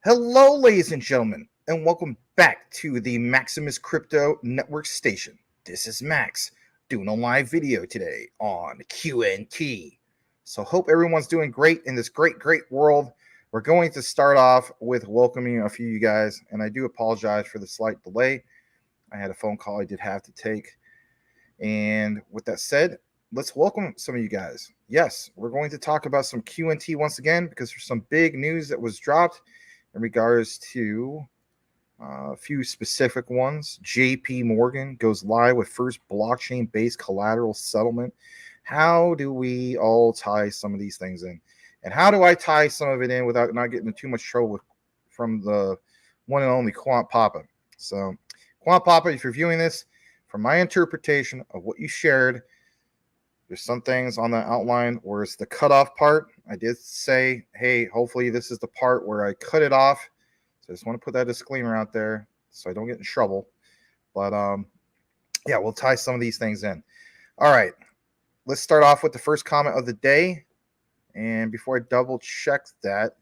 Hello, ladies and gentlemen, and welcome back to the Maximus Crypto Network Station. This is Max doing a live video today on QNT. So hope everyone's doing great in this great world. We're going to start off with welcoming a few of you guys, and I do apologize for the slight delay. I had a phone call I did have to take. And with that said, let's welcome some of you guys. Yes, we're going to talk about some QNT once again because there's some big news that was dropped in regards to a few specific ones. JP Morgan goes live with first blockchain-based collateral settlement. How do we all tie some of these things in? And how do I tie some of it in without not getting in too much trouble from the one and only Quant Papa? So, Quant Papa, if you're viewing this, from my interpretation of what you shared, there's some things on the outline where it's the cutoff part. I did say, hey, hopefully this is the part where I cut it off. So I just want to put that disclaimer out there so I don't get in trouble. But yeah, we'll tie some of these things in. All right, let's start off with the first comment of the day. And before I double check that,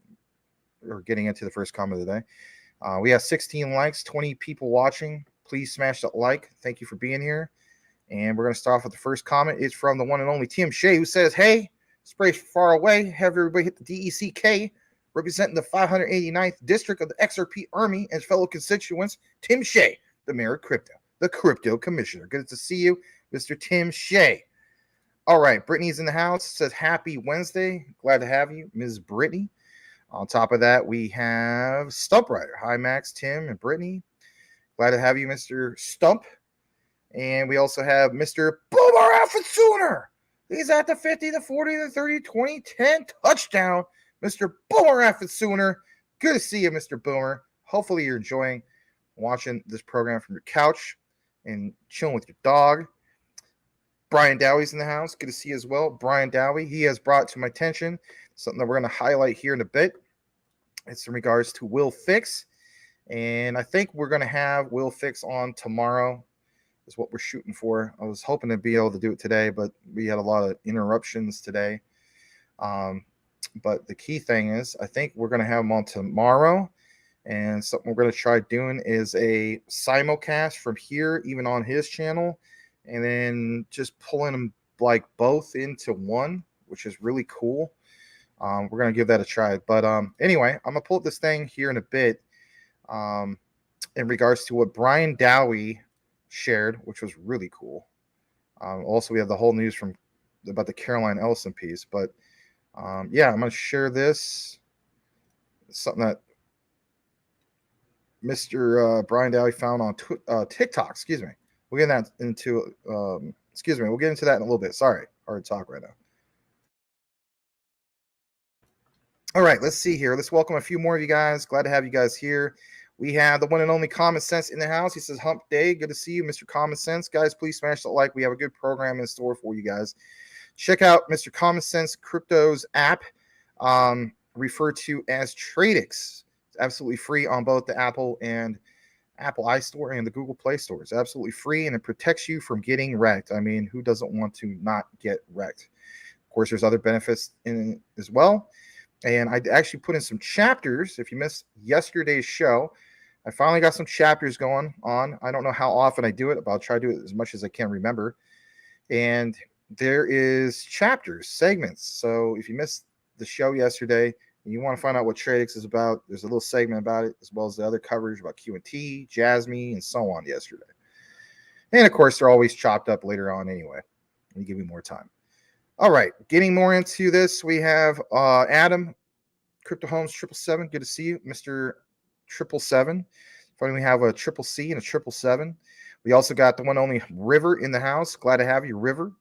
or getting into the first comment of the day, we have 16 likes, 20 people watching. Please smash that like. Thank you for being here. And we're going to start off with the first comment. It's from the one and only Tim Shea, who says, hey, spray far away. Have everybody hit the DECK, representing the 589th District of the XRP Army and fellow constituents, Tim Shea, the Mayor of Crypto, the Crypto Commissioner. Good to see you, Mr. Tim Shea. All right, Brittany's in the house. Says, happy Wednesday. Glad to have you, Ms. Brittany. On top of that, we have Stump Rider. Hi, Max, Tim, and Brittany. Glad to have you, Mr. Stump. And we also have Mr. Boomer Alfred Sooner. He's at the 50, the 40, the 30, 20, 10 touchdown. Mr. Boomer Alfred Sooner. Good to see you, Mr. Boomer. Hopefully you're enjoying watching this program from your couch and chilling with your dog. Brian Dowie's in the house. Good to see you as well. Brian Dowie, he has brought to my attention something that we're going to highlight here in a bit. It's in regards to Will Fix. And I think we're going to have Will Fix on tomorrow is what we're shooting for. I was hoping to be able to do it today, but we had a lot of interruptions today. But the key thing is, I think we're going to have him on tomorrow. And something we're going to try doing is a simulcast from here, even on his channel, and then just pulling them like both into one, which is really cool. We're going to give that a try. But anyway, I'm going to pull up this thing here in a bit. In regards to what Brian Dowie shared, which was really cool. Also, we have the whole news from about the Caroline Ellison piece. But yeah, I'm going to share this. It's something that Mr. Brian Dowie found on TikTok. Excuse me. We'll get into we'll get into that in a little bit. Sorry, hard to talk right now. All right, let's see here. Let's welcome a few more of you guys. Glad to have you guys here. We have the one and only Common Sense in the house. He says, hump day. Good to see you, Mr. Common Sense. Guys, please smash the like. We have a good program in store for you guys. Check out Mr. Common Sense Crypto's app, referred to as Tradix. It's absolutely free on both the Apple iStore and the Google Play Store. It's absolutely free, and it protects you from getting wrecked. I mean, who doesn't want to not get wrecked? Of course, there's other benefits in it as well. And I actually put in some chapters. If you missed yesterday's show, I finally got some chapters going on. I don't know how often I do it, but I'll try to do it as much as I can remember. And there is chapters, segments. So if you missed the show yesterday and you want to find out what Tradix is about, there's a little segment about it, as well as the other coverage about QNT, JASMY, and so on yesterday. And of course, they're always chopped up later on anyway. Let me give you more time. All right, getting more into this, we have Adam, Crypto Homes 777. Good to see you, Mr. 777. Funny, we have a Triple C and a 777. We also got the one only River in the house. Glad to have you, River.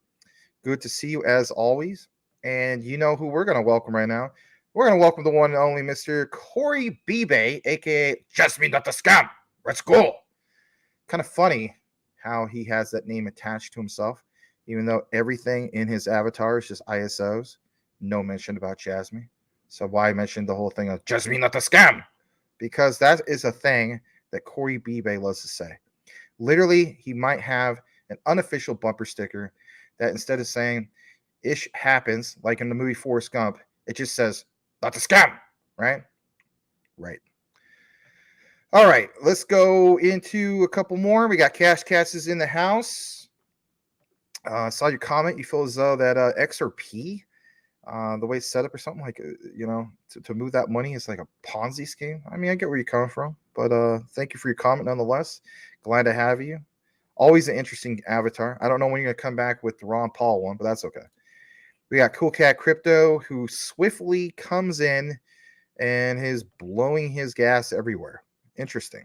Good to see you as always. And you know who we're going to welcome right now. We're going to welcome the one and only Mr. Corey Bibe, a.k.a. JASMY, not the scam. Let's go. Kind of funny how he has that name attached to himself, even though everything in his avatar is just ISOs. No mention about JASMY. So why mention the whole thing of JASMY, not the scam? Because that is a thing that Corey Bibe loves to say. Literally, he might have an unofficial bumper sticker that instead of saying ish happens, like in the movie Forrest Gump, it just says, not the scam, right? Right. All right, let's go into a couple more. We got Cash Cats is in the house. I saw your comment. You feel as though that XRP, the way it's set up or something like, to move that money is like a Ponzi scheme. I mean, I get where you're coming from, but thank you for your comment nonetheless. Glad to have you. Always an interesting avatar. I don't know when you're going to come back with the Ron Paul one, but that's okay. We got Cool Cat Crypto, who swiftly comes in and is blowing his gas everywhere. Interesting.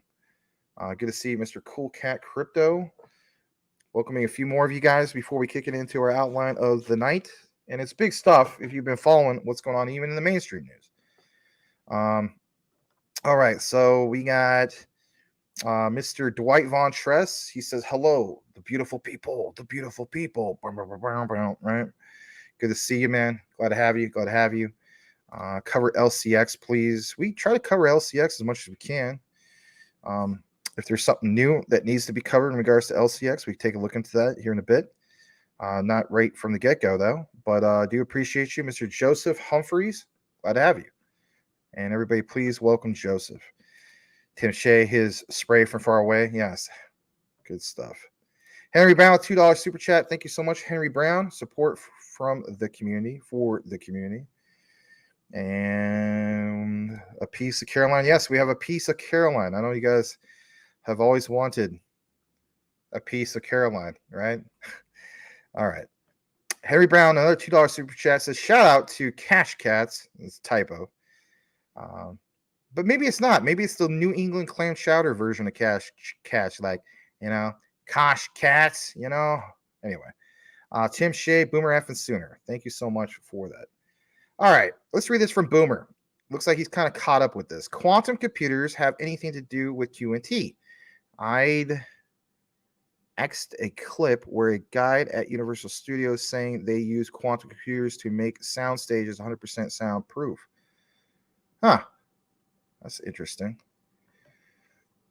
Good to see Mr. Cool Cat Crypto. Welcoming a few more of you guys before we kick it into our outline of the night. And it's big stuff if you've been following what's going on even in the mainstream news. All right, so we got Mr. Dwight Von Tress. He says, hello, the beautiful people, right? Good to see you, man. Glad to have you. Cover LCX, please. We try to cover LCX as much as we can. If there's something new that needs to be covered in regards to LCX, we take a look into that here in a bit. Not right from the get-go, though, but I do appreciate you, Mr. Joseph Humphreys. Glad to have you. And everybody, please welcome Joseph. Tim Shea, his spray from far away. Yes, good stuff. Henry Brown, $2 super chat. Thank you so much, Henry Brown. Support from the community, for the community. And a piece of Caroline. Yes, we have a piece of Caroline. I know you guys have always wanted a piece of Caroline, right? All right. Harry Brown, another $2 super chat, says, shout out to Cash Cats. It's a typo. But maybe it's not. Maybe it's the New England clam chowder version of Cash, like, Cash Cats, Anyway. Tim Shea, Boomer F and Sooner. Thank you so much for that. All right, let's read this from Boomer. Looks like he's kind of caught up with this. Quantum computers have anything to do with QNT? I'd X'd a clip where a guide at Universal Studios saying they use quantum computers to make sound stages 100% soundproof. Huh. That's interesting.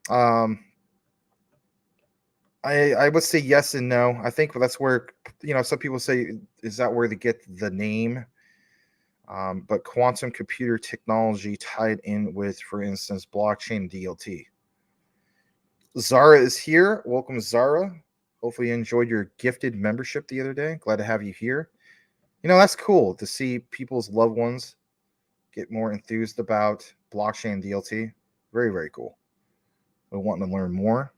I would say yes and no. I think that's where, some people say, is that where they get the name? But quantum computer technology tied in with, for instance, blockchain DLT. Zara is here. Welcome, Zara. Hopefully you enjoyed your gifted membership the other day. Glad to have you here. That's cool to see people's loved ones get more enthused about blockchain DLT. Very, very cool. We're wanting to learn more.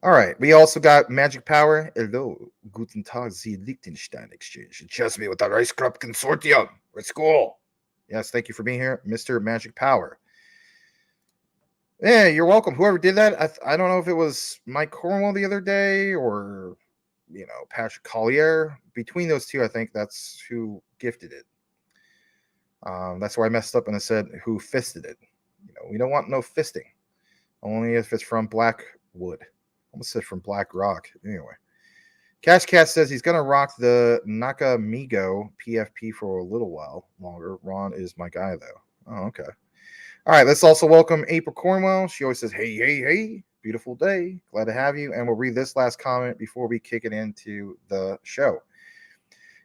All right. We also got Magic Power. Hello. Guten Tag, Sie Liechtenstein Exchange. JASMY with the Rice Crop Consortium. Let's go. Yes, thank you for being here, Mr. Magic Power. Yeah, you're welcome. Whoever did that, I don't know if it was Mike Cornwell the other day or, Patrick Collier. Between those two, I think that's who gifted it. That's where I messed up and I said who fisted it. We don't want no fisting. Only if it's from Blackwood. Almost said from Black Rock. Anyway. Cash Cat says he's going to rock the Nakamigo PFP for a little while longer. Ron is my guy, though. Oh, okay. All right, let's also welcome April Cornwell. She always says, hey, beautiful day. Glad to have you. And we'll read this last comment before we kick it into the show.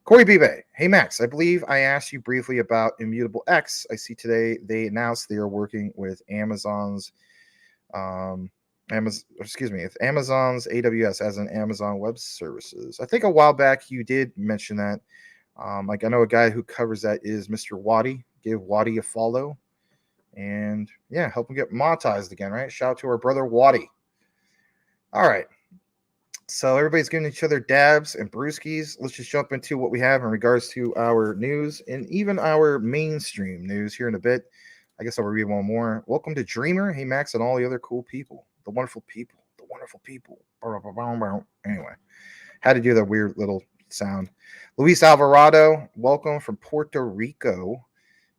Corey Bibe, hey, Max, I believe I asked you briefly about Immutable X. I see today they announced they are working with Amazon's Amazon's AWS as an Amazon Web Services. I think a while back you did mention that. I know a guy who covers that is Mr. Waddy. Give Waddy a follow. And yeah, help him get monetized again, right? Shout out to our brother Waddy. All right. So everybody's giving each other dabs and brewskis. Let's just jump into what we have in regards to our news and even our mainstream news here in a bit. I guess I'll read one more. Welcome to Dreamer. Hey, Max, and all the other cool people. The wonderful people. Anyway, had to do that weird little sound. Luis Alvarado, welcome from Puerto Rico.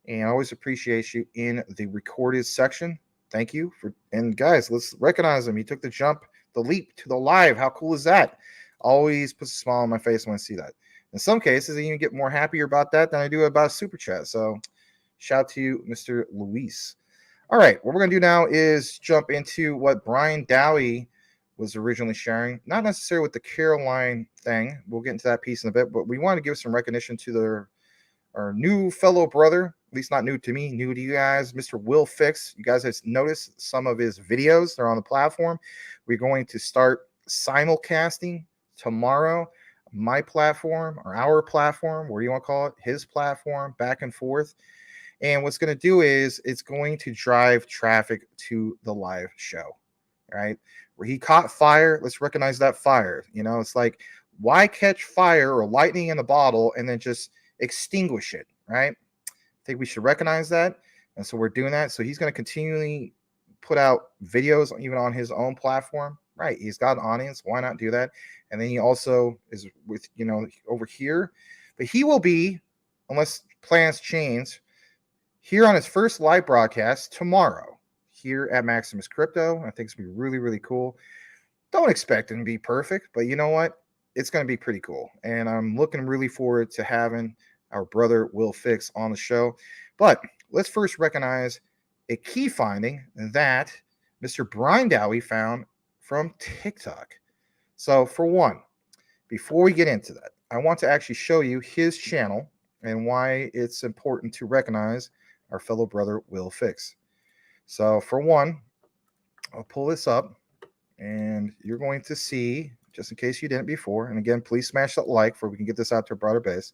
And I always appreciate you in the recorded section. Thank you. And guys, let's recognize him. He took the jump, the leap to the live. How cool is that? Always puts a smile on my face when I see that. In some cases, I even get more happier about that than I do about Super Chat. So shout out to you, Mr. Luis. All right, what we're going to do now is jump into what Brian Dowie was originally sharing. Not necessarily with the Caroline thing. We'll get into that piece in a bit, but we want to give some recognition to our new fellow brother, at least not new to me, new to you guys, Mr. Will Fix. You guys have noticed some of his videos. They're on the platform. We're going to start simulcasting tomorrow. My platform or our platform, where you want to call it, his platform, back and forth. And what's going to do is it's going to drive traffic to the live show, right? Where he caught fire, let's recognize that fire. You know, it's like, why catch fire or lightning in a bottle and then just extinguish it, right? I think we should recognize that. And so we're doing that. So he's going to continually put out videos even on his own platform, right? He's got an audience. Why not do that? And then he also is with, you know, over here. But he will be, unless plans change, here on his first live broadcast tomorrow here at MaximusCrypto. I think it's going to be really, really cool. Don't expect it to be perfect, but you know what? It's going to be pretty cool. And I'm looking really forward to having our brother Will Fix on the show. But let's first recognize a key finding that Mr. Brian Dowie found from TikTok. So for one, before we get into that, I want to actually show you his channel and why it's important to recognize our fellow brother Will Fix. So for one, I'll pull this up and you're going to see, just in case you didn't before, and again, please smash that like so we can get this out to a broader base.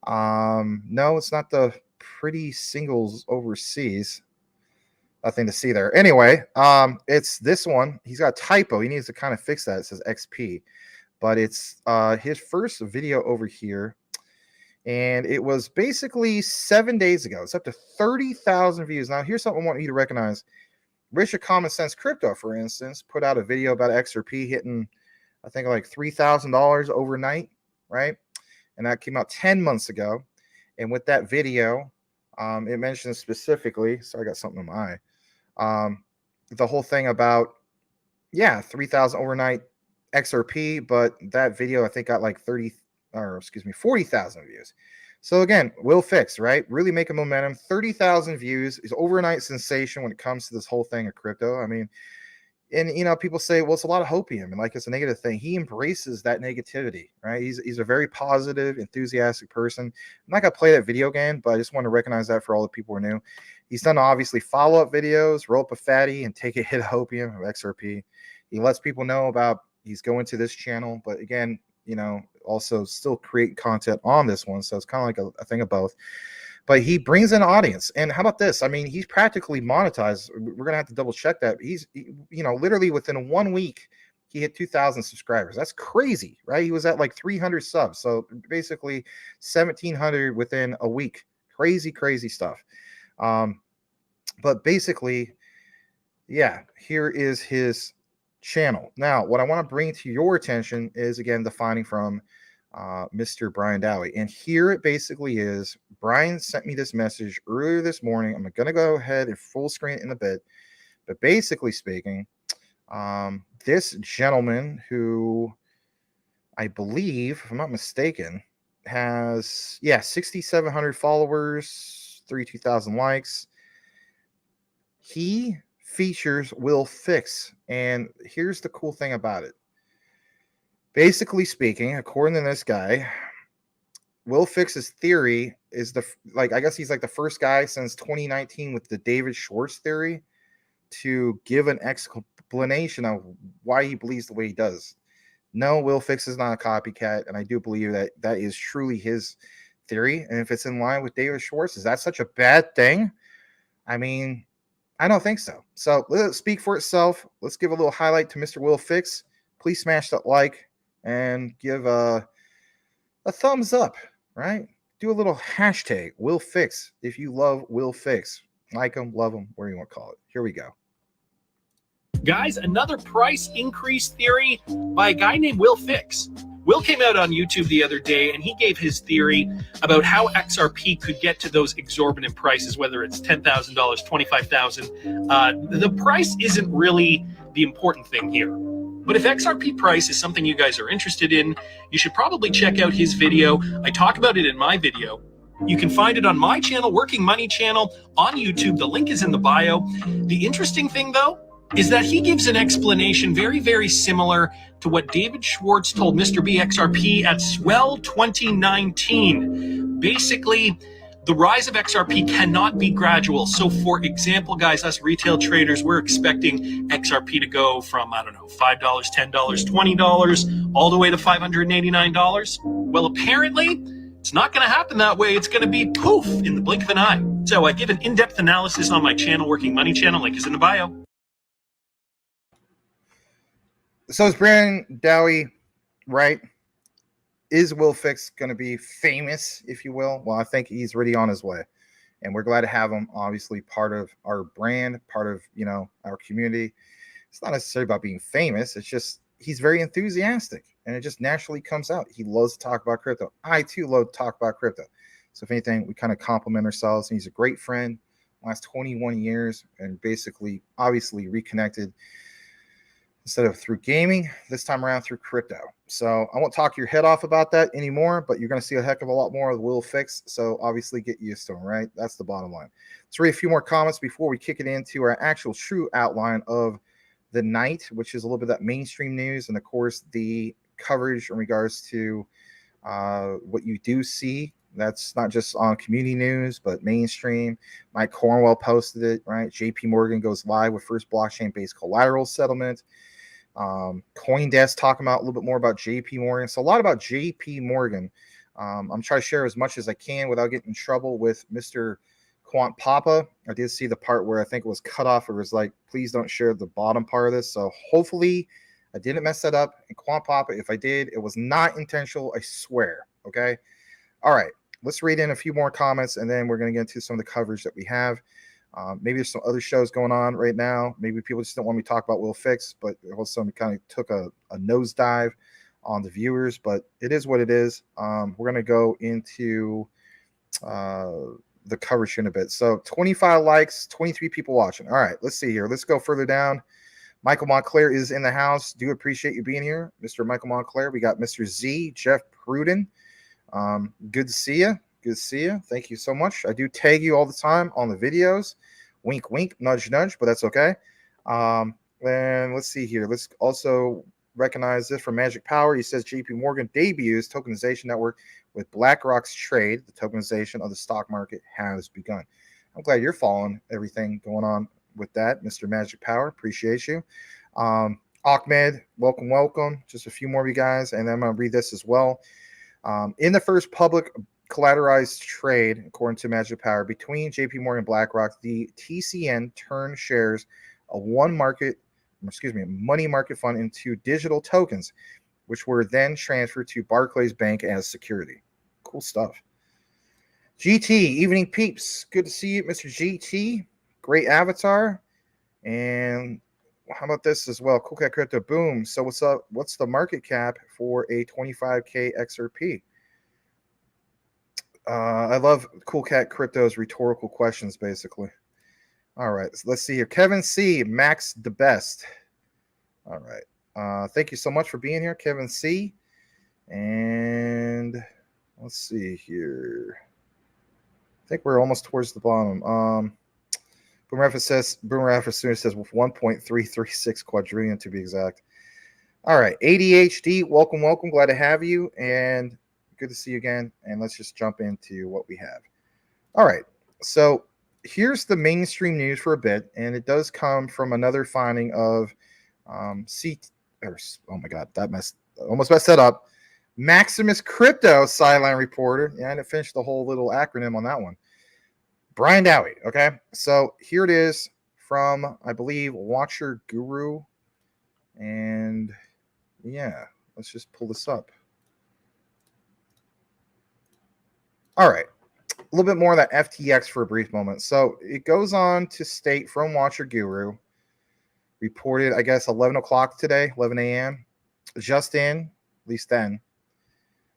No, it's not the pretty singles overseas. Nothing to see there. Anyway, it's this one. He's got a typo. He needs to kind of fix that. It says XP, but it's his first video over here. And it was basically 7 days ago. It's up to 30,000 views. Now, here's something I want you to recognize. Richard Common Sense Crypto, for instance, put out a video about XRP hitting, I think, like $3,000 overnight, right? And that came out 10 months ago. And with that video, it mentions specifically, sorry, I got something in my eye, the whole thing about, 3,000 overnight XRP, but that video, I think, got like 40,000 views. So again, Will Fix, right? Really making momentum. 30,000 views is overnight sensation when it comes to this whole thing of crypto. I mean, and you know, people say, well, it's a lot of hopium and like it's a negative thing. He embraces that negativity, right? He's a very positive, enthusiastic person. I'm not gonna play that video game, but I just want to recognize that for all the people who are new. He's done obviously follow-up videos, roll up a fatty and take a hit of hopium of XRP. He lets people know about he's going to this channel, but again, you know, also still create content on this one. So it's kind of like a thing of both. But he brings in an audience. And how about this? I mean, he's practically monetized. We're going to have to double check that. You know, literally within 1 week, he hit 2,000 subscribers. That's crazy, right? He was at like 300 subs. So basically 1,700 within a week. Crazy, crazy stuff. But basically, yeah, here is his channel. Now, what I want to bring to your attention is, again, the finding from Mr. Brian Dowie. And here it basically is. Brian sent me this message earlier this morning. I'm going to go ahead and full screen it in a bit. But basically speaking, this gentleman who I believe, if I'm not mistaken, has, 6,700 followers, 32,000 likes. He features Will Fix. And here's the cool thing about it. Basically speaking, according to this guy, Will Fix's theory is I guess he's like the first guy since 2019 with the David Schwartz theory to give an explanation of why he believes the way he does. No, Will Fix is not a copycat, and I do believe that that is truly his theory. And if it's in line with David Schwartz, is that such a bad thing? I mean, I don't think so. So let it speak for itself. Let's give a little highlight to Mr. Will Fix. Please smash that like and give a thumbs up, right? Do a little hashtag Will Fix if you love Will Fix. Like him, love him, whatever you want to call it. Here we go. Guys, another price increase theory by a guy named Will Fix. Will came out on YouTube the other day and he gave his theory about how XRP could get to those exorbitant prices, whether it's $10,000, $25,000. The price isn't really the important thing here. But if XRP price is something you guys are interested in, you should probably check out his video. I talk about it in my video. You can find it on my channel, Working Money channel, on YouTube. The link is in the bio. The interesting thing, though, is that he gives an explanation very, very similar to what David Schwartz told Mr. B XRP at Swell 2019. Basically, The rise of XRP cannot be gradual. So for example, guys, us retail traders, we're expecting XRP to go from, I don't know, $5, $10, $20, all the way to $589. Well, apparently, it's not going to happen that way. It's going to be poof in the blink of an eye. So I give an in-depth analysis on my channel, Working Money channel. Link is in the bio. So is Brandon Dowie right? Is Will Fix going to be famous, if you will? Well, I think he's already on his way, and we're glad to have him. Obviously, part of our brand, part of our community. It's not necessarily about being famous. It's just he's very enthusiastic, and it just naturally comes out. He loves to talk about crypto. I too love to talk about crypto. So if anything, we kind of complement ourselves. And he's a great friend. Last 21 years, and basically, obviously, reconnected. Instead of through gaming, this time around through crypto. So I won't talk your head off about that anymore, but you're going to see a heck of a lot more of Will Fix. So obviously get used to him, right? That's the bottom line. Let's read a few more comments before we kick it into our actual true outline of the night, which is a little bit of that mainstream news. And of course, the coverage in regards to what you do see. That's not just on community news, but mainstream. Mike Cornwell posted it, right? JP Morgan goes live with first blockchain-based collateral settlement. CoinDesk talking about a little bit more about JP Morgan. So a lot about JP Morgan. I'm trying to share as much as I can without getting in trouble with Mr. Quant Papa. I did see the part where I think it was cut off. It was like, please don't share the bottom part of this. So hopefully I didn't mess that up. And Quant Papa, if I did, it was not intentional. I swear. Okay. All right. Let's read in a few more comments, and then we're going to get into some of the coverage that we have. Maybe there's some other shows going on right now. Maybe people just don't want me to talk about Will Fix, but also we kind of took a nosedive on the viewers, but it is what it is. We're going to go into the coverage in a bit. So 25 likes, 23 people watching. All right, let's see here. Let's go further down. Michael Montclair is in the house. Do appreciate you being here, Mr. Michael Montclair. We got Mr. Z, Jeff Pruden. Good to see you. Good to see you. Thank you so much. I do tag you all the time on the videos. Wink, wink, nudge, nudge, but that's okay. And let's see here. Let's also recognize this from Magic Power. He says JP Morgan debuts tokenization network with BlackRock's trade. The tokenization of the stock market has begun. I'm glad you're following everything going on with that, Mr. Magic Power. Appreciate you. Ahmed, welcome, welcome. Just a few more of you guys, and then I'm going to read this as well. In the first public collateralized trade, according to Magic Power, between JP Morgan and BlackRock, the TCN turned shares of money market fund into digital tokens, which were then transferred to Barclays Bank as security. Cool stuff. GT, evening peeps. Good to see you, Mr. GT. Great avatar. And how about this as well? Cool Cat Crypto, boom. So what's up? What's the market cap for a 25K XRP? I love Cool Cat Crypto's rhetorical questions, basically. All right, so let's see here. Kevin C, Max the best. All right. Thank you so much for being here, Kevin C. And let's see here. I think we're almost towards the bottom. Boomer Alpha says with 1.336 quadrillion to be exact. All right, ADHD, welcome, welcome. Glad to have you, and good to see you again. And let's just jump into what we have. All right, so here's the mainstream news for a bit, and it does come from another finding of oh my God, almost messed that up. MaximusCrypto sideline reporter. Yeah, I didn't finish the whole little acronym on that one. Brian Dowie. Okay, so here it is from, I believe, Watcher Guru. And yeah, let's just pull this up. All right, a little bit more of that FTX for a brief moment. So it goes on to state from Watcher Guru, reported, I guess, 11 o'clock today, 11 a.m. Just in, at least then,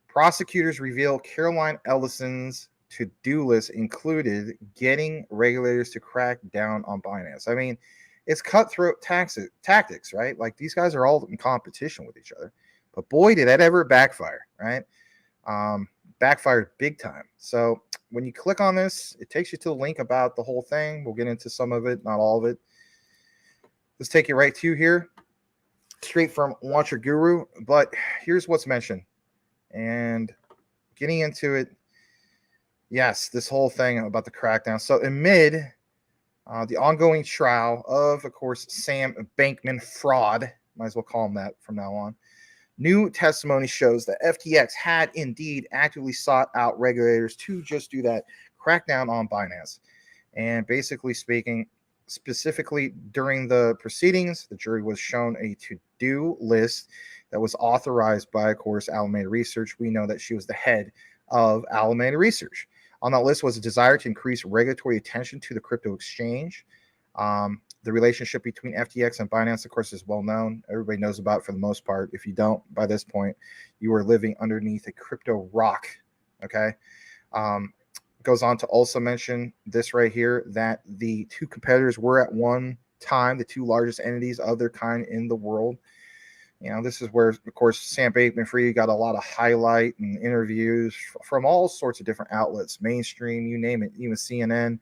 prosecutors reveal Caroline Ellison's to-do list included getting regulators to crack down on Binance. I mean, it's cutthroat tactics, right? Like, these guys are all in competition with each other. But boy, did that ever backfire, right? Backfired big time. So when you click on this, it takes you to the link about the whole thing. We'll get into some of it, not all of it. Let's take you right to here, straight from Watcher Guru. But here's what's mentioned. And getting into it, Yes, this whole thing about the crackdown. So amid the ongoing trial of course, Sam Bankman fraud, might as well call him that from now on, new testimony shows that FTX had indeed actively sought out regulators to just do that crackdown on Binance. And basically speaking, specifically during the proceedings, the jury was shown a to-do list that was authorized by, of course, Alameda Research. We know that she was the head of Alameda Research. On that list was a desire to increase regulatory attention to the crypto exchange. The relationship between FTX and Binance, of course, is well known. Everybody knows about it for the most part. If you don't, by this point, you are living underneath a crypto rock. Okay. Goes on to also mention this right here, that the two competitors were at one time the two largest entities of their kind in the world. This is where, of course, Sam Bankman-Fried got a lot of highlight and interviews from all sorts of different outlets, mainstream, you name it, even CNN,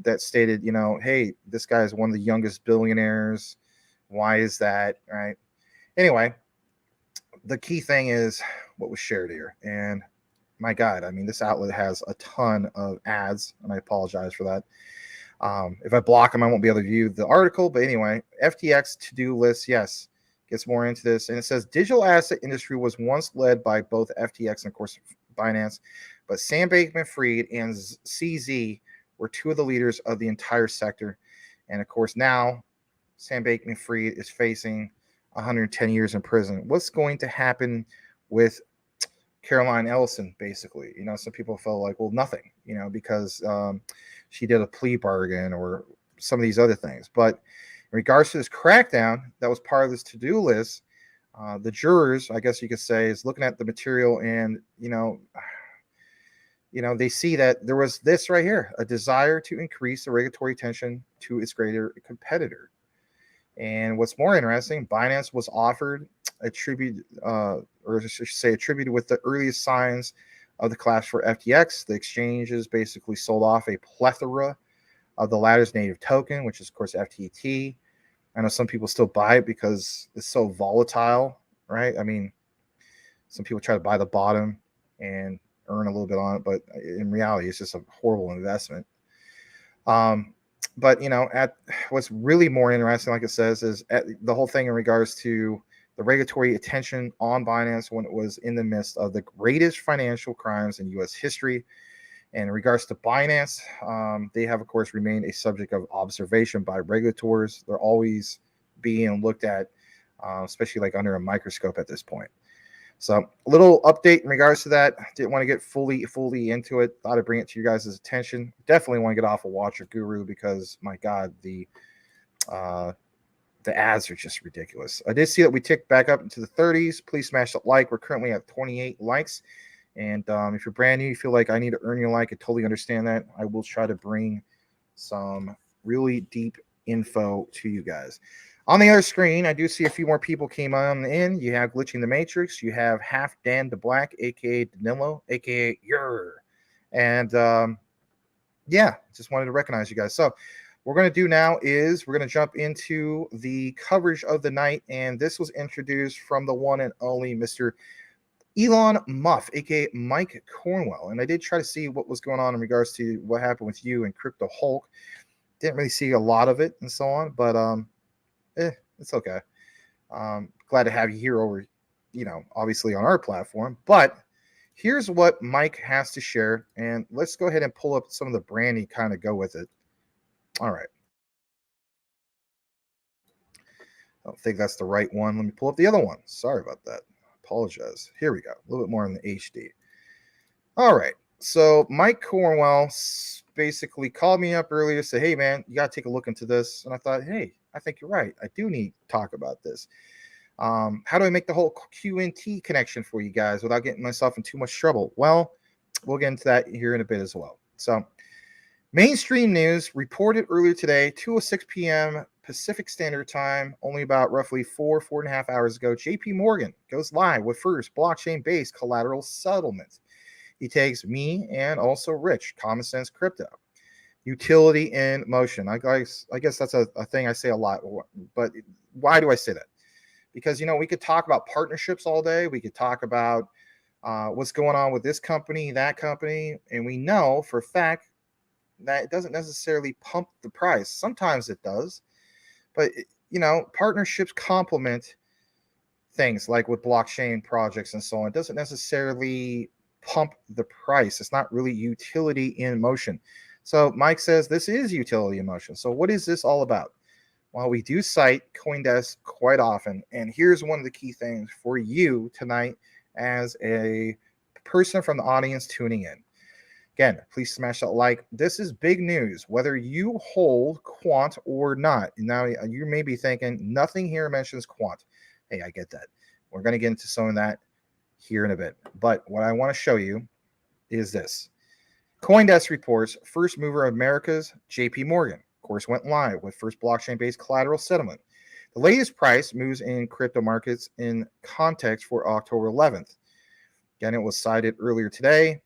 that stated, hey, this guy is one of the youngest billionaires. Why is that? Right. Anyway, the key thing is what was shared here. And my God, I mean, this outlet has a ton of ads, and I apologize for that. If I block them, I won't be able to view the article. But anyway, FTX to-do list, yes, gets more into this. And it says digital asset industry was once led by both FTX and, of course, Binance. But Sam Bankman-Fried and CZ were two of the leaders of the entire sector. And, of course, now Sam Bankman-Fried is facing 110 years in prison. What's going to happen with Caroline Ellison, basically? Some people felt like, well, nothing, because she did a plea bargain or some of these other things. But in regards to this crackdown that was part of this to-do list, the jurors, I guess you could say, is looking at the material and, they see that there was this right here, a desire to increase the regulatory attention to its greater competitor. And what's more interesting, Binance was offered attributed with the earliest signs of the collapse for FTX. The exchanges basically sold off a plethora of the latter's native token, which is, of course, FTT. I know some people still buy it because it's so volatile, right? I mean, some people try to buy the bottom and earn a little bit on it, but in reality, it's just a horrible investment. But at what's really more interesting, like it says, is at the whole thing in regards to the regulatory attention on Binance when it was in the midst of the greatest financial crimes in U.S. history. And in regards to Binance, they have, of course, remained a subject of observation by regulators. They're always being looked at, especially like under a microscope at this point. So a little update in regards to that. Didn't want to get fully into it. Thought I'd bring it to you guys' attention. Definitely want to get off of Watcher Guru because, my God, the ads are just ridiculous. I did see that we ticked back up into the 30s. Please smash that like. We're currently at 28 likes. And if you're brand new, you feel like I need to earn your like, I totally understand that. I will try to bring some really deep info to you guys. On the other screen, I do see a few more people came on in. You have Glitching the Matrix. You have Half Dan the Black, a.k.a. Danilo, a.k.a. Yer. And, just wanted to recognize you guys. So what we're going to do now is we're going to jump into the coverage of the night. And this was introduced from the one and only Mr. Elon Musk, a.k.a. Mike Cornwell. And I did try to see what was going on in regards to what happened with you and Crypto Hulk. Didn't really see a lot of it and so on, but it's okay. Glad to have you here over, obviously on our platform. But here's what Mike has to share, and let's go ahead and pull up some of the branding, kind of go with it. All right. I don't think that's the right one. Let me pull up the other one. Sorry about that. Apologize. Here we go. A little bit more in the HD. All right. So Mike Cornwell basically called me up earlier, said, hey, man, you got to take a look into this. And I thought, hey, I think you're right. I do need to talk about this. How do I make the whole QNT connection for you guys without getting myself in too much trouble? Well, we'll get into that here in a bit as well. So mainstream news reported earlier today, 2:06 p.m. Pacific Standard Time, only about roughly 4.5 hours ago, JP Morgan goes live with first blockchain-based collateral settlement. He takes me and also Rich, Common Sense Crypto. Utility in motion. I guess that's a thing I say a lot. But why do I say that? Because, we could talk about partnerships all day. We could talk about what's going on with this company, that company, and we know for a fact that it doesn't necessarily pump the price. Sometimes it does, but partnerships complement things like with blockchain projects and so on. It doesn't necessarily pump the price. It's not really utility in motion. So Mike says this is utility in motion. So what is this all about? Well, we do cite CoinDesk quite often, and here's one of the key things for you tonight as a person from the audience tuning in. Again, please smash that like. This is big news, whether you hold quant or not. Now, you may be thinking, nothing here mentions quant. Hey, I get that. We're going to get into some of that here in a bit. But what I want to show you is this. CoinDesk reports first mover of America's JP Morgan, of course, went live with first blockchain-based collateral settlement. The latest price moves in crypto markets in context for October 11th. Again, it was cited earlier today,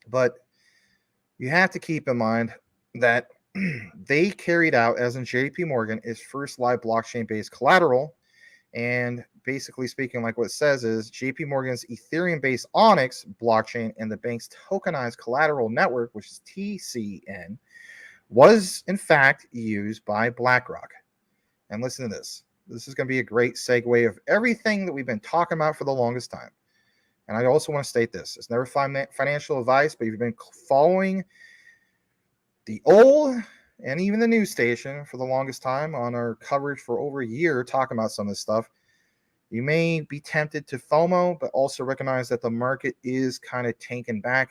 but you have to keep in mind that they carried out, as in JP Morgan, its first live blockchain-based collateral. And basically speaking, like what it says is JP Morgan's Ethereum-based Onyx blockchain and the bank's tokenized collateral network, which is TCN, was in fact used by BlackRock. And listen to this. This is going to be a great segue of everything that we've been talking about for the longest time. And I also want to state this. It's never financial advice, but if you've been following the old and even the news station for the longest time on our coverage for over a year talking about some of this stuff, you may be tempted to FOMO, but also recognize that the market is kind of tanking back.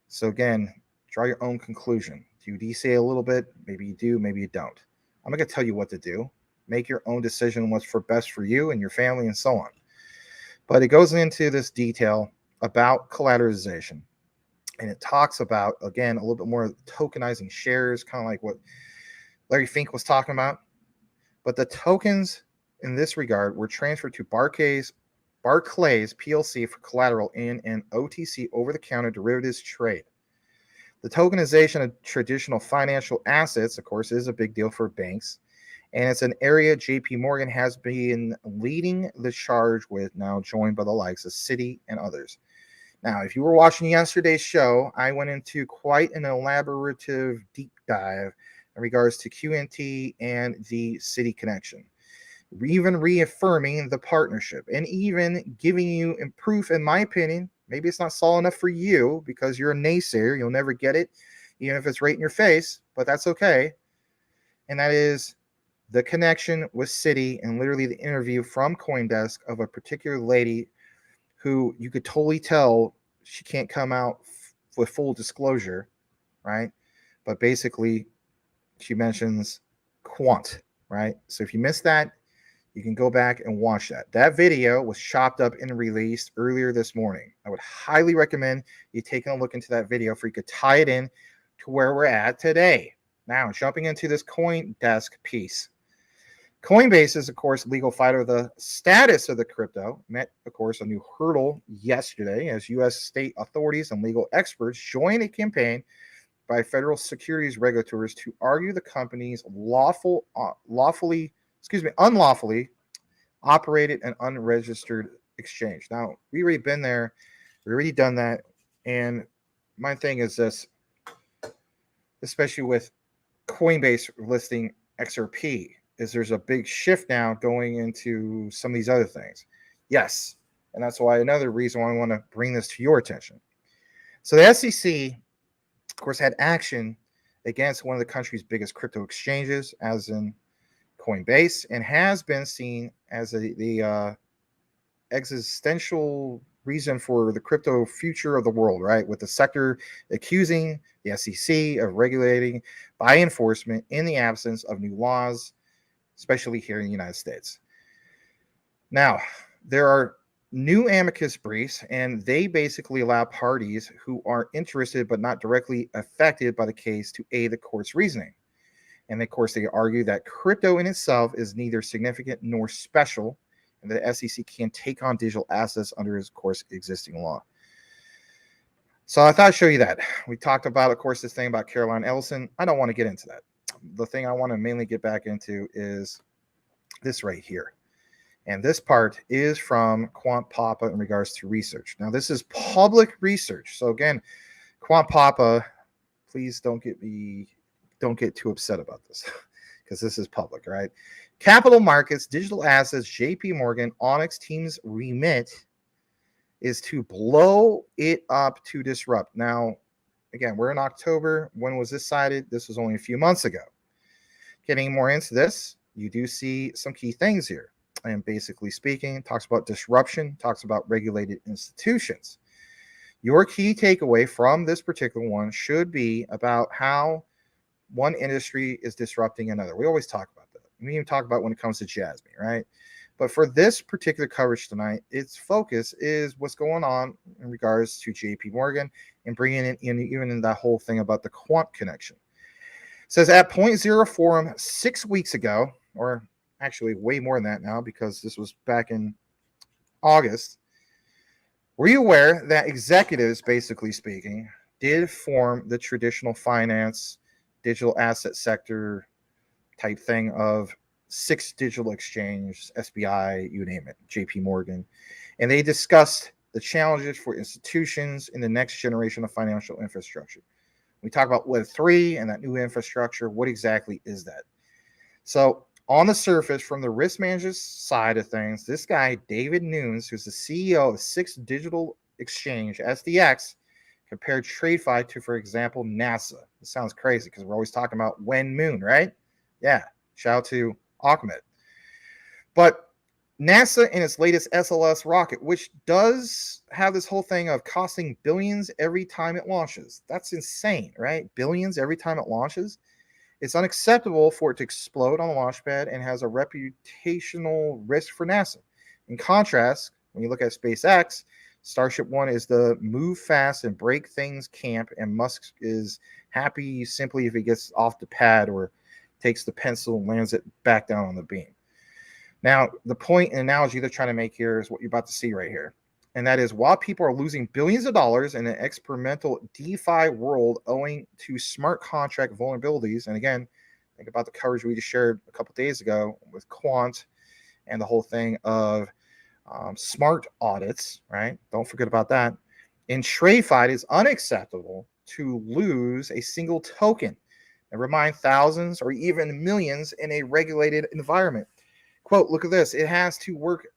So again, draw your own conclusion. Do you DCA a little bit? Maybe you do, maybe you don't. I'm not going to tell you what to do. Make your own decision what's for best for you and your family and so on. But it goes into this detail about collateralization. And it talks about, again, a little bit more tokenizing shares, kind of like what Larry Fink was talking about. But the tokens in this regard were transferred to Barclays PLC for collateral in an OTC over-the-counter derivatives trade. The tokenization of traditional financial assets, of course, is a big deal for banks. And it's an area JP Morgan has been leading the charge with, now joined by the likes of Citi and others. Now, if you were watching yesterday's show, I went into quite an elaborative deep dive in regards to QNT and the Citi connection, even reaffirming the partnership and even giving you proof, in my opinion. Maybe it's not solid enough for you because you're a naysayer. You'll never get it, even if it's right in your face, but that's okay. And that is the connection with Citi and literally the interview from CoinDesk of a particular lady who you could totally tell she can't come out with full disclosure, right? But basically, she mentions quant, right? So if you missed that, you can go back and watch that. That video was chopped up and released earlier this morning. I would highly recommend you taking a look into that video for you could tie it in to where we're at today. Now, jumping into this CoinDesk piece. Coinbase is, of course, legal fighter. The status of the crypto met, of course, a new hurdle yesterday as U.S. state authorities and legal experts joined a campaign by federal securities regulators to argue the company's unlawfully operated and unregistered exchange. Now, we already been there. We already done that. And my thing is this, especially with Coinbase listing XRP, is there's a big shift now going into some of these other things. Yes. And that's why another reason why I want to bring this to your attention. So the SEC, of course, had action against one of the country's biggest crypto exchanges, as in Coinbase, and has been seen as the existential reason for the crypto future of the world, right? With the sector accusing the SEC of regulating by enforcement in the absence of new laws, especially here in the United States. Now, there are new amicus briefs, and they basically allow parties who are interested but not directly affected by the case to aid the court's reasoning. And of course, they argue that crypto in itself is neither significant nor special, and the SEC can take on digital assets under, of course, existing law. So I thought I'd show you that. We talked about, of course, this thing about Caroline Ellison. I don't want to get into that. The thing I want to mainly get back into is this right here. And this part is from Quant Papa in regards to research. Now, this is public research. So again, Quant Papa, please don't get too upset about this because this is public, right? Capital markets, digital assets, JP Morgan, Onyx team's remit is to blow it up to disrupt. Now, again, we're in October. When was this cited? This was only a few months ago. Getting more into this, you do see some key things here. And basically speaking, talks about disruption, talks about regulated institutions. Your key takeaway from this particular one should be about how one industry is disrupting another. We always talk about that. We even talk about when it comes to JASMY, right? But for this particular coverage tonight, its focus is what's going on in regards to JP Morgan and bringing in even in that whole thing about the quant connection. It says at Point Zero Forum 6 weeks ago, or actually way more than that now because this was back in August, were you aware that executives, basically speaking, did form the traditional finance, digital asset sector type thing of 6 digital exchanges, SBI, you name it, JP Morgan, and they discussed the challenges for institutions in the next generation of financial infrastructure. We talk about Web3 and that new infrastructure. What exactly is that? So on the surface, from the risk manager's side of things, this guy, David Nunes, who's the CEO of 6 digital exchange, SDX, compared TradeFi to, for example, NASA. This sounds crazy because we're always talking about when moon, right? Yeah, shout out to Ahmed. But NASA in its latest SLS rocket, which does have this whole thing of costing billions every time it launches. That's insane, right? Billions every time it launches. It's unacceptable for it to explode on the launch pad and has a reputational risk for NASA. In contrast, when you look at SpaceX, Starship One is the move fast and break things camp, and Musk is happy simply if it gets off the pad or takes the pencil and lands it back down on the beam. Now, the point and analogy they're trying to make here is what you're about to see right here. And that is, while people are losing billions of dollars in an experimental DeFi world owing to smart contract vulnerabilities, and again, think about the coverage we just shared a couple days ago with Quant and the whole thing of smart audits, right? Don't forget about that. In TradeFi, it is unacceptable to lose a single token. Never mind thousands or even millions in a regulated environment. Quote, look at this. It has to work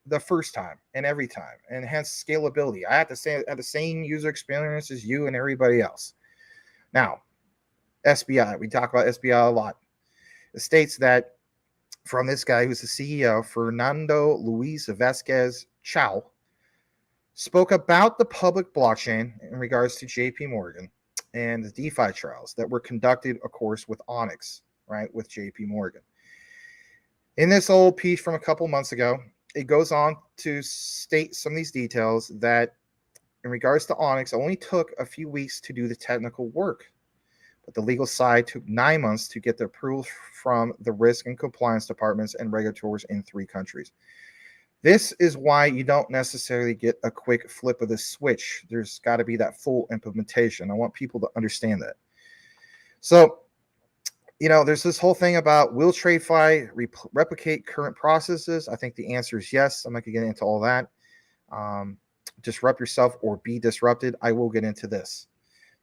the first time and every time, and hence scalability. I have to have the same user experience as you and everybody else. Now, SBI, we talk about SBI a lot. It states that from this guy who's the CEO, Fernando Luis Vasquez Chao, spoke about the public blockchain in regards to JP Morgan and the DeFi trials that were conducted, of course, with Onyx, right, with JP Morgan. In this old piece from a couple months ago, it goes on to state some of these details that in regards to Onyx only took a few weeks to do the technical work, but the legal side took 9 months to get the approval from the risk and compliance departments and regulators in 3 countries. This is why you don't necessarily get a quick flip of the switch. There's got to be that full implementation. I want people to understand that. So, there's this whole thing about will TradeFi replicate current processes? I think the answer is yes. I'm not going to get into all that. Disrupt yourself or be disrupted. I will get into this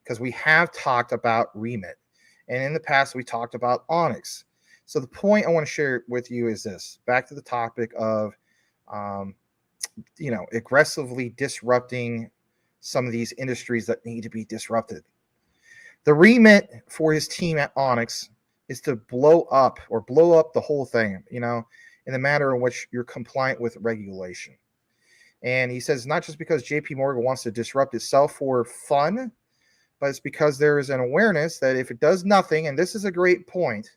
because we have talked about remit. And in the past, we talked about Onyx. So the point I want to share with you is this. Back to the topic of, aggressively disrupting some of these industries that need to be disrupted. The remit for his team at Onyx is to blow up the whole thing, in the matter in which you're compliant with regulation. And he says not just because JP Morgan wants to disrupt itself for fun, but it's because there is an awareness that if it does nothing, and this is a great point,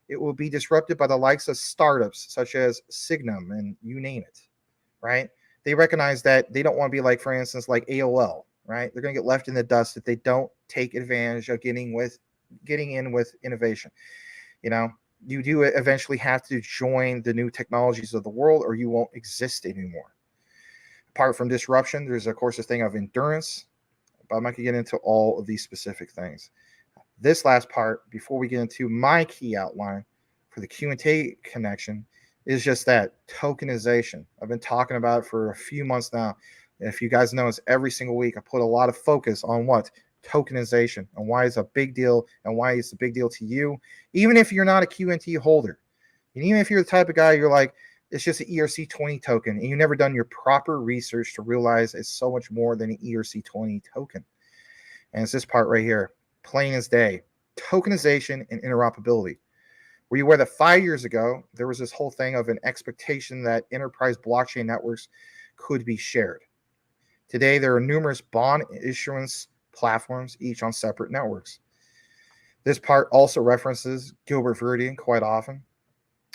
it will be disrupted by the likes of startups such as Signum and you name it, right? They recognize that they don't want to be like, for instance, like AOL, right? They're going to get left in the dust if they don't take advantage of getting in with innovation. You do eventually have to join the new technologies of the world or you won't exist anymore. Apart from disruption, there's of course a thing of endurance, but I'm not going to get into all of these specific things. This last part, before we get into my key outline for the Q&A connection, is just that tokenization. I've been talking about it for a few months now. If you guys notice, every single week I put a lot of focus on what? Tokenization, and why it's a big deal, and why it's a big deal to you, even if you're not a QNT holder. And even if you're the type of guy you're like, it's just an ERC20 token, and you've never done your proper research to realize it's so much more than an ERC20 token. And it's this part right here, plain as day. Tokenization and interoperability. Were you aware that 5 years ago, there was this whole thing of an expectation that enterprise blockchain networks could be shared? Today, there are numerous bond issuance platforms, each on separate networks. This part also references Gilbert Verdian quite often.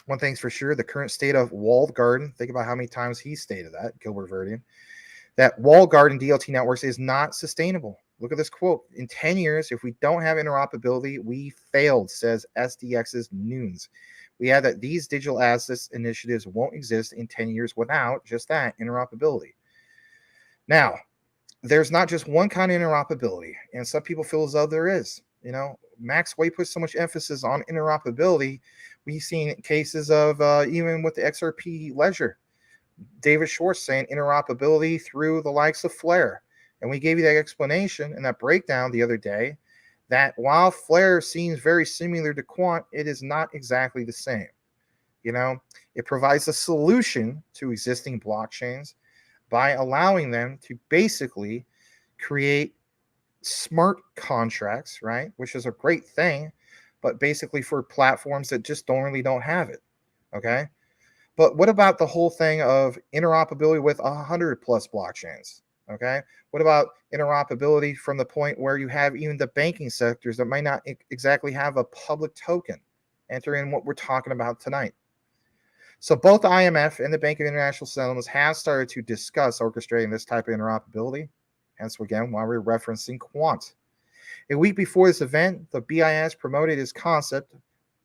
One thing's for sure, the current state of walled garden, think about how many times he stated that, Gilbert Verdian, that walled garden DLT networks is not sustainable. Look at this quote. In 10 years, if we don't have interoperability, we failed, says SDX's Nunes. We add that these digital assets initiatives won't exist in 10 years without just that, interoperability. Now, there's not just one kind of interoperability, and some people feel as though there is. You know, Max Way puts so much emphasis on interoperability. We've seen cases of even with the XRP ledger, David Schwartz saying interoperability through the likes of Flare. And we gave you that explanation and that breakdown the other day that while Flare seems very similar to Quant, it is not exactly the same. You know, it provides a solution to existing blockchains by allowing them to basically create smart contracts, right? Which is a great thing, but basically for platforms that just don't have it. Okay. But what about the whole thing of interoperability with 100 plus blockchains? Okay. What about interoperability from the point where you have even the banking sectors that might not exactly have a public token enter in what we're talking about tonight? So both IMF and the Bank of International Settlements have started to discuss orchestrating this type of interoperability. Hence, again, why we're referencing Quant. A week before this event, the BIS promoted its concept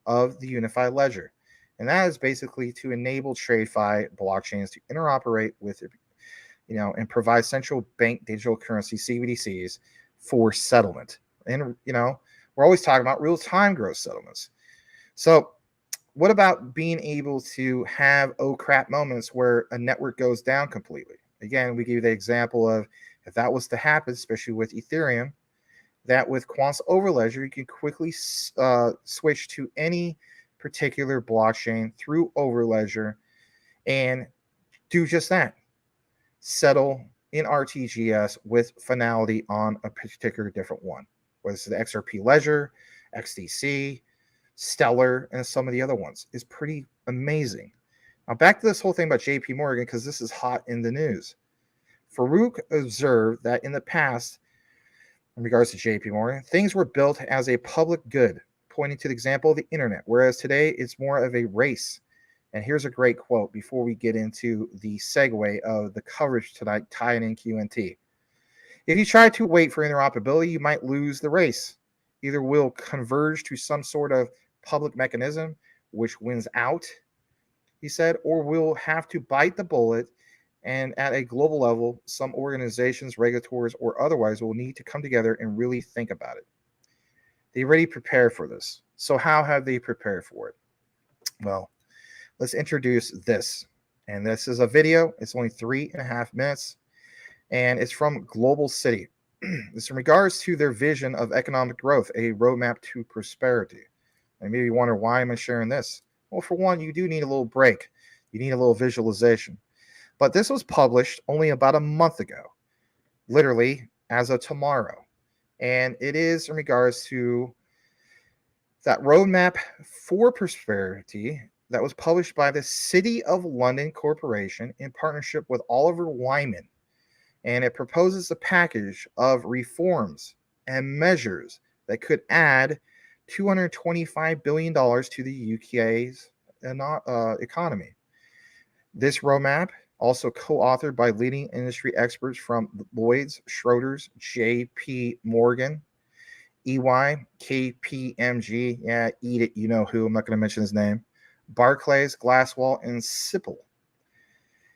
of the unified ledger. And that is basically to enable TradeFi blockchains to interoperate with, you know, and provide central bank digital currency CBDCs for settlement. And, you know, we're always talking about real-time gross settlements. So what about being able to have oh crap moments where a network goes down completely? Again, we gave the example of if that was to happen, especially with Ethereum, that with Quant's Overledger, you can quickly switch to any particular blockchain through Overledger and do just that. Settle in RTGS with finality on a particular different one, whether it's the XRP Ledger, XDC, Stellar, and some of the other ones. Is pretty amazing. Now back to this whole thing about JP Morgan, because this is hot in the news. Farouk observed that in the past, in regards to JP Morgan, things were built as a public good, pointing to the example of the internet, whereas today it's more of a race. And here's a great quote before we get into the segue of the coverage tonight, tying in QNT. If you try to wait for interoperability, you might lose the race. Either we'll converge to some sort of public mechanism which wins out, he said, or we'll have to bite the bullet, and at a global level, some organizations, regulators, or otherwise will need to come together and really think about it. They already prepared for this. So how have they prepared for it? Well, let's introduce this. And this is a video. It's only 3.5 minutes. And it's from Global City. It's in regards to their vision of economic growth, a roadmap to prosperity. And maybe you wonder, why am I sharing this? Well, for one, you do need a little break. You need a little visualization. But this was published only about a month ago, literally as of tomorrow. And it is in regards to that roadmap for prosperity that was published by the City of London Corporation in partnership with Oliver Wyman. And it proposes a package of reforms and measures that could add $225 billion to the UK's economy. This roadmap, also co-authored by leading industry experts from Lloyd's, Schroders, JP Morgan, EY, KPMG, yeah, eat it, you know who, I'm not going to mention his name, Barclays, Glasswall, and Sipple.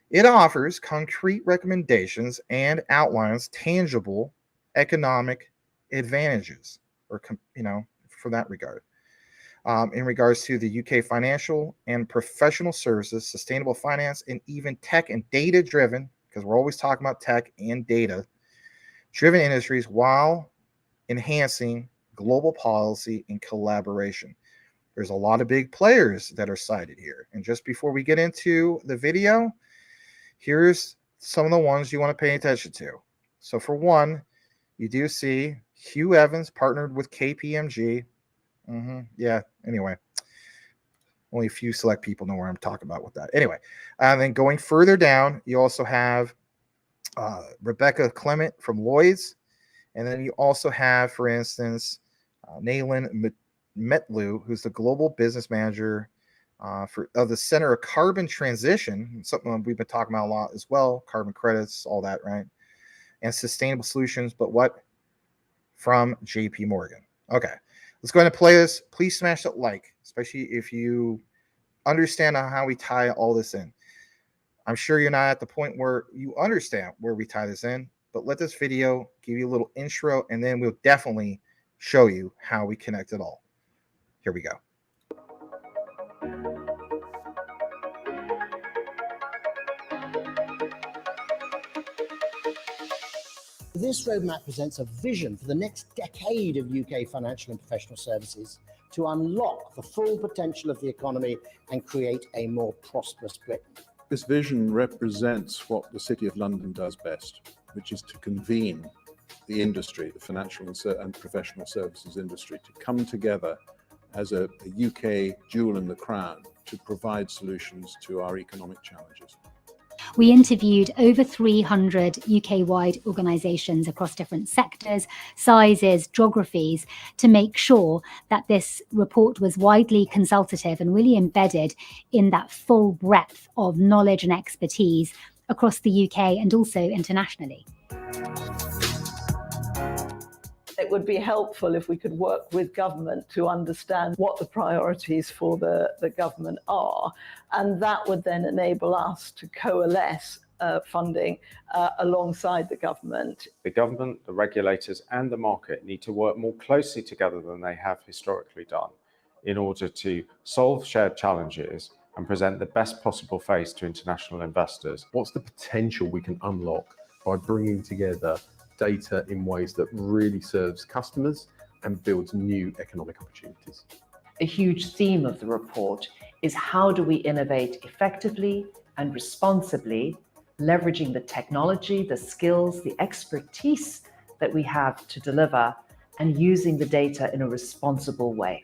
It offers concrete recommendations and outlines tangible economic advantages, or, you know, for that regard. in regards to the UK financial and professional services, sustainable finance, and even tech and data driven, because we're always talking about tech and data driven industries while enhancing global policy and collaboration. There's a lot of big players that are cited here. And just before we get into the video, here's some of the ones you want to pay attention to. So for one, you do see Hugh Evans partnered with KPMG. Yeah, anyway. Only a few select people know where I'm talking about with that. Anyway, and then going further down, you also have Rebecca Clement from Lloyd's. And then you also have, for instance, Nayland Metlu, who's the global business manager of the Center of Carbon Transition, something we've been talking about a lot as well, carbon credits, all that, right? And sustainable solutions, but what? From JP Morgan. Okay, let's go ahead and play this. Please smash that like, especially if you understand how we tie all this in. I'm sure you're not at the point where you understand where we tie this in, but let this video give you a little intro, and then we'll definitely show you how we connect it all. Here we go. This roadmap presents a vision for the next decade of UK financial and professional services to unlock the full potential of the economy and create a more prosperous Britain. This vision represents what the City of London does best, which is to convene the industry, the financial and professional services industry, to come together as a UK jewel in the crown to provide solutions to our economic challenges. We interviewed over 300 UK-wide organisations across different sectors, sizes, geographies, to make sure that this report was widely consultative and really embedded in that full breadth of knowledge and expertise across the UK and also internationally. It would be helpful if we could work with government to understand what the priorities for the government are, and that would then enable us to coalesce funding alongside the government. The government, the regulators and the market need to work more closely together than they have historically done in order to solve shared challenges and present the best possible face to international investors. What's the potential we can unlock by bringing together data in ways that really serves customers and builds new economic opportunities? A huge theme of the report is how do we innovate effectively and responsibly, leveraging the technology, the skills, the expertise that we have to deliver, and using the data in a responsible way.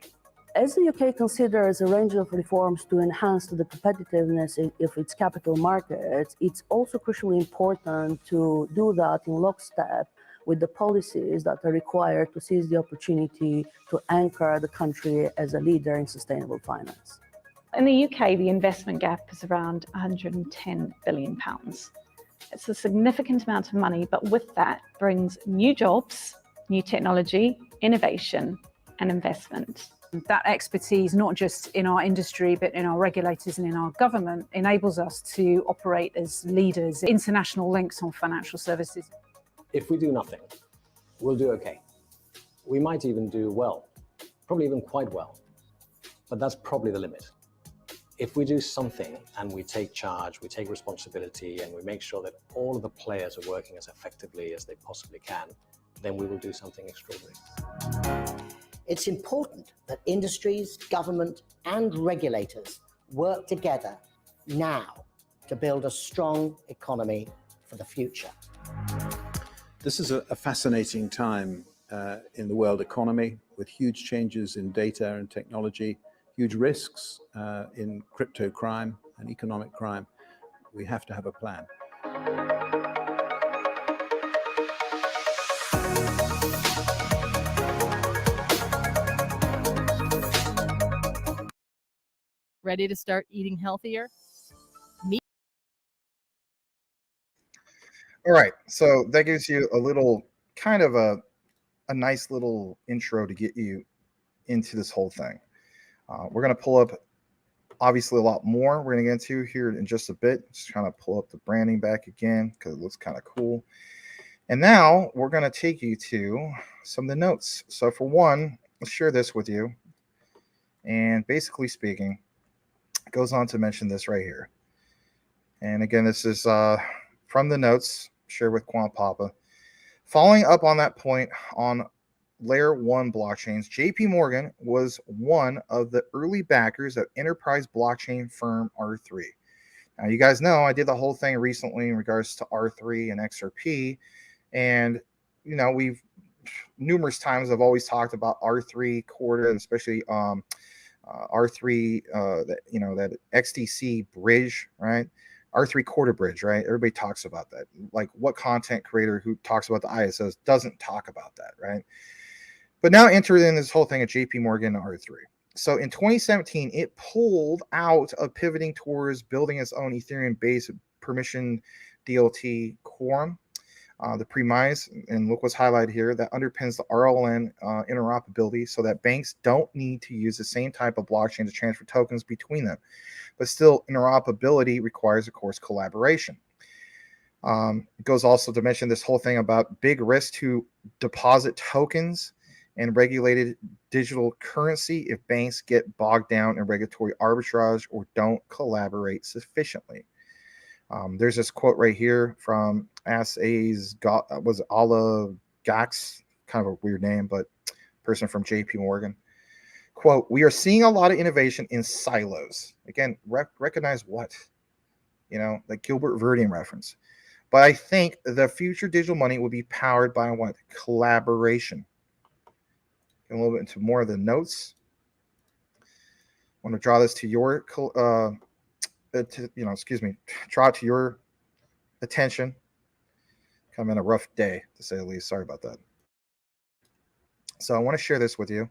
As the UK considers a range of reforms to enhance the competitiveness of its capital markets, it's also crucially important to do that in lockstep with the policies that are required to seize the opportunity to anchor the country as a leader in sustainable finance. In the UK, the investment gap is around £110 billion. It's a significant amount of money, but with that brings new jobs, new technology, innovation, and investment. That expertise, not just in our industry, but in our regulators and in our government, enables us to operate as leaders, international links on financial services. If we do nothing, we'll do okay. We might even do well, probably even quite well, but that's probably the limit. If we do something and we take charge, we take responsibility, and we make sure that all of the players are working as effectively as they possibly can, then we will do something extraordinary. It's important that industries, government, and regulators work together now to build a strong economy for the future. This is a fascinating time in the world economy, with huge changes in data and technology, huge risks in crypto crime and economic crime. We have to have a plan. Ready to start eating healthier? All right, so that gives you a little kind of a nice little intro to get you into this whole thing. We're going to pull up obviously a lot more we're going to get into here in just a bit. Just kind of pull up the branding back again because it looks kind of cool. And now we're going to take you to some of the notes. So for one, let's share this with you. And basically speaking, it goes on to mention this right here. And again, this is from the notes shared with Quant Papa. Following up on that point on Layer 1 blockchains, JP Morgan was one of the early backers of enterprise blockchain firm R3. Now, you guys know I did the whole thing recently in regards to R3 and XRP. And, you know, we've numerous times I've always talked about R3 Corda, and especially R3, that XDC bridge, right? R3 Corda bridge, right? Everybody talks about that. Like, what content creator who talks about the ISOs doesn't talk about that, right? But now entered in this whole thing at JP Morgan R3. So in 2017, it pulled out of pivoting towards building its own Ethereum-based permission DLT quorum, the premise, and look what's highlighted here, that underpins the RLN interoperability so that banks don't need to use the same type of blockchain to transfer tokens between them. But still, interoperability requires, of course, collaboration. It goes also to mention this whole thing about big risk to deposit tokens and regulated digital currency if banks get bogged down in regulatory arbitrage or don't collaborate sufficiently. There's this quote right here from was Ala Gax, kind of a weird name, but person from JP Morgan. Quote, "We are seeing a lot of innovation in silos." Again, recognize what? You know, the Gilbert Verdian reference. But I think the future digital money will be powered by what? Collaboration. Get a little bit into more of the notes. I want to draw this to your, draw it to your attention. I'm in a rough day, to say the least. Sorry about that. So I want to share this with you.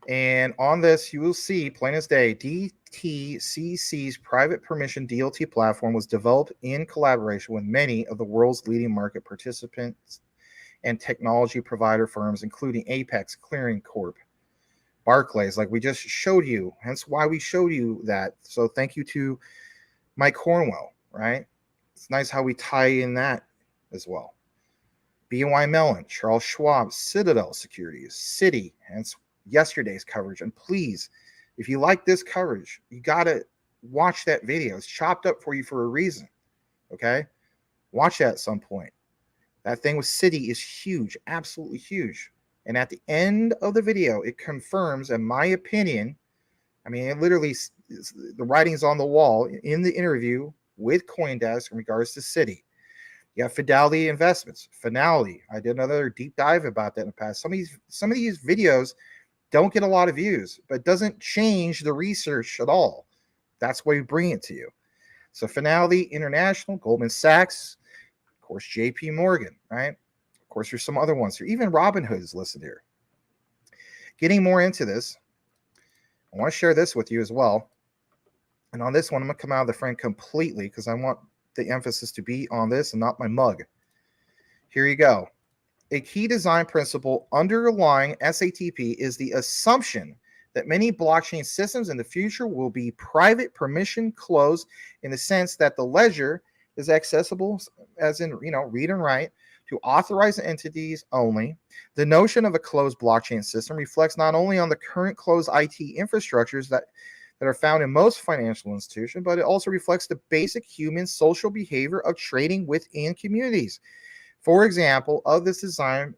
And on this, you will see, plain as day, DTCC's private permission DLT platform was developed in collaboration with many of the world's leading market participants and technology provider firms, including Apex Clearing Corp, Barclays, like we just showed you, hence why we showed you that. So thank you to Mike Cornwell, right? It's nice how we tie in that as well. BNY Mellon, Charles Schwab, Citadel Securities, Citi, hence yesterday's coverage. And please, if you like this coverage, you got to watch that video. It's chopped up for you for a reason, okay? Watch that at some point. That thing with Citi is huge, absolutely huge. And at the end of the video, it confirms, in my opinion, I mean, it literally, the writing's on the wall in the interview with CoinDesk in regards to Citi. You have Fidelity Investments, Finale. I did another deep dive about that in the past. Some of these videos don't get a lot of views, but it doesn't change the research at all. That's why we bring it to you. So Finale International, Goldman Sachs, of course, JP Morgan, right? Of course, there's some other ones here. Even Robinhood is listed here. Getting more into this, I want to share this with you as well. And on this one, I'm going to come out of the frame completely because I want the emphasis to be on this and not my mug. Here you go. A key design principle underlying SATP is the assumption that many blockchain systems in the future will be private permission closed in the sense that the ledger is accessible, as in, read and write, to authorized entities only. The notion of a closed blockchain system reflects not only on the current closed IT infrastructures that are found in most financial institutions, but it also reflects the basic human social behavior of trading within communities. For example, of this design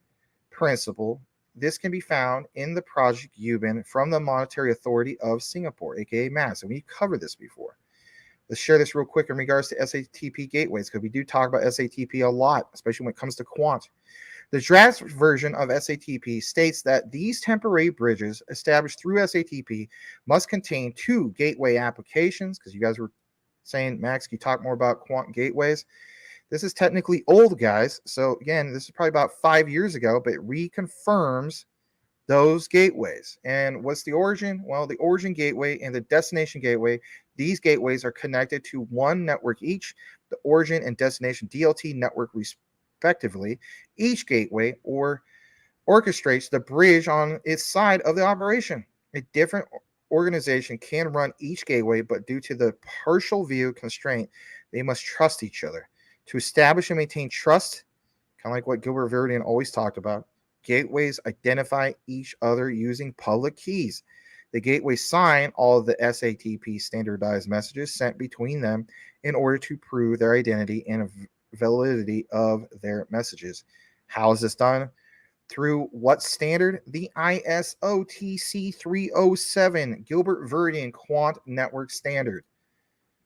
principle, this can be found in the Project Ubin from the Monetary Authority of Singapore, aka MAS. And we covered this before. Let's share this real quick in regards to SATP gateways, because we do talk about SATP a lot, especially when it comes to quant. The draft version of SATP states that these temporary bridges established through SATP must contain 2 gateway applications, because you guys were saying, Max, can you talk more about quant gateways? This is technically old, guys. So again, this is probably about 5 years ago, but it reconfirms those gateways. And what's the origin? Well, the origin gateway and the destination gateway, these gateways are connected to one network each, the origin and destination DLT network respectively. Each gateway orchestrates the bridge on its side of the operation. A different organization can run each gateway, but due to the partial view constraint, they must trust each other. To establish and maintain trust, kind of like what Gilbert Verdian always talked about, gateways identify each other using public keys. The gateways sign all of the SATP standardized messages sent between them in order to prove their identity and validity of their messages. How is this done? Through what standard? The ISO TC 307 Gilbert Verdine Quant Network Standard.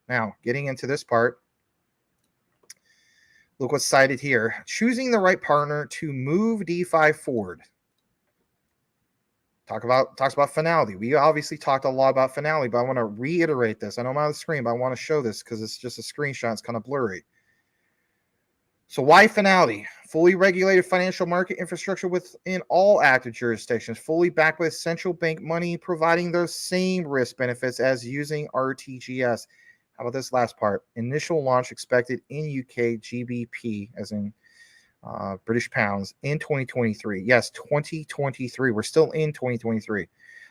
Now, getting into this part, look what's cited here. Choosing the right partner to move DeFi forward. Talks about finality. We obviously talked a lot about finality, but I want to reiterate this. I know I'm out of the screen, but I want to show this because it's just a screenshot. It's kind of blurry. So why finality? Fully regulated financial market infrastructure within all active jurisdictions, fully backed with central bank money, providing those same risk benefits as using RTGS. How about this last part? Initial launch expected in UK GBP, as in British pounds, in 2023. Yes, 2023. We're still in 2023.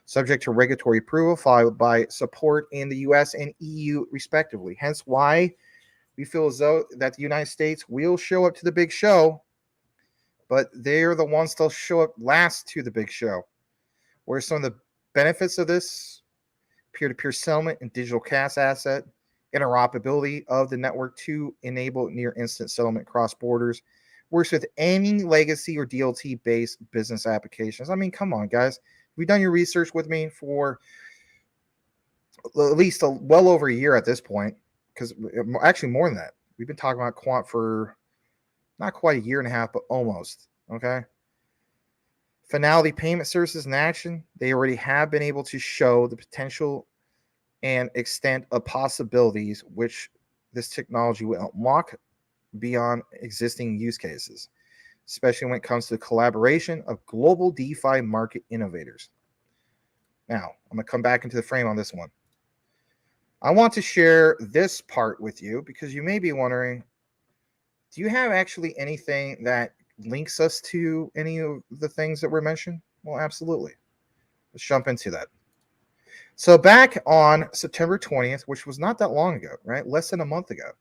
Subject to regulatory approval, followed by support in the US and EU, respectively. Hence why we feel as though that the United States will show up to the big show, but they're the ones that'll show up last to the big show. What are some of the benefits of this? Peer-to-peer settlement and digital cash asset, interoperability of the network to enable near instant settlement across borders, works with any legacy or DLT-based business applications. I mean, come on, guys. We've done your research with me for at least well over a year at this point, because actually more than that. We've been talking about quant for not quite a year and a half, but almost. Okay. Finality payment services in action. They already have been able to show the potential and extent of possibilities which this technology will unlock beyond existing use cases, especially when it comes to the collaboration of global DeFi market innovators. Now, I'm going to come back into the frame on this one. I want to share this part with you because you may be wondering, do you have actually anything that links us to any of the things that were mentioned? Well, absolutely. Let's jump into that. So back on September 20th, which was not that long ago, right? Less than a month ago,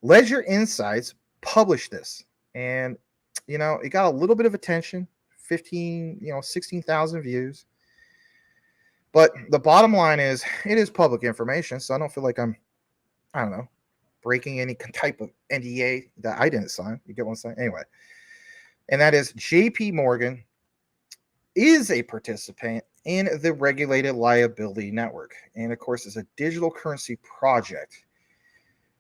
Ledger Insights published this, and it got a little bit of attention, 16,000 views. But the bottom line is, it is public information, so I don't feel like I'm breaking any type of NDA that I didn't sign. You get what I'm saying? Anyway, and that is JP Morgan is a participant in the regulated liability network, and of course, it's a digital currency project.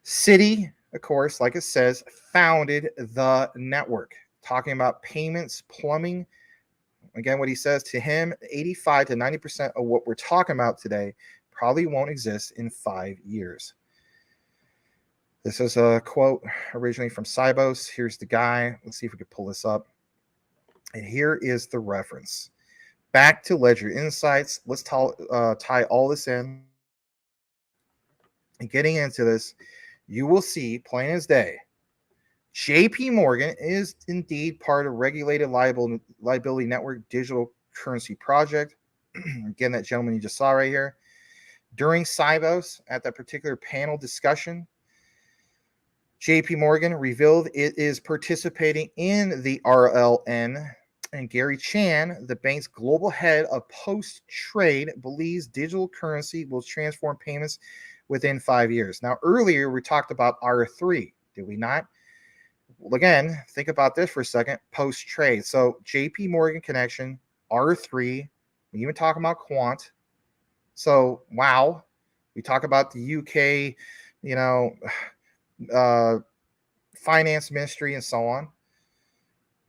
Citi, of course, like it says, founded the network, talking about payments, plumbing. Again, what he says to him, 85 to 90% of what we're talking about today probably won't exist in 5 years. This is a quote originally from Sibos. Here's the guy. Let's see if we can pull this up. And here is the reference. Back to Ledger Insights. Let's tie all this in. And getting into this, you will see plain as day, JP Morgan is indeed part of regulated liability network digital currency project. Again, that gentleman you just saw right here. During Sibos, at that particular panel discussion, JP Morgan revealed it is participating in the RLN, and Gary Chan, the bank's global head of post-trade, believes digital currency will transform payments within 5 years. Now, earlier we talked about R3, did we not? Well, again, think about this for a second. Post-trade. So JP Morgan connection, R3, we even talk about quant. So, wow. We talk about the UK, finance ministry and so on.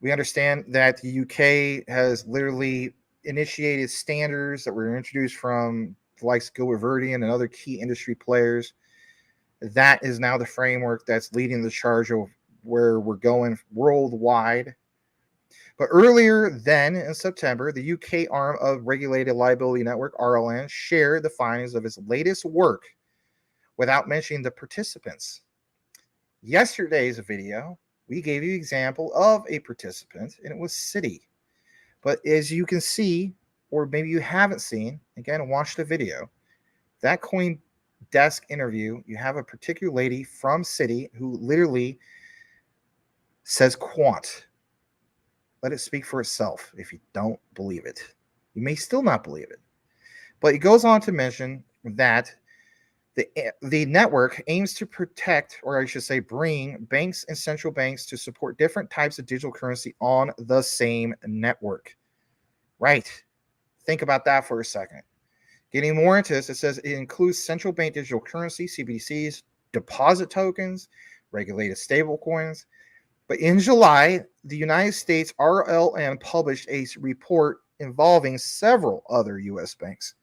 We understand that the UK has literally initiated standards that were introduced from the likes of Gilbert Verdine and other key industry players. That is now the framework that's leading the charge of where we're going worldwide. But earlier then in September, the UK arm of Regulated Liability Network, RLN, shared the findings of its latest work without mentioning the participants. Yesterday's video, we gave you an example of a participant, and it was Citi. But as you can see, or maybe you haven't seen, again, watch the video. That CoinDesk interview, you have a particular lady from Citi who literally says quant. Let it speak for itself. If you don't believe it, you may still not believe it. But it goes on to mention that the network aims to protect, or I should say, bring banks and central banks to support different types of digital currency on the same network. Right. Think about that for a second. Getting more into this, it says it includes central bank digital currency, CBDCs, deposit tokens, regulated stablecoins. But in July, the United States RLN published a report involving several other U.S. banks.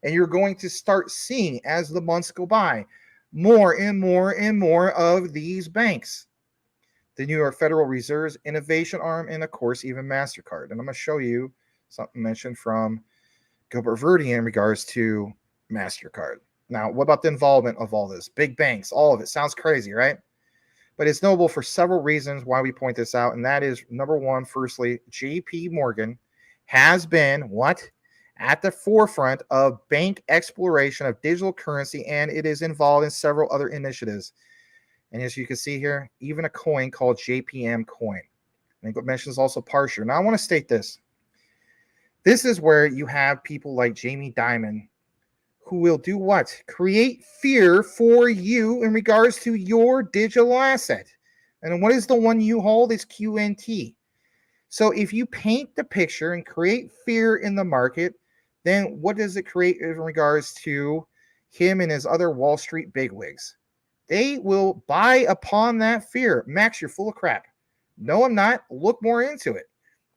And you're going to start seeing, as the months go by, more and more and more of these banks. The New York Federal Reserve's innovation arm, and of course, even MasterCard. And I'm going to show you something mentioned from Gilbert Verdi in regards to MasterCard. Now, what about the involvement of all this? Big banks, all of it. Sounds crazy, right? But it's notable for several reasons why we point this out. And that is, number one, firstly, JP Morgan has been what? At the forefront of bank exploration of digital currency, and it is involved in several other initiatives. And as you can see here, even a coin called JPM coin. And it mentions also Parser. Now, I want to state this. This is where you have people like Jamie Dimon who will do what? Create fear for you in regards to your digital asset. And what is the one you hold? It's QNT. So if you paint the picture and create fear in the market, then what does it create in regards to him and his other Wall Street bigwigs? They will buy upon that fear. Max, you're full of crap. No, I'm not. Look more into it.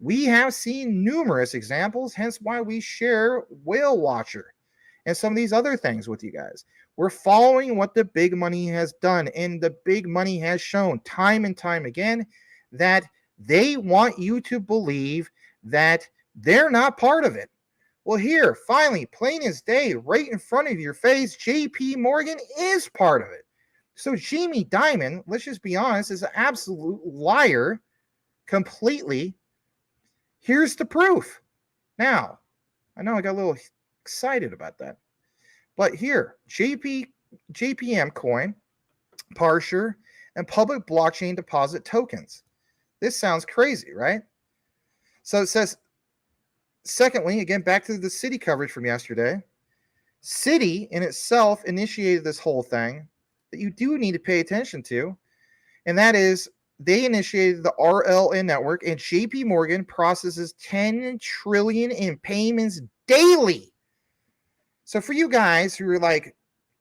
We have seen numerous examples, hence why we share Whale Watcher and some of these other things with you guys. We're following what the big money has done, and the big money has shown time and time again that they want you to believe that they're not part of it. Well, here, finally, plain as day, right in front of your face, JP Morgan is part of it. So Jamie Dimon, let's just be honest, is an absolute liar completely. Here's the proof. Now, I know I got a little excited about that. But here, JPM coin, Parser, and public blockchain deposit tokens. This sounds crazy, right? So it says, secondly, again, back to the Citi coverage from yesterday. Citi in itself initiated this whole thing that you do need to pay attention to. And that is, they initiated the RLN network, and JP Morgan processes 10 trillion in payments daily. So for you guys who are like,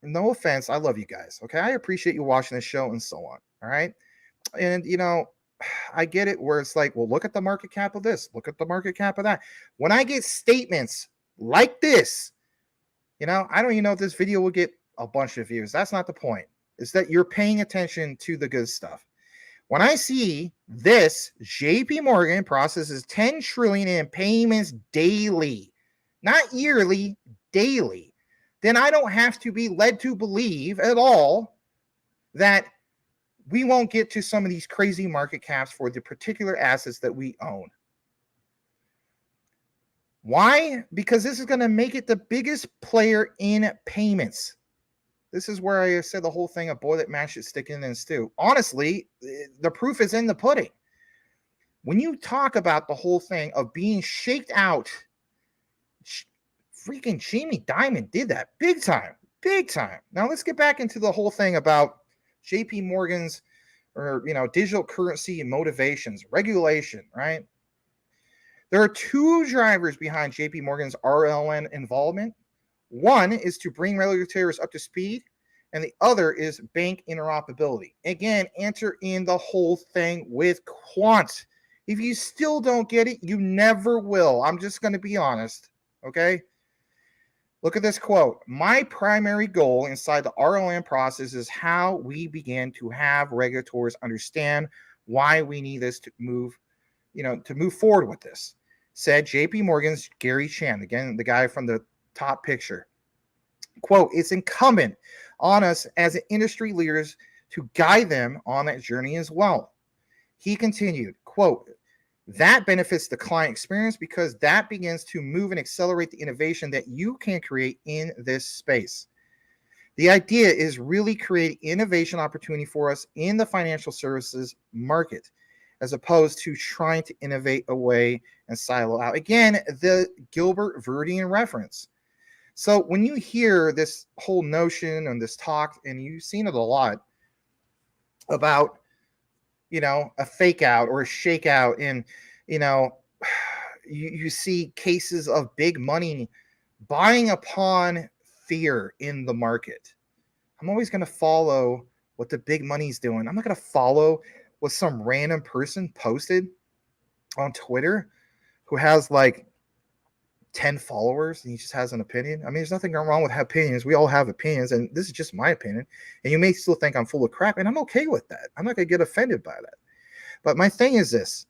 no offense, I love you guys. Okay. I appreciate you watching the show and so on. All right. And, you know, I get it where it's like, well, look at the market cap of this, look at the market cap of that. When I get statements like this, you know, I don't even know if this video will get a bunch of views. That's not the point. It's that you're paying attention to the good stuff. When I see this, JP Morgan processes 10 trillion in payments daily, not yearly, daily, then I don't have to be led to believe at all that we won't get to some of these crazy market caps for the particular assets that we own. Why? Because this is going to make it the biggest player in payments. This is where I said the whole thing of boil it, mash it, stick it in and stew. Honestly, the proof is in the pudding. When you talk about the whole thing of being shaked out, freaking Jamie Dimon did that big time, big time. Now let's get back into the whole thing about JP Morgan's, or, you know, digital currency and motivations, regulation, right? There are two drivers behind JP Morgan's RLN involvement. One is to bring regulators up to speed, and the other is bank interoperability. Again, enter in the whole thing with quant. If you still don't get it, you never will. I'm just going to be honest, okay? Look at this quote. My primary goal inside the RLN process is how we begin to have regulators understand why we need this to move, you know, to move forward with this, said JP Morgan's Gary Chan, again, the guy from the top picture. Quote, it's incumbent on us as industry leaders to guide them on that journey as well. He continued, quote, that benefits the client experience because that begins to move and accelerate the innovation that you can create in this space. The idea is really create innovation opportunity for us in the financial services market. as opposed to trying to innovate away and silo out. Again, the Gilbert Verdian reference. So when you hear this whole notion and this talk, and you've seen it a lot about, a fake out or a shakeout, and, you see cases of big money buying upon fear in the market. I'm always going to follow what the big money's doing. I'm not going to follow what some random person posted on Twitter who has like 10 followers and he just has an opinion. I mean, there's nothing wrong with opinions. We all have opinions, and this is just my opinion. And you may still think I'm full of crap, and I'm okay with that. I'm not going to get offended by that. But my thing is this.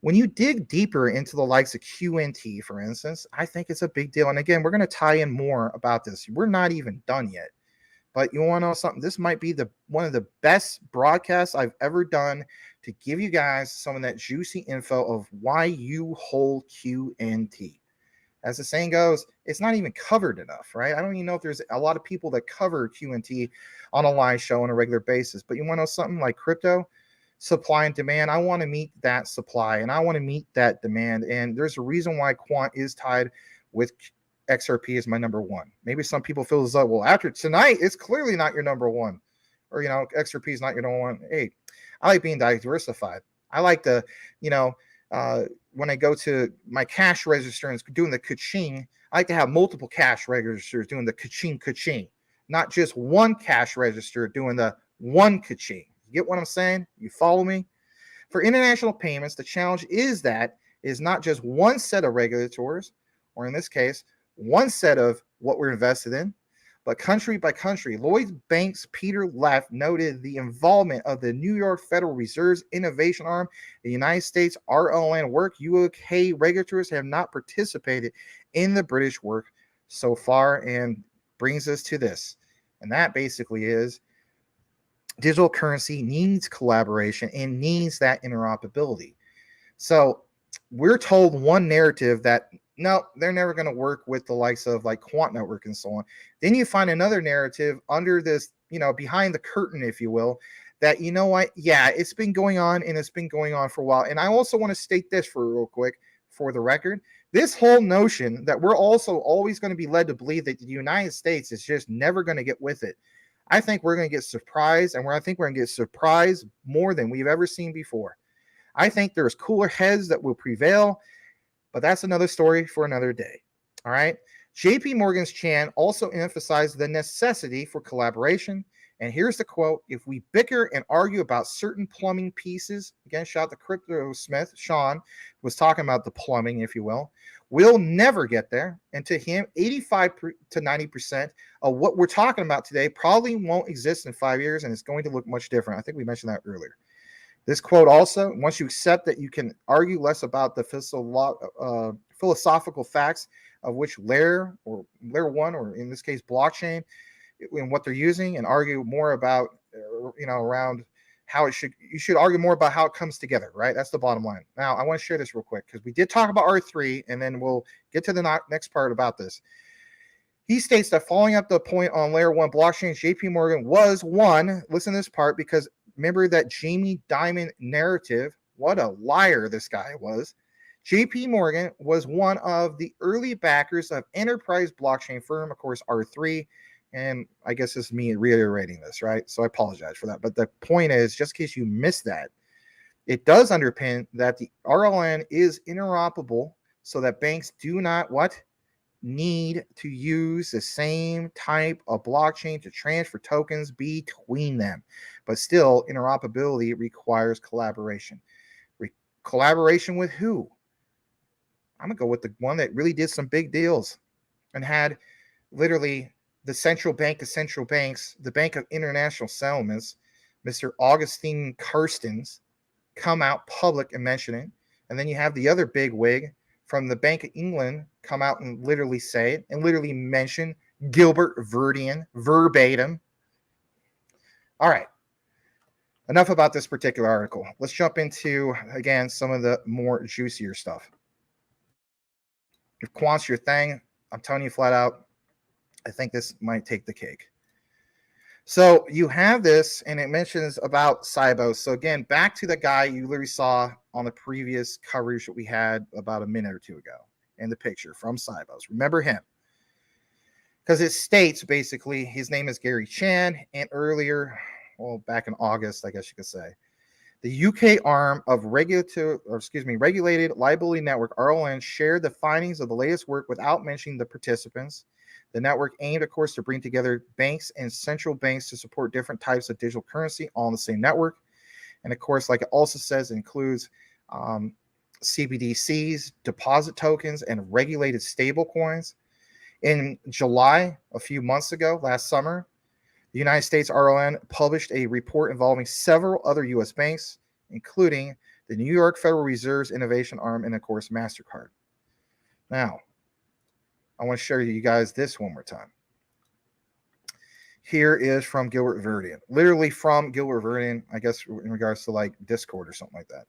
When you dig deeper into the likes of QNT, for instance, I think it's a big deal. And again, we're going to tie in more about this. We're not even done yet. But you want to know something? This might be one of the best broadcasts I've ever done to give you guys some of that juicy info of why you hold QNT. As the saying goes, it's not even covered enough, right? I don't even know if there's a lot of people that cover QNT on a live show on a regular basis. But you want to know something like crypto? Supply and demand. I want to meet that supply and I want to meet that demand. And there's a reason why quant is tied with XRP as my number one. Maybe some people feel as though, well, after tonight, it's clearly not your number one, or, XRP is not your number one. Hey, I like being diversified. I like to, when I go to my cash register and doing the ka-ching, I like to have multiple cash registers doing the ka-ching, not just one cash register doing the one ka-ching. You get what I'm saying? You follow me? For international payments, the challenge is not just one set of regulators, or in this case, one set of what we're invested in, but country by country. Lloyd Banks' Peter Leff noted the involvement of the New York Federal Reserve's innovation arm, the United States RLN work. UK regulators have not participated in the British work so far, and brings us to this. And that basically is digital currency needs collaboration and needs that interoperability. So we're told one narrative that no, they're never going to work with the likes of like Quant Network and so on. Then you find another narrative under this, behind the curtain, if you will, that, yeah, it's been going on and it's been going on for a while. And I also want to state this real quick for the record. This whole notion that we're also always going to be led to believe that the United States is just never going to get with it. I think we're going to get surprised, and I think we're going to get surprised more than we've ever seen before. I think there's cooler heads that will prevail, but that's another story for another day. All right. JP Morgan's Chan also emphasized the necessity for collaboration. And here's the quote: if we bicker and argue about certain plumbing pieces, again, shout out to Crypto Smith, Sean was talking about the plumbing, if you will, we'll never get there. And to him, 85 to 90% of what we're talking about today probably won't exist in 5 years, and it's going to look much different. I think we mentioned that earlier. This quote also, once you accept that you can argue less about the philosophical facts of which layer one, or in this case, blockchain, and what they're using, and argue more about, around how you should argue more about how it comes together, right? That's the bottom line. Now, I want to share this real quick because we did talk about R3, and then we'll get to the next part about this. He states that following up the point on layer one blockchain, JP Morgan was one, listen to this part, because remember that Jamie Dimon narrative, what a liar this guy was. JP Morgan was one of the early backers of enterprise blockchain firm, of course, R3. And I guess it's me reiterating this, right? So I apologize for that. But the point is, just in case you missed that, it does underpin that the RLN is interoperable so that banks do not need to use the same type of blockchain to transfer tokens between them. But still, interoperability requires collaboration. Collaboration with who? I'm going to go with the one that really did some big deals and had literally the central bank of central banks, the Bank of International Settlements, Mr. Augustine Carstens, come out public and mention it. And then you have the other big wig from the Bank of England come out and literally say it and literally mention Gilbert Verdian verbatim. All right. Enough about this particular article. Let's jump into, again, some of the more juicier stuff. If quant's your thing, I'm telling you flat out, I think this might take the cake. So you have this, and it mentions about Cybos. So again, back to the guy you literally saw on the previous coverage that we had about a minute or two ago in the picture from Cybos. Remember him? Because it states basically his name is Gary Chan, and earlier, well, back in August, I guess you could say, the UK arm of regulated liability network RLN shared the findings of the latest work without mentioning the participants. The network aimed, of course, to bring together banks and central banks to support different types of digital currency on the same network. And of course, like it also says, it includes CBDCs, deposit tokens, and regulated stable coins. In July, a few months ago, last summer, the United States RLN published a report involving several other U.S. banks, including the New York Federal Reserve's innovation arm and, of course, MasterCard. Now, I want to show you guys this one more time. Here is from Gilbert Verdian, literally from Gilbert Verdian, I guess, in regards to like Discord or something like that.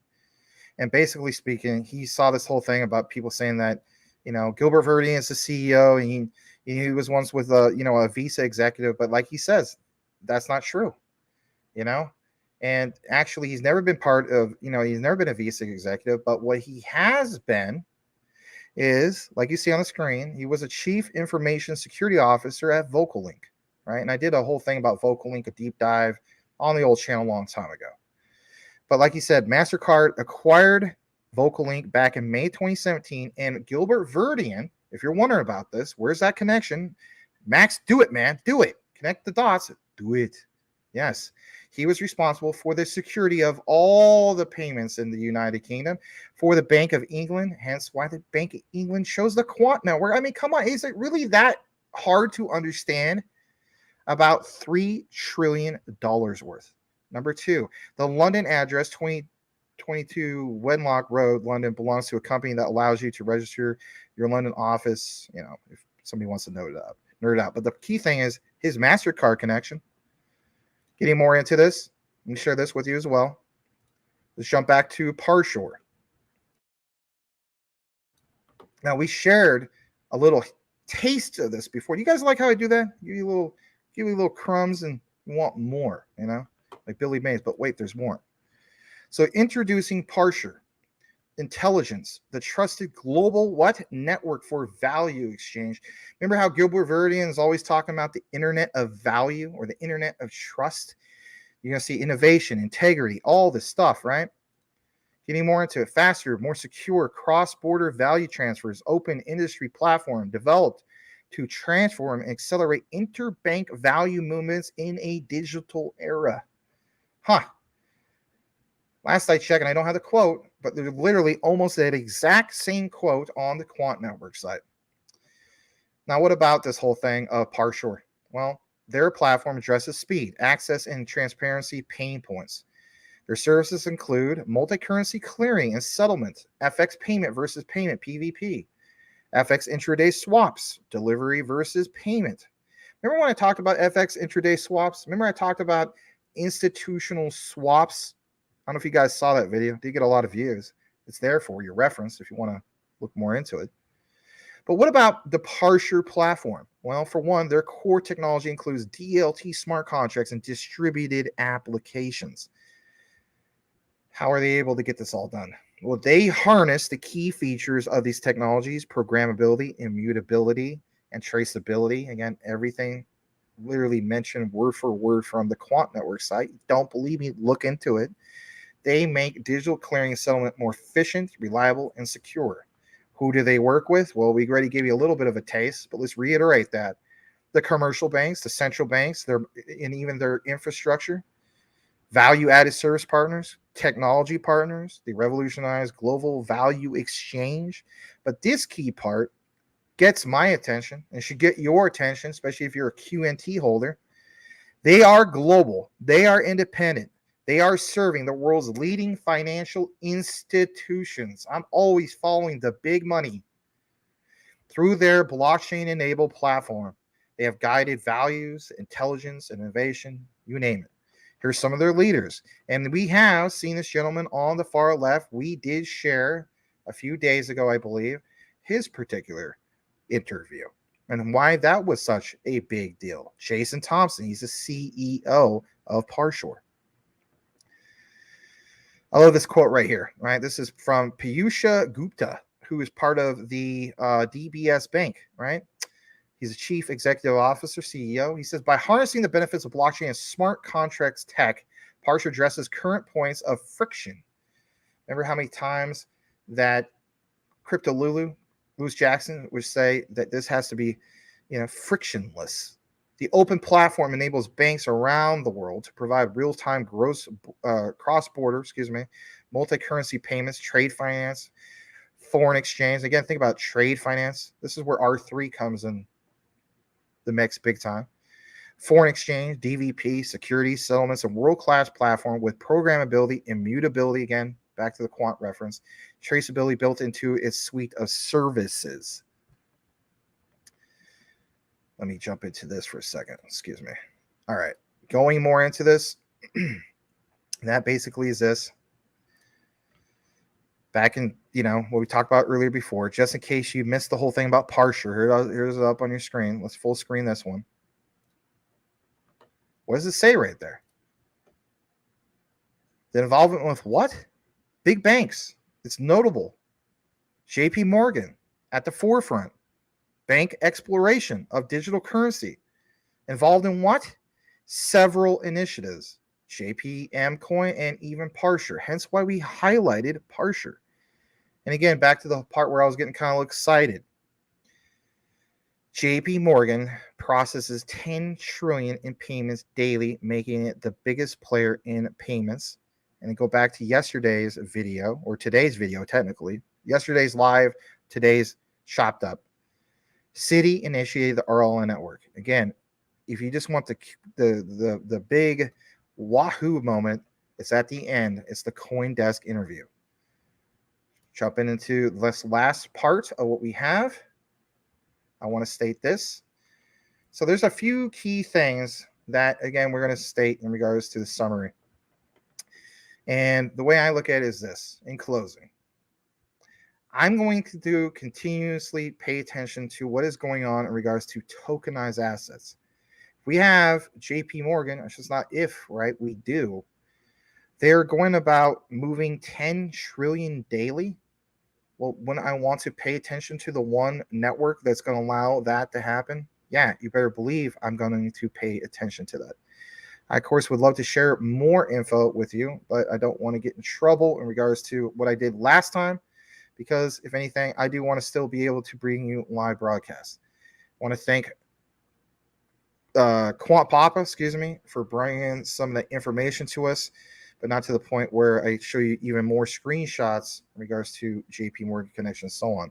And basically speaking, he saw this whole thing about people saying that, you know, Gilbert Verdian is the CEO, and he was once with a Visa executive, but like he says, that's not true, you know. And actually, he's never been part of, he's never been a Visa executive, but what he has been is, like you see on the screen, he was a chief information security officer at VocalLink, right? And I did a whole thing about VocalLink, a deep dive on the old channel a long time ago. But like you said, MasterCard acquired VocalLink back in May 2017, and Gilbert Verdian, if you're wondering about this, where's that connection? Max, do it, man. Do it. Connect the dots. Do it. Yes. He was responsible for the security of all the payments in the United Kingdom for the Bank of England, hence why the Bank of England chose the Quant network. I mean, come on. Is it really that hard to understand? About $3 trillion worth. Number two, the London address, 2022 Wenlock Road, London, belongs to a company that allows you to register your London office, if somebody wants to nerd out. But the key thing is his MasterCard connection. Getting more into this, let me share this with you as well. Let's jump back to Parshore. Now, we shared a little taste of this before. You guys like how I do that? Give you little crumbs and you want more, like Billy Mays. But wait, there's more. So introducing Parshore Intelligence, the trusted global network for value exchange. Remember how Gilbert Verdian is always talking about the internet of value or the internet of trust? You're going to see innovation, integrity, all this stuff, right? Getting more into it, faster, more secure, cross-border value transfers, open industry platform developed to transform and accelerate interbank value movements in a digital era. Last I checked, and I don't have the quote, but there's literally almost that exact same quote on the Quant Network site. Now, what about this whole thing of Parshore? Well, their platform addresses speed, access, and transparency pain points. Their services include multi-currency clearing and settlement, FX payment versus payment, PVP, FX intraday swaps, delivery versus payment. Remember when I talked about FX intraday swaps? Remember I talked about institutional swaps? I don't know if you guys saw that video. It did get a lot of views. It's there for your reference if you want to look more into it. But what about the Parshore platform? Well, for one, their core technology includes DLT smart contracts and distributed applications. How are they able to get this all done? Well, they harness the key features of these technologies: programmability, immutability, and traceability. Again, everything literally mentioned word for word from the Quant Network site. Don't believe me? Look into it. They make digital clearing and settlement more efficient, reliable, and secure. Who do they work with? Well, we already gave you a little bit of a taste, but let's reiterate that. The commercial banks, the central banks, and even their infrastructure, value-added service partners, technology partners, they revolutionize global value exchange. But this key part gets my attention and should get your attention, especially if you're a QNT holder. They are global. They are independent. They are serving the world's leading financial institutions. I'm always following the big money through their blockchain-enabled platform. They have guided values, intelligence, and innovation, you name it. Here's some of their leaders. And we have seen this gentleman on the far left. We did share a few days ago, I believe, his particular interview. and why that was such a big deal. Jason Thompson, he's the CEO of Parshore. I love this quote right here, right? This is from Piyusha Gupta, who is part of the DBS Bank, right? He's a chief executive officer, CEO. He says, by harnessing the benefits of blockchain and smart contracts tech, Parshore addresses current points of friction. Remember how many times that Crypto Lulu, Louis Jackson, would say that this has to be, frictionless. The open platform enables banks around the world to provide real-time cross-border, multi-currency payments, trade finance, foreign exchange. Again, think about trade finance. This is where R3 comes in the mix big time. Foreign exchange, DVP, securities, settlements, a world-class platform with programmability, immutability, again, back to the quant reference, traceability built into its suite of services. Let me jump into this for a second. Excuse me. All right. Going more into this, that basically is this. Back in, what we talked about earlier before, just in case you missed the whole thing about Parshore, here's it up on your screen. Let's full screen this one. What does it say right there? The involvement with what? Big banks. It's notable. JP Morgan at the forefront. Bank exploration of digital currency. Involved in what? Several initiatives. JPM Coin and even Parshore. Hence why we highlighted Parshore. And again, back to the part where I was getting kind of excited. JP Morgan processes 10 trillion in payments daily, making it the biggest player in payments. And go back to yesterday's video, or today's video, technically. Yesterday's live, today's chopped up. Citi initiated the RLN network. Again, if you just want the big wahoo moment, it's at the end. It's the CoinDesk interview. Jumping into this last part of what we have, I want to state this. So there's a few key things that, again, we're going to state in regards to the summary. And the way I look at it is this, in closing. I'm going to continuously pay attention to what is going on in regards to tokenized assets. We have JP Morgan, it's just not if, right? We do. They're going about moving 10 trillion daily. Well, when I want to pay attention to the one network that's going to allow that to happen, yeah, you better believe I'm going to pay attention to that. I, of course, would love to share more info with you, but I don't want to get in trouble in regards to what I did last time, because if anything, I do want to still be able to bring you live broadcasts. I want to thank Quant Papa, for bringing some of the information to us, but not to the point where I show you even more screenshots in regards to JP Morgan connection and so on.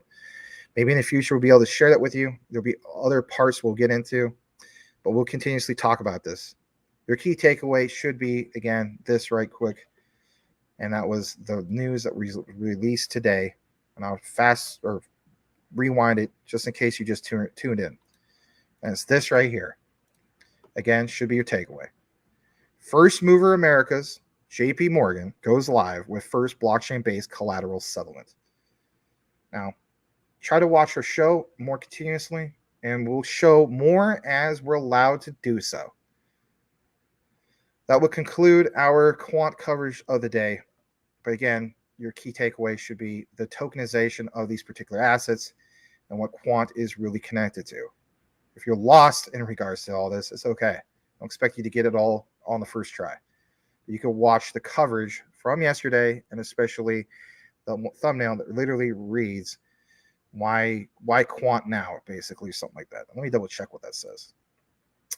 Maybe in the future we'll be able to share that with you. There'll be other parts we'll get into, but we'll continuously talk about this. Your key takeaway should be, again, this right quick, and that was the news that was released today. And I'll rewind it just in case you just tuned in. And it's this right here. Again, should be your takeaway. First mover America's JP Morgan goes live with first blockchain-based collateral settlement. Now, try to watch our show more continuously, and we'll show more as we're allowed to do so. That will conclude our quant coverage of the day. But again, your key takeaway should be the tokenization of these particular assets and what quant is really connected to. If you're lost in regards to all this, it's okay. I don't expect you to get it all on the first try. You can watch the coverage from yesterday, and especially the thumbnail that literally reads why quant now, basically, something like that. Let me double check what that says.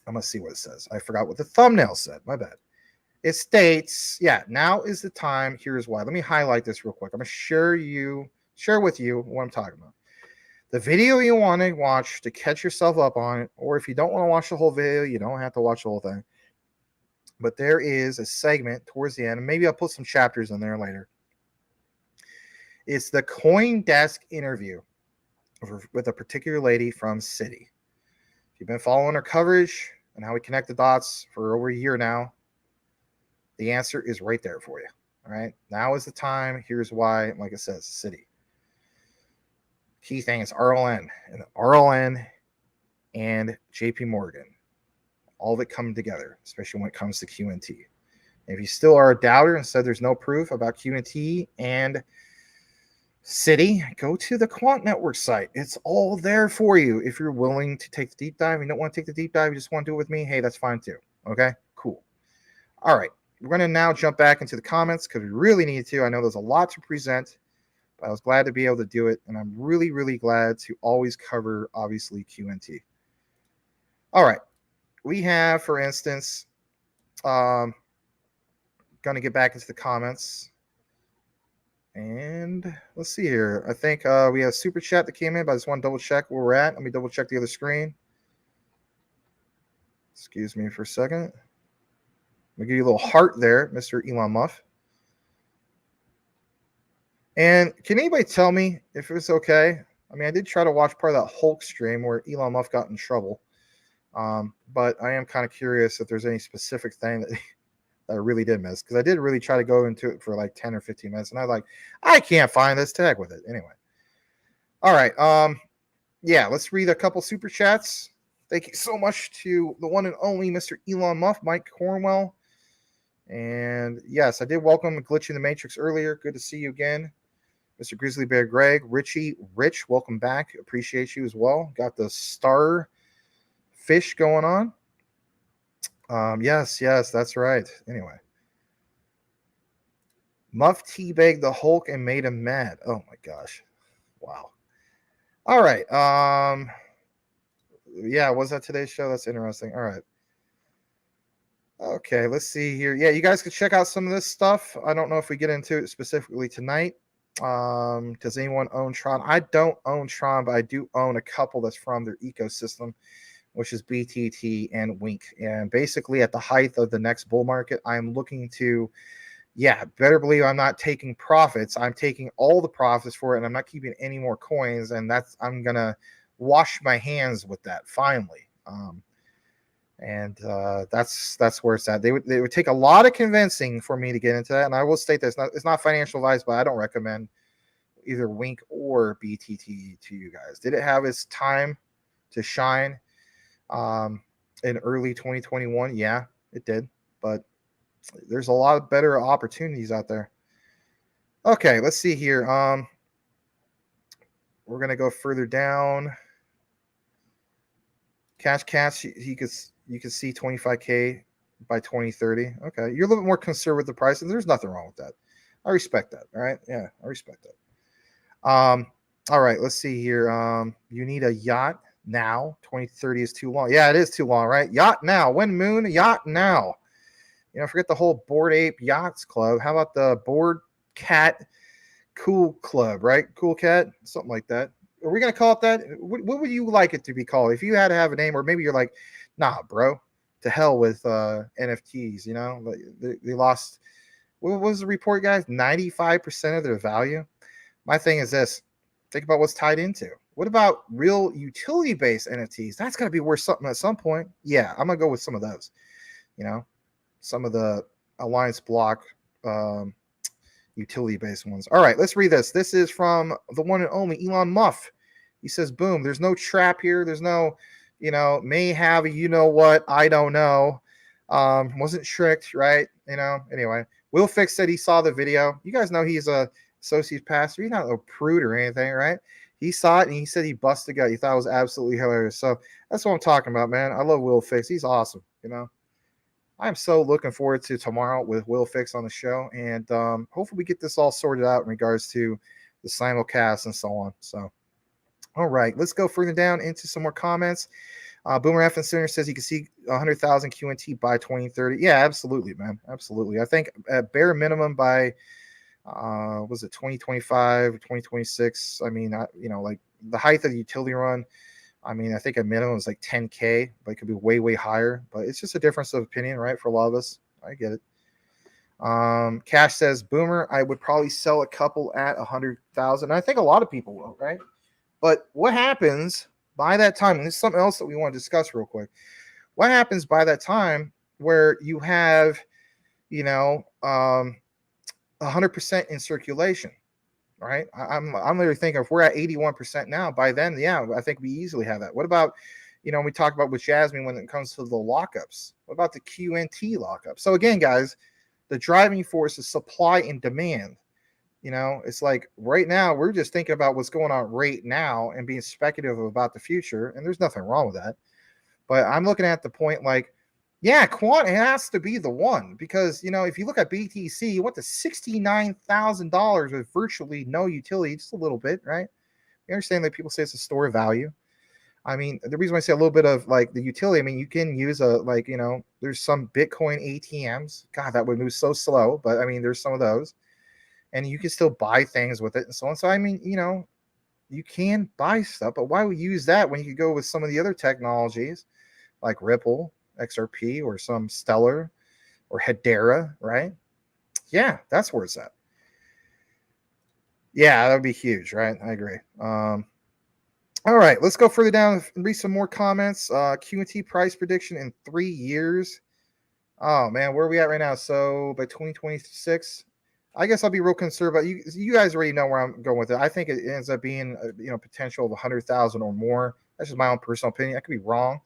I'm gonna see what it says. I forgot what the thumbnail said. My bad. It states, now is the time. Here's why. Let me highlight this real quick. I'm gonna share with you what I'm talking about. The video you want to watch to catch yourself up on it, or if you don't want to watch the whole video, you don't have to watch the whole thing. But there is a segment towards the end, and maybe I'll put some chapters in there later. It's the CoinDesk interview with a particular lady from Citi. If you've been following her coverage and how we connect the dots for over a year now, the answer is right there for you. All right. Now is the time. Here's why. Like it says, Citi. Key thing is RLN. And RLN and JP Morgan. All of it coming together, especially when it comes to QNT. If you still are a doubter and said there's no proof about QNT and Citi, go to the Quant Network site. It's all there for you. If you're willing to take the deep dive, you don't want to take the deep dive, you just want to do it with me, hey, that's fine too. Okay, cool. All right, we're going to now jump back into the comments because we really need to. I know there's a lot to present, but I was glad to be able to do it, and I'm really, really glad to always cover, obviously, QNT. All right, we have, for instance, going to get back into the comments. And let's see here. I think we have a super chat that came in, but I just want to double check where we're at. Let me double check the other screen. Excuse me for a second. Let me give you a little heart there, Mr. Elon Musk. And can anybody tell me if it's okay? I mean, I did try to watch part of that Hulk stream where Elon Musk got in trouble. But I am kind of curious if there's any specific thing that I really did miss, because I did really try to go into it for like 10 or 15 minutes, and I was like, I can't find this tag with it. Anyway. All right. Yeah, let's read a couple super chats. Thank you so much to the one and only Mr. Elon Musk, Mike Cornwell. And yes, I did welcome Glitch in the Matrix earlier. Good to see you again. Mr. Grizzly Bear Greg, Richie, Rich, welcome back. Appreciate you as well. Got the star fish going on. Yes, that's right. Anyway, Muff teabagged the Hulk and made him mad. Oh my gosh. Wow. All right. Yeah, was that today's show? That's interesting. All right. Okay, let's see here. Yeah, you guys can check out some of this stuff. I don't know if we get into it specifically tonight. Does anyone own Tron? I don't own Tron, but I do own a couple that's from their ecosystem, which is BTT and Wink. And basically at the height of the next bull market, I'm looking to, better believe I'm not taking profits. I'm taking all the profits for it, and I'm not keeping any more coins. And I'm going to wash my hands with that finally. That's where it's at. They would take a lot of convincing for me to get into that. And I will state that it's not financial advice, but I don't recommend either Wink or BTT to you guys. Did it have its time to shine in early 2021? Yeah, it did. But there's a lot of better opportunities out there. Okay, let's see here. We're going to go further down. Cash Cats, you could see 25K by 2030. Okay, you're a little bit more conservative with the price, and there's nothing wrong with that. I respect that. All right, yeah, I respect that. All right, let's see here. You need a yacht now. 2030 is too long. Yeah, it is too long, right? Yacht now. When Moon, yacht now. Forget the whole Bored Ape Yachts Club. How about the Bored Cat Cool Club, right? Cool Cat, something like that. Are we going to call it that? What would you like it to be called? If you had to have a name, or maybe you're like, nah, bro, to hell with NFTs, They lost, what was the report, guys? 95% of their value. My thing is this. Think about what's tied into. What about real utility-based NFTs? That's got to be worth something at some point. Yeah, I'm going to go with some of those. Some of the Alliance Block utility-based ones. All right, let's read this. This is from the one and only Elon Musk. He says, boom, there's no trap here. There's no, may have a what, I don't know. Wasn't tricked, right? Anyway, Will Fix said he saw the video. You guys know he's a associate pastor. He's not a prude or anything, right? He saw it and he said he busted gut. He thought it was absolutely hilarious. So that's what I'm talking about, man. I love Will Fix. He's awesome, I'm so looking forward to tomorrow with Will Fix on the show, and hopefully we get this all sorted out in regards to the simulcast and so on. So, all right, let's go further down into some more comments. Boomer F and Center says you can see 100,000 QNT by 2030. Yeah, absolutely, man, absolutely. I think at bare minimum by was it 2025, 2026? I mean, like the height of the utility run. I mean, I think a minimum is like 10K, but it could be way, way higher. But it's just a difference of opinion, right? For a lot of us. I get it. Cash says, Boomer, I would probably sell a couple at 100,000. I think a lot of people will, right? But what happens by that time, and this is something else that we want to discuss real quick. What happens by that time where you have, 100% in circulation? Right, I'm literally thinking if we're at 81% now, by then, yeah, I think we easily have that. What about, we talk about with JASMY when it comes to the lockups. What about the QNT lockup? So again, guys, the driving force is supply and demand. It's like right now we're just thinking about what's going on right now and being speculative about the future, and there's nothing wrong with that. But I'm looking at the point like, yeah, quant has to be the one, because if you look at BTC, you went to $69,000 with virtually no utility, just a little bit, right? You understand that people say it's a store of value. I mean, the reason why I say a little bit of like the utility, I mean, you can use there's some Bitcoin ATMs. God, that would move so slow, but I mean, there's some of those, and you can still buy things with it and so on. So I mean, you can buy stuff, but why would you use that when you could go with some of the other technologies like Ripple, XRP, or some Stellar or Hedera, right? Yeah, that's where it's at. Yeah, that would be huge, right? I agree. All right, let's go further down and read some more comments. QNT price prediction in 3 years. Oh man, where are we at right now? So by 2026, I guess I'll be real conservative. You guys already know where I'm going with it. I think it ends up being potential of 100,000 or more. That's just my own personal opinion. I could be wrong.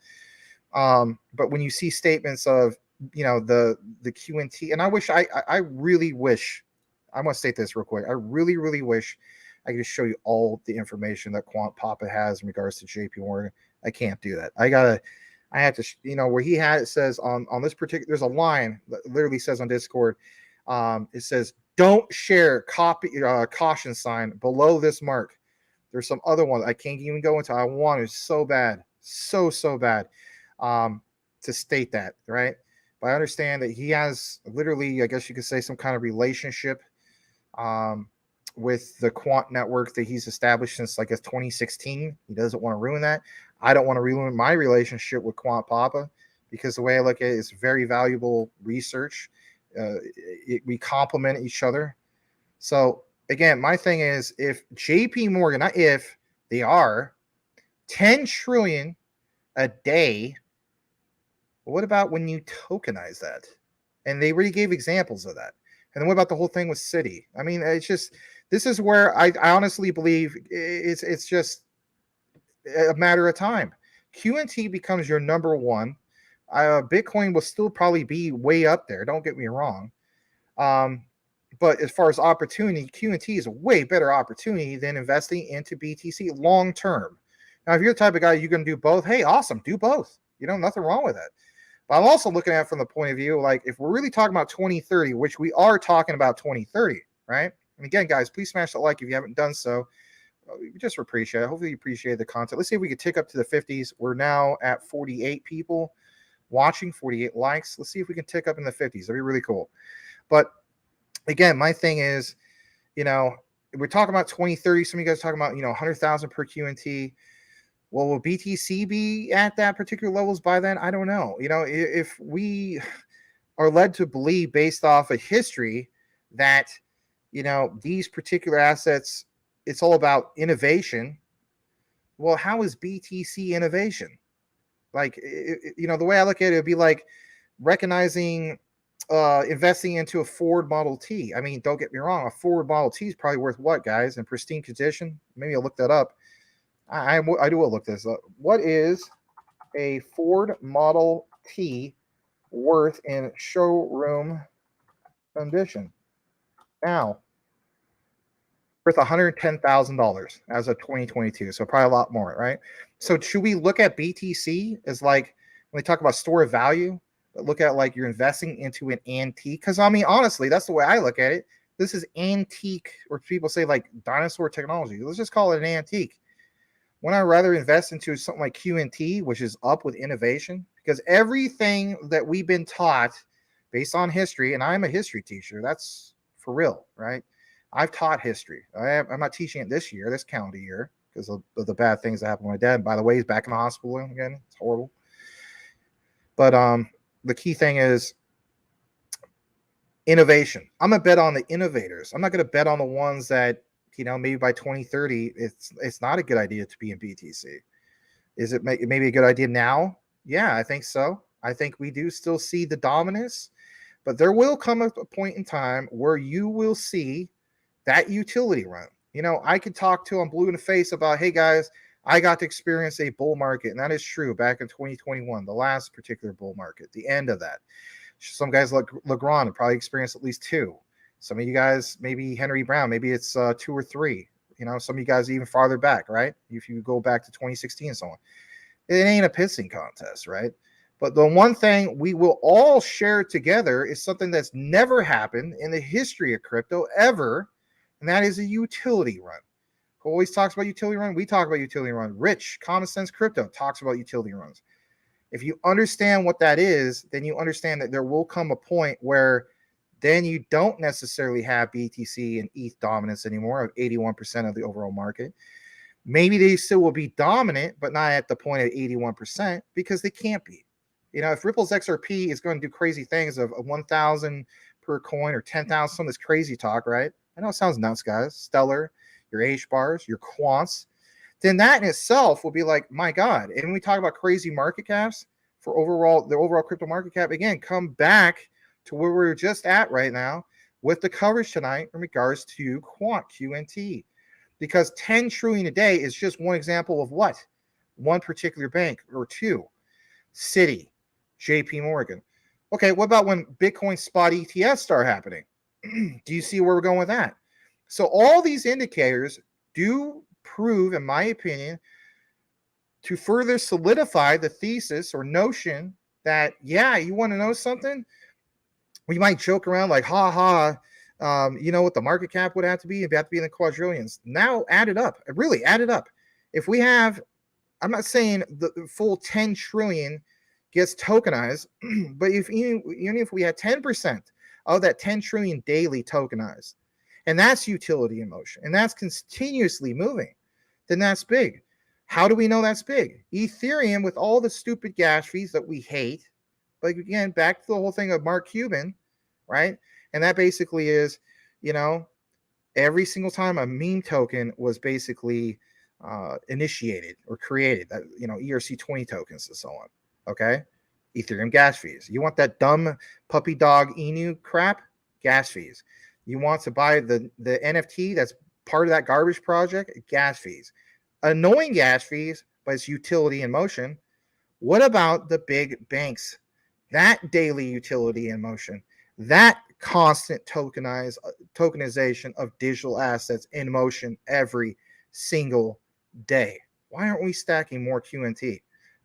But when you see statements of the QNT, and I really wish, I want to state this real quick. I really, really wish I could just show you all the information that Quant Papa has in regards to JP Morgan. I can't do that. I have to, where he had, it says on this particular, there's a line that literally says on Discord, it says, don't share caution sign below this mark. There's some other one I can't even go into. I want it so bad, so bad, to state that, right? But I understand that he has literally, I guess you could say, some kind of relationship with the quant network that he's established since, I guess, 2016. He doesn't want to ruin that. I don't want to ruin my relationship with Quant Papa, because the way I look at it is very valuable research. We complement each other. So again, my thing is, if JP Morgan, not if, they are 10 trillion a day, what about when you tokenize that? And they already gave examples of that. And then what about the whole thing with Citi? I mean, it's just, this is where I honestly believe it's just a matter of time. QNT becomes your number one. Bitcoin will still probably be way up there. Don't get me wrong. But as far as opportunity, QNT is a way better opportunity than investing into BTC long term. Now, if you're the type of guy you're going to do both, hey, awesome, do both. Nothing wrong with that. But I'm also looking at it from the point of view, like, if we're really talking about 2030, which we are talking about 2030, right? And again, guys, please smash the like if you haven't done so. We just appreciate it. Hopefully you appreciate the content. Let's see if we can tick up to the 50s. We're now at 48 people watching, 48 likes. Let's see if we can tick up in the 50s. That'd be really cool. But again, my thing is, we're talking about 2030. Some of you guys are talking about, 100,000 per QNT. Well, will BTC be at that particular levels by then? I don't know. If we are led to believe, based off of history, that, these particular assets, it's all about innovation. Well, how is BTC innovation? Like, the way I look at it would be like recognizing investing into a Ford Model T. I mean, don't get me wrong, a Ford Model T is probably worth what, guys, in pristine condition? Maybe I'll look that up. I do will look this up. What is a Ford Model T worth in showroom condition? Now, worth $110,000 as of 2022. So probably a lot more, right? So should we look at BTC as, like, when they talk about store of value, but look at like you're investing into an antique? Because I mean, honestly, that's the way I look at it. This is antique, or people say like dinosaur technology. Let's just call it an antique. Wouldn't I rather invest into something like QNT, which is up with innovation? Because everything that we've been taught based on history, and I'm a history teacher, that's for real, right? I've taught history. I'm not teaching it this year, this calendar year, because of the bad things that happened with my dad. By the way, he's back in the hospital again. It's horrible. But the key thing is innovation. I'm going to bet on the innovators. I'm not going to bet on the ones that, maybe by 2030, it's not a good idea to be in BTC. Is it maybe a good idea now? Yeah, I think so. I think we do still see the dominance, but there will come a point in time where you will see that utility run. I could talk to I'm blue in the face about, hey guys, I got to experience a bull market, and that is true, back in 2021, the last particular bull market, the end of that. Some guys like Legrand have probably experienced at least 2. Some of you guys, maybe Henry Brown, maybe it's 2 or 3. You know, some of you guys even farther back, right? If you go back to 2016 and so on. It ain't a pissing contest, right? But the one thing we will all share together is something that's never happened in the history of crypto ever, and that is a utility run. Who always talks about utility run? We talk about utility run. Rich, Common Sense Crypto talks about utility runs. If you understand what that is, then you understand that there will come a point where then you don't necessarily have BTC and ETH dominance anymore of 81% of the overall market. Maybe they still will be dominant, but not at the point of 81% because they can't be. You know, if Ripple's XRP is going to do crazy things of 1,000 per coin or 10,000, some of this crazy talk, right? I know it sounds nuts, guys. Stellar, your H bars, your quants, then that in itself will be like, my God. And when we talk about crazy market caps for the overall crypto market cap, again, come back to where we're just at right now with the coverage tonight in regards to quant, QNT. Because 10 trillion a day is just one example of what? One particular bank or 2. Citi, JP Morgan. Okay, what about when Bitcoin spot ETFs start happening? Do you see where we're going with that? So all these indicators do prove, in my opinion, to further solidify the thesis or notion that, yeah, you want to know something? We might joke around like, you know what the market cap would have to be? It'd have to be in the quadrillions. Now add it up. Really add it up. If we have, I'm not saying the full 10 trillion gets tokenized, but even if we had 10% of that 10 trillion daily tokenized, and that's utility in motion, and that's continuously moving, then that's big. How do we know that's big? Ethereum, with all the stupid gas fees that we hate, but again, back to the whole thing of Mark Cuban, right? And that basically is, you know, every single time a meme token was basically initiated or created, that, you know, ERC20 tokens and so on. Okay, Ethereum gas fees. You want that dumb puppy dog Inu crap? Gas fees. You want to buy the NFT that's part of that garbage project? Gas fees. Annoying gas fees, but it's utility in motion. What about the big banks? That daily utility in motion. That constant tokenization of digital assets in motion every single day. Why aren't we stacking more QNT?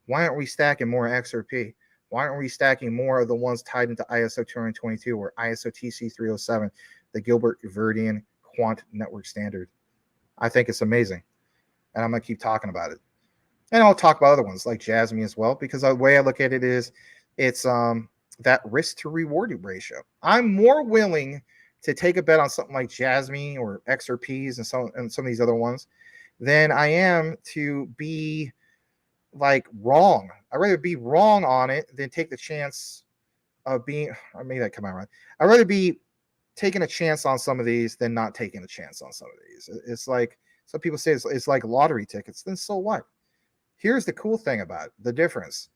Why aren't we stacking more XRP? Why aren't we stacking more of the ones tied into ISO 222 or ISO TC 307, the Gilbert-Verdian Quant Network Standard? I think it's amazing, and I'm going to keep talking about it. And I'll talk about other ones like JASMY as well, because the way I look at it is it's that risk to reward ratio. I'm more willing to take a bet on something like JASMY or XRPs and some of these other ones than I am to be like wrong. I'd rather be wrong on it than take the chance of being, or maybe that come out right. I'd rather be taking a chance on some of these than not taking a chance on some of these. It's like some people say it's like lottery tickets. Then so what? Here's the cool thing about it, the difference,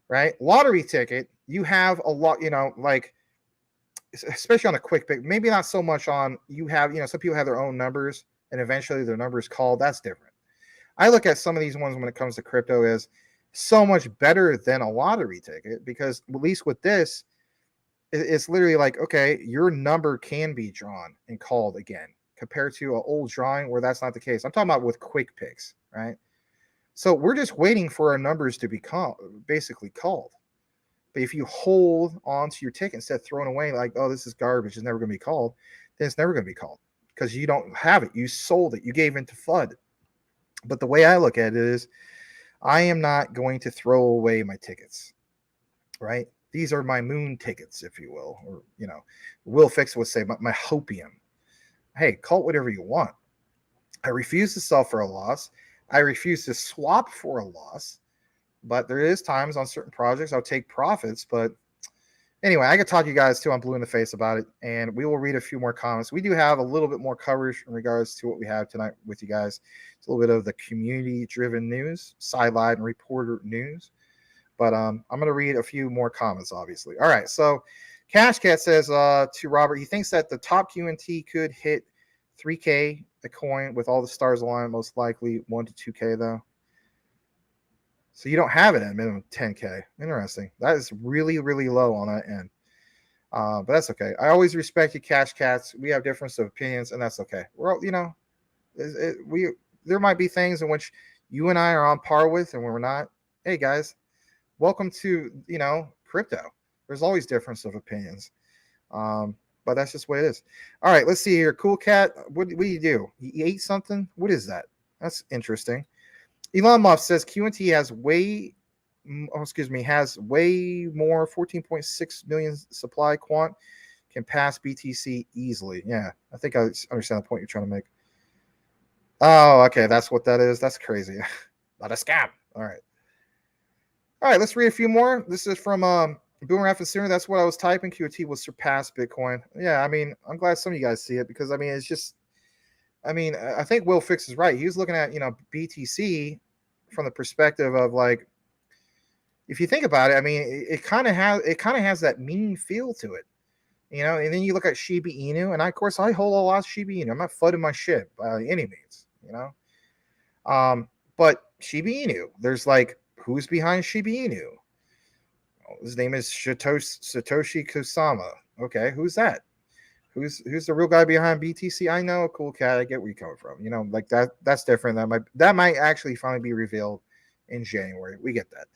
right? Lottery ticket, you have a lot, you know, like especially on a quick pick, maybe not so much on, you have, you know, some people have their own numbers and eventually their numbers called. That's different. I look at some of these ones when it comes to crypto as so much better than a lottery ticket, because at least with this, it's literally like, okay, your number can be drawn and called again compared to an old drawing where that's not the case. I'm talking about with quick picks, right? So we're just waiting for our numbers to be basically called. But if you hold on to your ticket instead of throwing away like, oh, this is garbage, it's never going to be called, then it's never going to be called because you don't have it. You sold it. You gave into FUD. But the way I look at it is I am not going to throw away my tickets, right? These are my moon tickets, if you will, or, you know, Will Fix would say my hopium. Hey, call it whatever you want. I refuse to sell for a loss. I refuse to swap for a loss. But there is times on certain projects I'll take profits. But anyway, I could talk to you guys too. I'm blue in the face about it. And we will read a few more comments. We do have a little bit more coverage in regards to what we have tonight with you guys. It's a little bit of the community-driven news, sideline reporter news. But I'm going to read a few more comments, obviously. All right. So Cash Cat says to Robert, he thinks that the top QNT could hit 3K a coin with all the stars aligned, most likely 1 to 2K, though. So you don't have it at minimum 10K. Interesting. That is really, really low on that end. But that's okay. I always respect you, Cash Cats. We have difference of opinions, and that's okay. We're all, there might be things in which you and I are on par with, and when we're not. Hey guys, welcome to crypto. There's always difference of opinions, but that's just what it is. All right, let's see here. Cool Cat, what do you do? You ate something? What is that? That's interesting. Elon Musk says QNT has way more 14.6 million supply quant can pass BTC easily. Yeah, I think I understand the point you're trying to make. Oh, okay, that's what that is. That's crazy. Not a scam. All right, let's read a few more. This is from Boomer After. That's what I was typing. QNT will surpass Bitcoin. Yeah, I mean, I'm glad some of you guys see it, because I mean, it's just, I mean, I think Will Fix is right. He was looking at BTC from the perspective of, like, if you think about it, I mean, it kind of has that meme feel to it, And then you look at Shiba Inu, and of course I hold a lot of Shiba Inu. I'm not flooding my shit by any means, But Shiba Inu, there's like, who's behind Shiba Inu? Oh, his name is Satoshi Kusama. Okay, who's that? Who's the real guy behind BTC? I know, Cool Cat. I get where you're coming from. Like that's different. That might actually finally be revealed in January. We get that.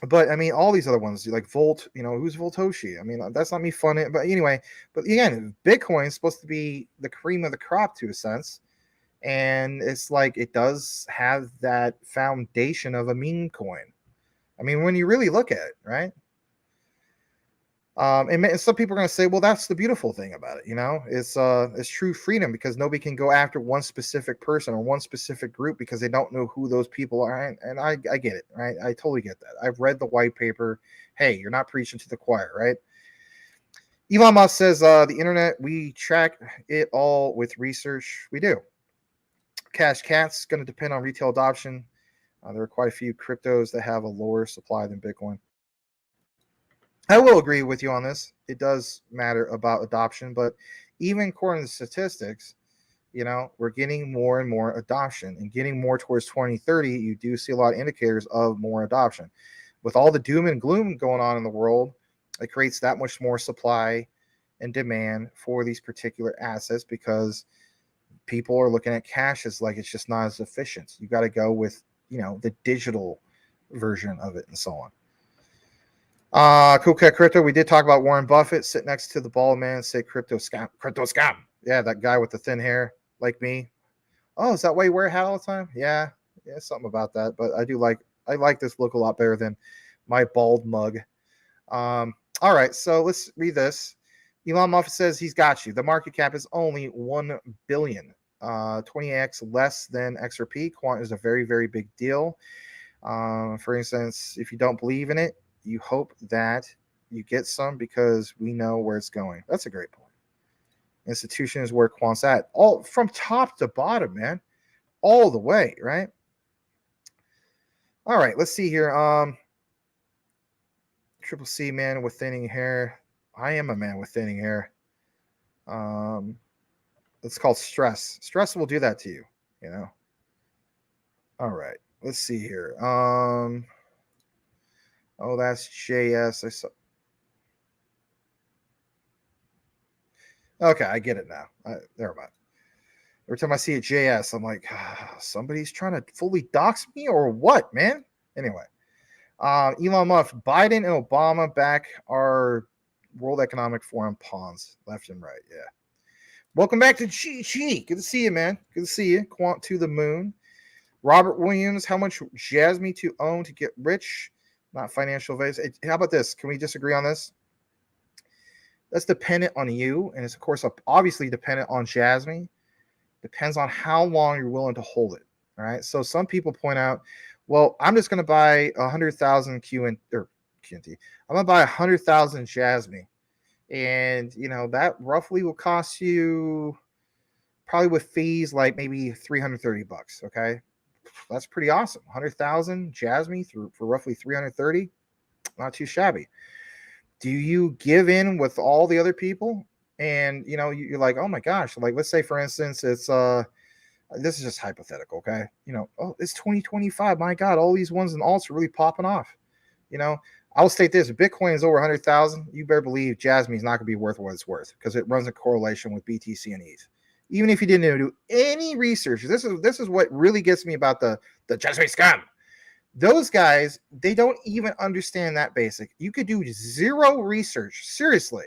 But I mean, all these other ones like Volt. Who's Voltoshi? I mean, that's not me funning. But anyway, but again, Bitcoin is supposed to be the cream of the crop to a sense, and it's like it does have that foundation of a meme coin. I mean, when you really look at it, right? And some people are going to say, well, that's the beautiful thing about it. It's true freedom, because nobody can go after one specific person or one specific group because they don't know who those people are. And I get it, right? I totally get that. I've read the white paper. Hey, you're not preaching to the choir, right? Elon Musk says, the internet, we track it all with research. We do. Cash Cat's going to depend on retail adoption. There are quite a few cryptos that have a lower supply than Bitcoin. I will agree with you on this. It does matter about adoption, but even according to statistics, we're getting more and more adoption, and getting more towards 2030. You do see a lot of indicators of more adoption. With all the doom and gloom going on in the world, it creates that much more supply and demand for these particular assets, because people are looking at cash as like it's just not as efficient. You got to go with, the digital version of it and so on. Cool Cat Crypto. We did talk about Warren Buffett. Sit next to the bald man, say crypto scam. Crypto scam. Yeah, that guy with the thin hair, like me. Oh, is that why you wear a hat all the time? Yeah, something about that. But I like this look a lot better than my bald mug. All right, so let's read this. Elon Musk says he's got you. The market cap is only 1 billion, 20x less than XRP. Quant is a very, very big deal. For instance, if you don't believe in it, you hope that you get some, because we know where it's going. That's a great point. Institution is where quant's at, all from top to bottom, man, all the way, right? All right, let's see here. Triple C man with thinning hair. I am a man with thinning hair. It's called stress. Stress will do that to you, All right, let's see here. Oh, that's JS. I saw. Okay, I get it now. Never mind. Every time I see a JS, I'm like, somebody's trying to fully dox me or what, man? Anyway, Elon Musk, Biden and Obama back our World Economic Forum pawns left and right. Yeah. Welcome back to Chi. Good to see you, man. Good to see you. Quant to the moon. Robert Williams, how much JASMY to own to get rich? Not financial advice. How about this? Can we disagree on this? That's dependent on you, and it's of course obviously dependent on Jasmine. Depends on how long you're willing to hold it. All right. So some people point out, well, I'm just going to buy 100,000 QNT. I'm going to buy 100,000 Jasmine, and that roughly will cost you, probably with fees, like maybe $330. Okay. That's pretty awesome. 100,000 Jasmine for roughly 330. Not too shabby. Do you give in with all the other people? And you're like, oh my gosh, like let's say for instance it's This is just hypothetical, okay? Oh, it's 2025. My God, all these ones and alts are really popping off. I'll state this: if Bitcoin is over 100,000, you better believe JASMY is not going to be worth what it's worth because it runs a correlation with BTC and ETH. Even if you didn't do any research, this is what really gets me about the JASMY scam. Those guys, they don't even understand that basic. You could do zero research, seriously,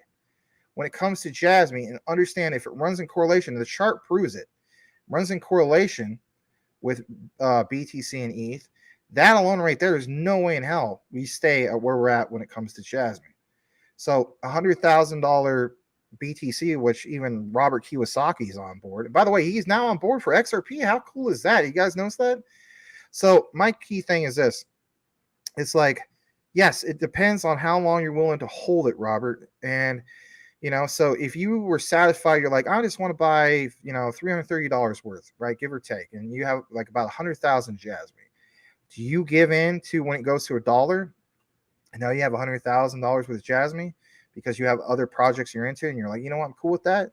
when it comes to JASMY and understand if it runs in correlation. The chart proves it. Runs in correlation with BTC and ETH. That alone right there is no way in hell we stay at where we're at when it comes to JASMY. So $100,000 BTC, which even Robert Kiyosaki is on board. And by the way, he's now on board for XRP. How cool is that? You guys notice that? So my key thing is this. It's like, yes, it depends on how long you're willing to hold it, Robert. And, so if you were satisfied, you're like, I just want to buy, $330 worth, right? Give or take. And you have like about 100,000 JASMY. Do you give in to when it goes to $1 and now you have $100,000 with JASMY because you have other projects you're into and you're like, I'm cool with that.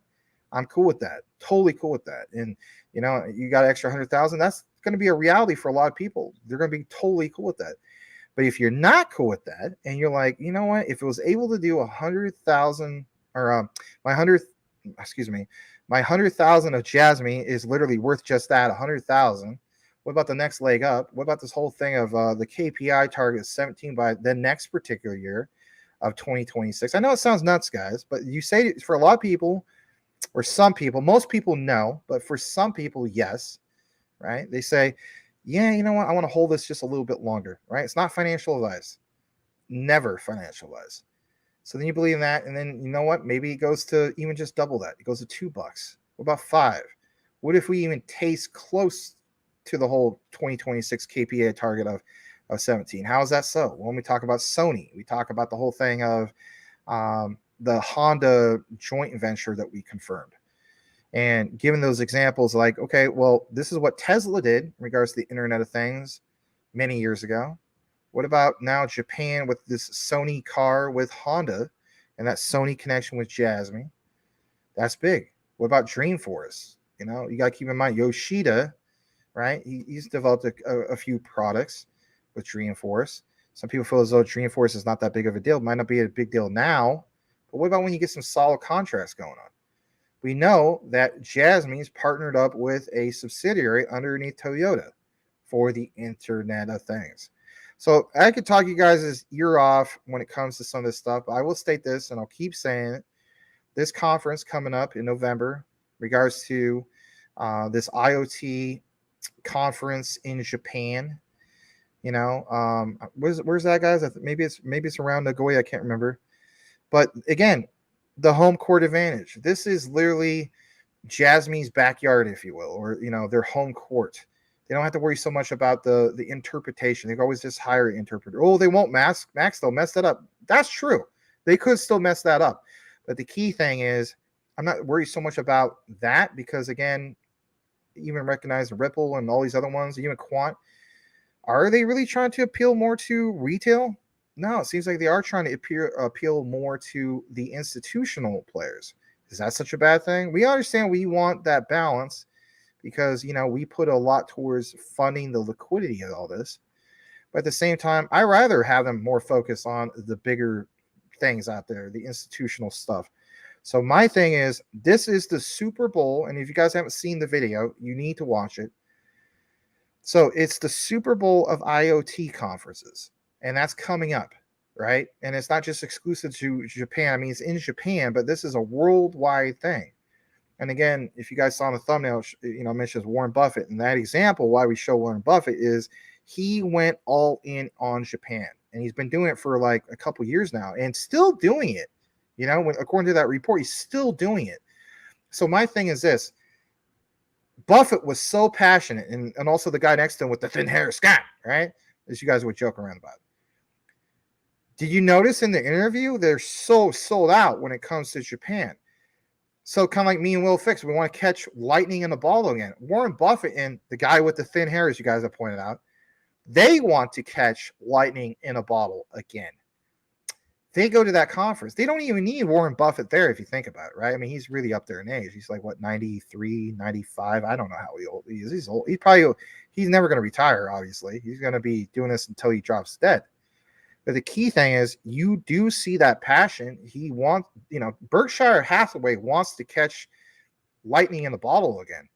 I'm cool with that. Totally cool with that. And, you got an extra 100,000. That's going to be a reality for a lot of people. They're going to be totally cool with that. But if you're not cool with that and you're like, you know what, if it was able to do 100,000 or my 100,000 of JASMY is literally worth just that, 100,000. What about the next leg up? What about this whole thing of the KPI target is 17 by the next particular year of 2026? I know it sounds nuts, guys, but you say for a lot of people or some people, most people no, but for some people, yes, right? They say, yeah, you know what? I want to hold this just a little bit longer, right? It's not financial advice. Never financial advice. So then you believe in that. And then you know what? Maybe it goes to even just double that. It goes to $2. What about $5? What if we even taste close to the whole 2026 KPI target of 17? How is that so? When we talk about Sony, we talk about the whole thing of the Honda joint venture that we confirmed. And given those examples, like, okay, well, this is what Tesla did in regards to the Internet of Things many years ago. What about now Japan with this Sony car with Honda and that Sony connection with JASMY? That's big. What about Dreamforce? You got to keep in mind Yoshida, right? He's developed a few products with Dreamforce. Some people feel as though Dreamforce is not that big of a deal. It might not be a big deal now, but what about when you get some solid contracts going on? We know that JASMY's partnered up with a subsidiary underneath Toyota for the Internet of Things. So I could talk you guys' ear off when it comes to some of this stuff, but I will state this, and I'll keep saying it. This conference coming up in November, in regards to this IoT conference in Japan. Where's that, guys? Maybe it's around Nagoya. I can't remember. But again, the home court advantage. This is literally JASMY's backyard, if you will, or their home court. They don't have to worry so much about the interpretation. They can always just hire an interpreter. Oh, they won't Max they'll mess that up. That's true. They could still mess that up. But the key thing is, I'm not worried so much about that because, again, even recognize Ripple and all these other ones, even Quant, are they really trying to appeal more to retail? No, it seems like they are trying to appeal more to the institutional players. Is that such a bad thing? We understand we want that balance because, we put a lot towards funding the liquidity of all this. But at the same time, I rather have them more focused on the bigger things out there, the institutional stuff. So my thing is, this is the Super Bowl. And if you guys haven't seen the video, you need to watch it. So it's the Super Bowl of IoT conferences. And that's coming up, right? And it's not just exclusive to Japan. I mean, it's in Japan, but this is a worldwide thing. And again, if you guys saw in the thumbnail, I mentioned Warren Buffett. And that example, why we show Warren Buffett, is he went all in on Japan. And he's been doing it for like a couple years now and still doing it. According to that report, he's still doing it. So my thing is this. Buffett was so passionate, and also the guy next to him with the thin hair, Scott, right? As you guys would joke around about. Did you notice in the interview, they're so sold out when it comes to Japan? So kind of like me and Will Fix, we want to catch lightning in a bottle again. Warren Buffett and the guy with the thin hair, as you guys have pointed out, they want to catch lightning in a bottle again. They go to that conference. They don't even need Warren Buffett there if you think about it, right? I mean, he's really up there in age. He's like, what, 93, 95? I don't know how old he is. He's old. He's never going to retire, obviously. He's going to be doing this until he drops dead. But the key thing is you do see that passion. He wants, Berkshire Hathaway wants to catch lightning in the bottle again.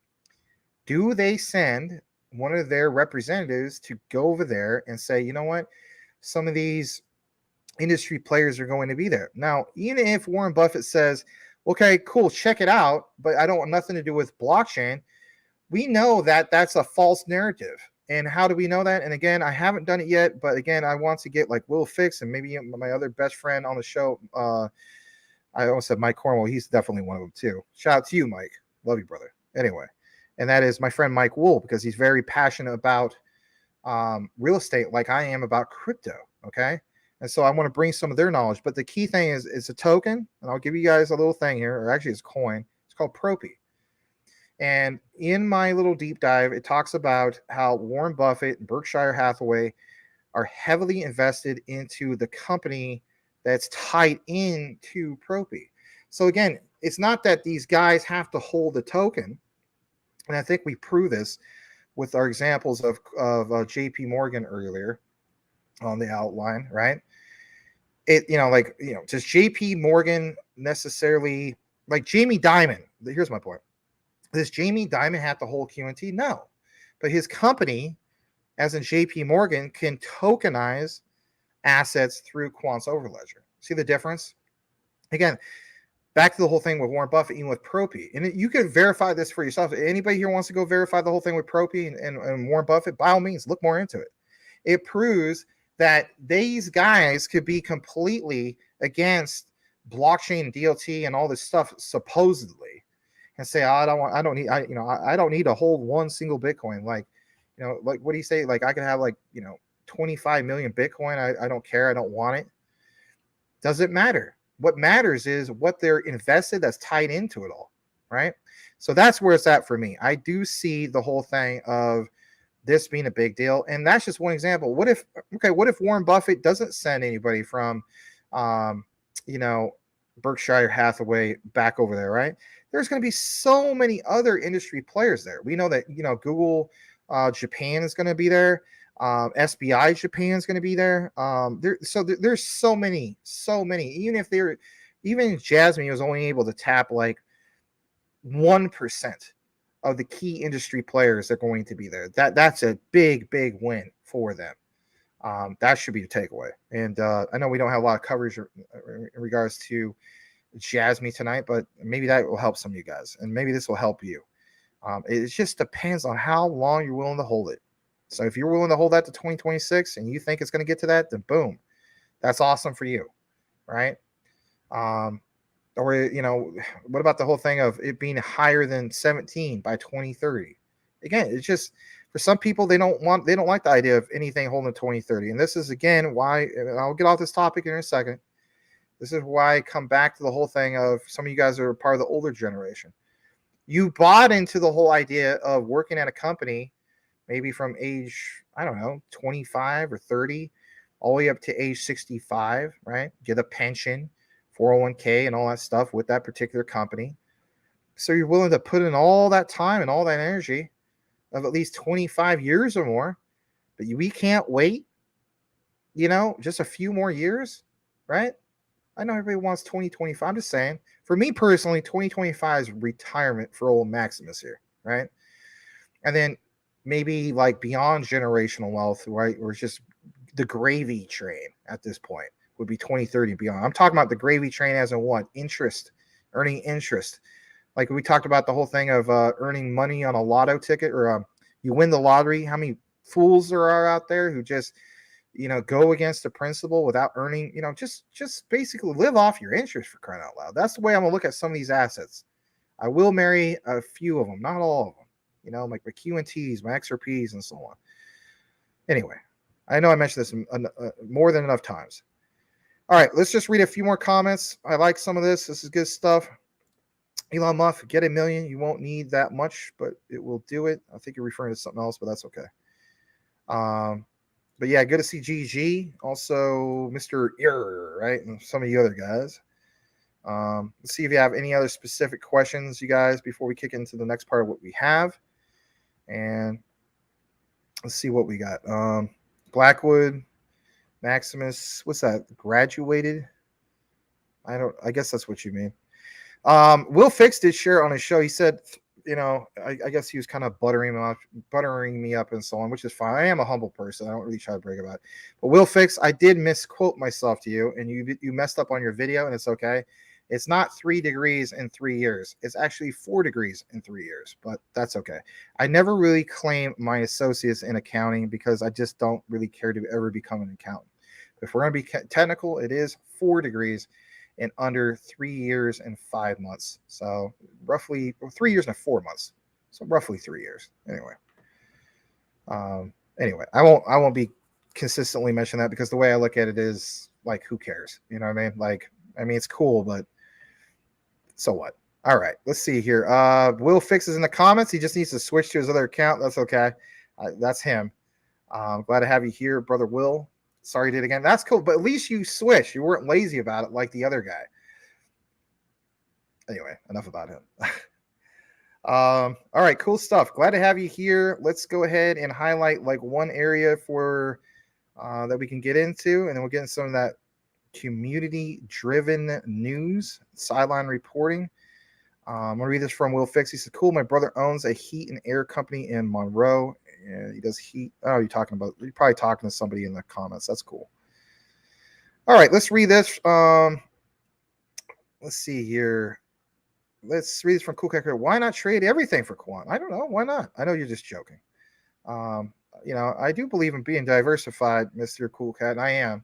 Do they send one of their representatives to go over there and say, you know what, some of these industry players are going to be there? Now, even if Warren Buffett says, okay, cool, check it out, but I don't want nothing to do with blockchain, we know that that's a false narrative. And how do we know that? And again, I haven't done it yet, but again, I want to get like Will Fix and maybe my other best friend on the show. I almost said Mike Cornwell. He's definitely one of them too. Shout out to you, Mike. Love you, brother. Anyway, and that is my friend Mike Wool, because he's very passionate about real estate like I am about crypto. Okay. And so I want to bring some of their knowledge. But the key thing is it's a token. And I'll give you guys a little thing here, or actually it's a coin. It's called Propy. And in my little deep dive, it talks about how Warren Buffett and Berkshire Hathaway are heavily invested into the company that's tied into Propy. So again, it's not that these guys have to hold the token. And I think we prove this with our examples of JP Morgan earlier on the outline, right? Does JP Morgan necessarily, like Jamie Dimon, here's my point. Does Jamie Dimon have to hold QNT? No. But his company, as in JP Morgan, can tokenize assets through Quant's Overledger. See the difference? Again, back to the whole thing with Warren Buffett, even with Propy. And you can verify this for yourself. Anybody here wants to go verify the whole thing with Propy and Warren Buffett, by all means, look more into it. It proves that these guys could be completely against blockchain, DLT, and all this stuff, supposedly, and say, I don't need to hold one single Bitcoin. Like what do you say? Like I could have 25 million Bitcoin. I don't care. I don't want it. Doesn't matter. What matters is what they're invested that's tied into it all, right? So that's where it's at for me. I do see the whole thing of this being a big deal, and that's just one example. What if Warren Buffett doesn't send anybody from, Berkshire Hathaway back over there, right? There's going to be so many other industry players there. We know that Google Japan is going to be there. SBI Japan is going to be there. There's so many. Even if even JASMY was only able to tap like 1% of the key industry players that are going to be there. That's a big win for them. That should be the takeaway. And I know we don't have a lot of coverage in regards to JASMY tonight, but maybe that will help some of you guys, and maybe this will help you. It just depends on how long you're willing to hold it. So if you're willing to hold that to 2026 and you think it's going to get to that, then boom, that's awesome for you, right? Or what about the whole thing of it being higher than 17 by 2030? Again, it's just for some people they don't like the idea of anything holding 2030. And this is again why, and I'll get off this topic in a second. This is why I come back to the whole thing of some of you guys are part of the older generation. You bought into the whole idea of working at a company, maybe from age, 25 or 30, all the way up to age 65, right? Get a pension, 401k, and all that stuff with that particular company. So you're willing to put in all that time and all that energy of at least 25 years or more, but we can't wait, just a few more years, right? I know everybody wants 2025. I'm just saying, for me personally, 2025 is retirement for old Maximus here, right? And then maybe like beyond generational wealth, right? Or just the gravy train at this point would be 2030 and beyond. I'm talking about the gravy train as in what? Interest, earning interest. Like we talked about the whole thing of earning money on a lotto ticket, or you win the lottery. How many fools there are out there who just, go against the principle without earning, just basically live off your interest, for crying out loud. That's the way I'm gonna look at some of these assets. I will marry a few of them, not all of them, like my QNTs, my XRPs, and so on. Anyway, I know I mentioned this more than enough times. All right, let's just read a few more comments. I like some of this. This is good stuff. Elon Musk, get 1 million. You won't need that much, but it will do it. I think you're referring to something else, but that's okay. But yeah, good to see GG. Also, Mr. Ear, right? And some of you other guys. Let's see if you have any other specific questions, you guys, before we kick into the next part of what we have. And let's see what we got. Blackwood, Maximus, what's that? Graduated? I guess that's what you mean. Will Fix did share on his show. He said, I guess he was kind of buttering me up and so on, which is fine. I am a humble person. I don't really try to brag about it. But Will Fix, I did misquote myself to you, and you messed up on your video, and it's okay. It's not 3 degrees in 3 years. It's actually 4 degrees in 3 years, but that's okay. I never really claim my associates in accounting because I just don't really care to ever become an accountant. If we're going to be technical, it is 4 degrees in under 3 years and 5 months. So roughly 3 years and 4 months. So roughly 3 years. Anyway, I won't be consistently mentioning that because the way I look at it is like, who cares? You know what I mean? Like, it's cool, but so what? All right, let's see here. Will Fix is in the comments. He just needs to switch to his other account. That's okay. That's him. Glad to have you here, brother Will. Sorry you did it again. That's cool, but at least you switched. You weren't lazy about it like the other guy. Anyway, enough about him. All right, cool stuff. Glad to have you here. Let's go ahead and highlight like one area for that we can get into, and then we'll get into some of that community-driven news, sideline reporting. I'm going to read this from Will Fix. He said, cool, my brother owns a heat and air company in Monroe. Yeah, he does heat. Oh, you're probably talking to somebody in the comments. That's cool. All right, let's read this. Let's see here. Let's read this from Cool Cat. Why not trade everything for quant? I don't know. Why not? I know you're just joking. I do believe in being diversified, Mr. Cool Cat, and I am.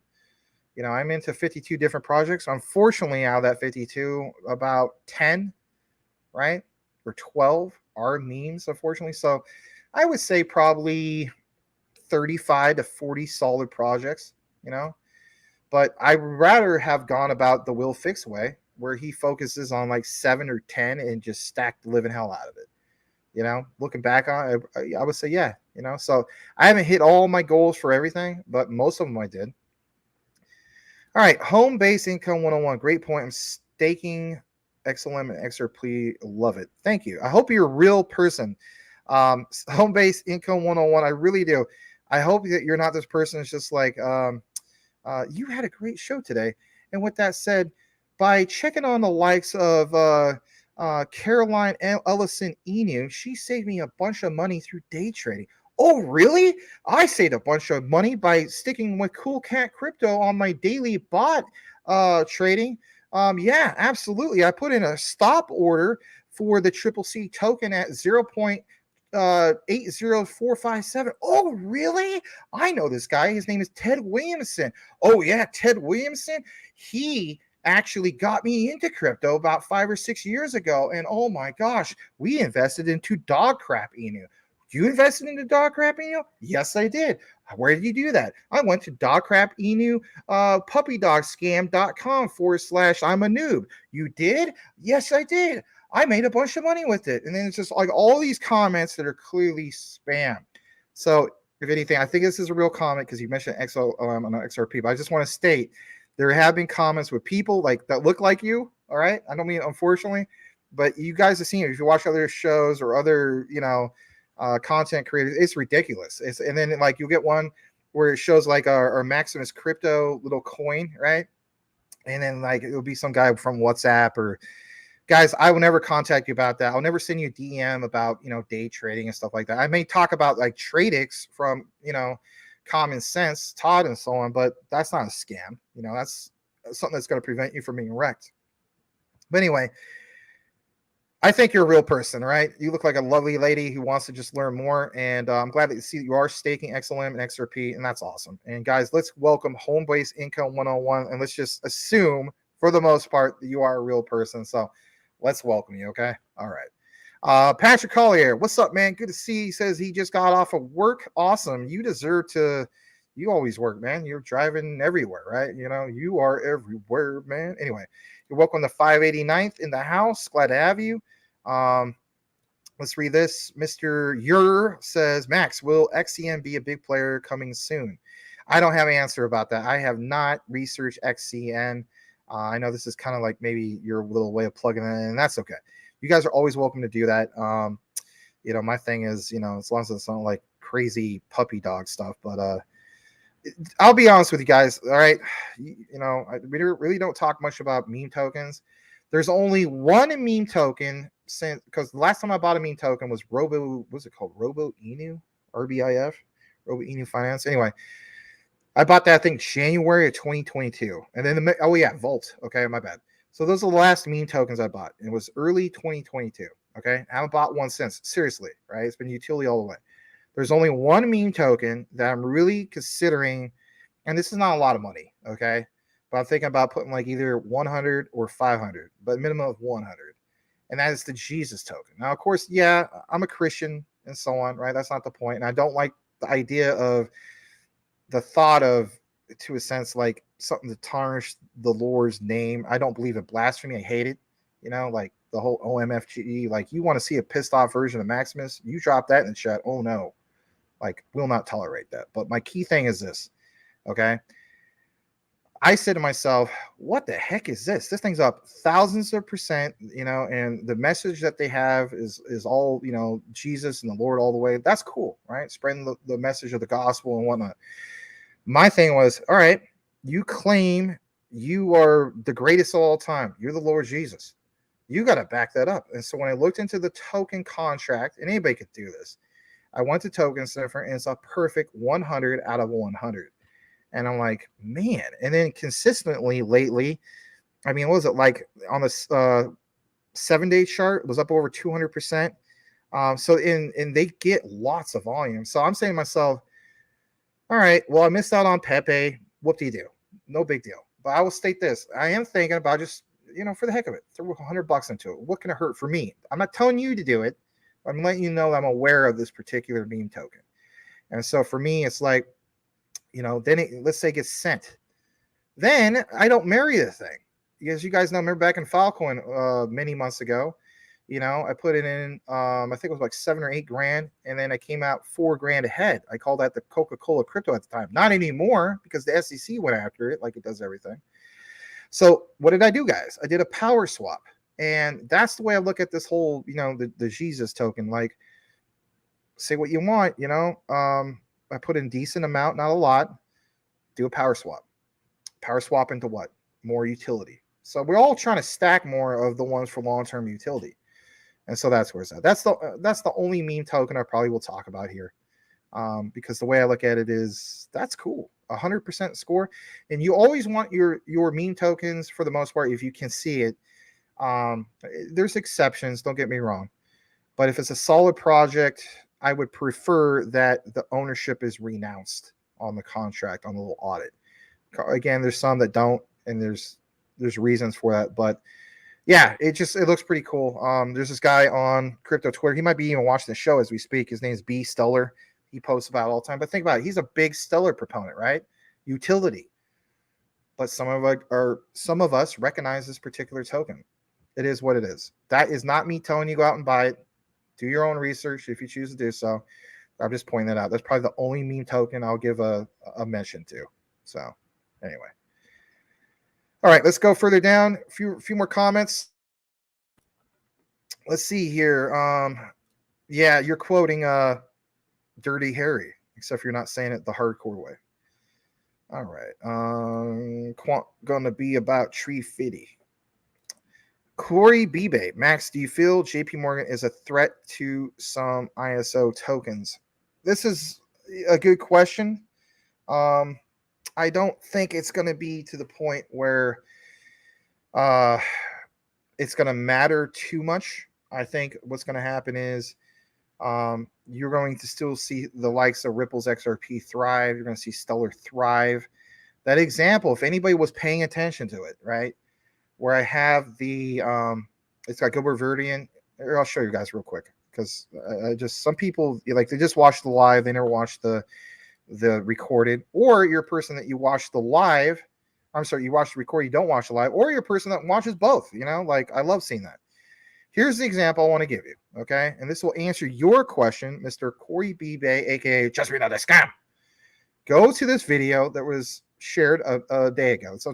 I'm into 52 different projects. Unfortunately, out of that 52, about 10, right, or 12 are memes, unfortunately. So I would say probably 35 to 40 solid projects, But I would rather have gone about the Will Fix way, where he focuses on like 7 or 10 and just stack the living hell out of it. Looking back on it, I would say, yeah, So I haven't hit all my goals for everything, but most of them I did. All right, home base income 101. Great point. I'm staking XLM and XRP. Love it. Thank you. I hope you're a real person. Home base income 101. I really do. I hope that you're not this person that's just like, you had a great show today. And with that said, by checking on the likes of Caroline Ellison Inu, she saved me a bunch of money through day trading. Oh, really? I saved a bunch of money by sticking with Cool Cat Crypto on my daily bot trading. Yeah, absolutely. I put in a stop order for the CCC token at 0.80457. Oh, really? I know this guy. His name is Ted Williamson. Oh, yeah, Ted Williamson. He actually got me into crypto about 5 or 6 years ago. And oh my gosh, we invested into dog crap Inu. You invested into dog crap Inu? Yes, I did. Where did you do that? I went to dogcrapinu puppydogscam.com/I'm a noob. You did? Yes, I did. I made a bunch of money with it. And then it's just like all these comments that are clearly spam. So if anything, I think this is a real comment because you mentioned XLM and XRP, but I just want to state there have been comments with people like that look like you. All right. I don't mean unfortunately, but you guys have seen it. If you watch other shows or other, content creators, it's ridiculous. And then like you'll get one where it shows like our MaximusCrypto little coin, right? And then like it'll be some guy from WhatsApp or guys, I will never contact you about that. I'll never send you a DM about day trading and stuff like that. I may talk about like TradeX from Common Sense, Todd, and so on, but that's not a scam. That's something that's going to prevent you from being wrecked. But anyway, I think you're a real person, right? You look like a lovely lady who wants to just learn more. And I'm glad that you see you are staking XLM and XRP, and that's awesome. And guys, let's welcome Home Base Income 101. And let's just assume, for the most part, that you are a real person. So let's welcome you, okay? All right. Patrick Collier, what's up, man? Good to see you. He says he just got off of work. Awesome. You deserve to. You always work, man. You're driving everywhere, right? You are everywhere, man. Anyway, you're welcome to 589th in the house. Glad to have you. Let's read this. Mr. Ur says, Max, will XCM be a big player coming soon? I don't have an answer about that. I have not researched XCN. I know this is kind of like maybe your little way of plugging it in, and that's okay. You guys are always welcome to do that. My thing is, as long as it's not like crazy puppy dog stuff, but I'll be honest with you guys. All right. We really don't talk much about meme tokens. There's only one meme token because the last time I bought a meme token was what's it called? Robo Inu, RBIF, Robo Inu Finance. Anyway, I bought that thing January of 2022. And then, Volt. Okay, my bad. So those are the last meme tokens I bought. It was early 2022. Okay, I haven't bought one since. Seriously, right? It's been utility all the way. There's only one meme token that I'm really considering, and this is not a lot of money, okay? But I'm thinking about putting like either 100 or 500, but minimum of 100. And that is the Jesus token. Now, of course, yeah, I'm a Christian and so on, right? That's not the point. And I don't like the idea of the thought of, to a sense, like something to tarnish the Lord's name. I don't believe in blasphemy. I hate it. Like the whole OMFG, like you want to see a pissed off version of Maximus, you drop that in the chat. Oh no, like we'll not tolerate that. But my key thing is this, okay? I said to myself, what the heck is this? This thing's up thousands of percent, and the message that they have is all, Jesus and the Lord all the way. That's cool, right? Spreading the message of the gospel and whatnot. My thing was, all right, you claim you are the greatest of all time. You're the Lord Jesus. You got to back that up. And so when I looked into the token contract, and anybody could do this, I went to Token Sniffer, and it's a perfect 100 out of 100. And I'm like, man. And then consistently lately, what was it like on the 7-day chart? It was up over 200%. And they get lots of volume. So I'm saying to myself, all right, well, I missed out on Pepe. Whoop-de-doo. No big deal. But I will state this. I am thinking about just, for the heck of it, throw $100 into it. What can it hurt for me? I'm not telling you to do it. I'm letting you know that I'm aware of this particular meme token. And so for me, it's like, then let's say it gets sent. Then I don't marry the thing. Because you guys know, remember back in Filecoin many months ago, I put it in, I think it was like 7 or 8 grand. And then I came out 4 grand ahead. I called that the Coca-Cola crypto at the time. Not anymore because the SEC went after it like it does everything. So what did I do, guys? I did a power swap. And that's the way I look at this whole, the Jesus token. Like, say what you want, I put in decent amount, not a lot. Do a power swap. Power swap into what? More utility. So we're all trying to stack more of the ones for long-term utility. And so that's where it's at. That's the only meme token I probably will talk about here. Because the way I look at it is, that's cool. 100% score. And you always want your meme tokens, for the most part, if you can see it. There's exceptions, don't get me wrong. But if it's a solid project, I would prefer that the ownership is renounced on the contract, on the little audit. Again, there's some that don't, and there's reasons for that. But yeah, it looks pretty cool. There's this guy on crypto Twitter. He might be even watching the show as we speak. His name is B Stellar. He posts about it all the time. But think about it. He's a big Stellar proponent, right? Utility. But some of us recognize this particular token. It is what it is. That is not me telling you go out and buy it. Do your own research if you choose to do so. I'm just pointing that out. That's probably the only meme token I'll give a mention to. So anyway. All right, let's go further down. A few more comments. Let's see here. Yeah, you're quoting Dirty Harry, except for you're not saying it the hardcore way. All right. Gonna be about Tree Fitty. Corey Bibe, Max, do you feel JP Morgan is a threat to some ISO tokens? This is a good question. I don't think it's going to be to the point where it's going to matter too much. I think what's going to happen is you're going to still see the likes of Ripple's XRP thrive. You're going to see Stellar thrive. That example, if anybody was paying attention to it, right? Where I have the, it's got Gilbert Verdian. I'll show you guys real quick because some people like they just watch the live, they never watch the recorded, or you're a person that you watch the live. I'm sorry, you watch the record, you don't watch the live, or you're a person that watches both. Like I love seeing that. Here's the example I want to give you, okay? And this will answer your question, Mr. Corey B. Bay, aka Just Another Scam. Go to this video that was shared a day ago. It's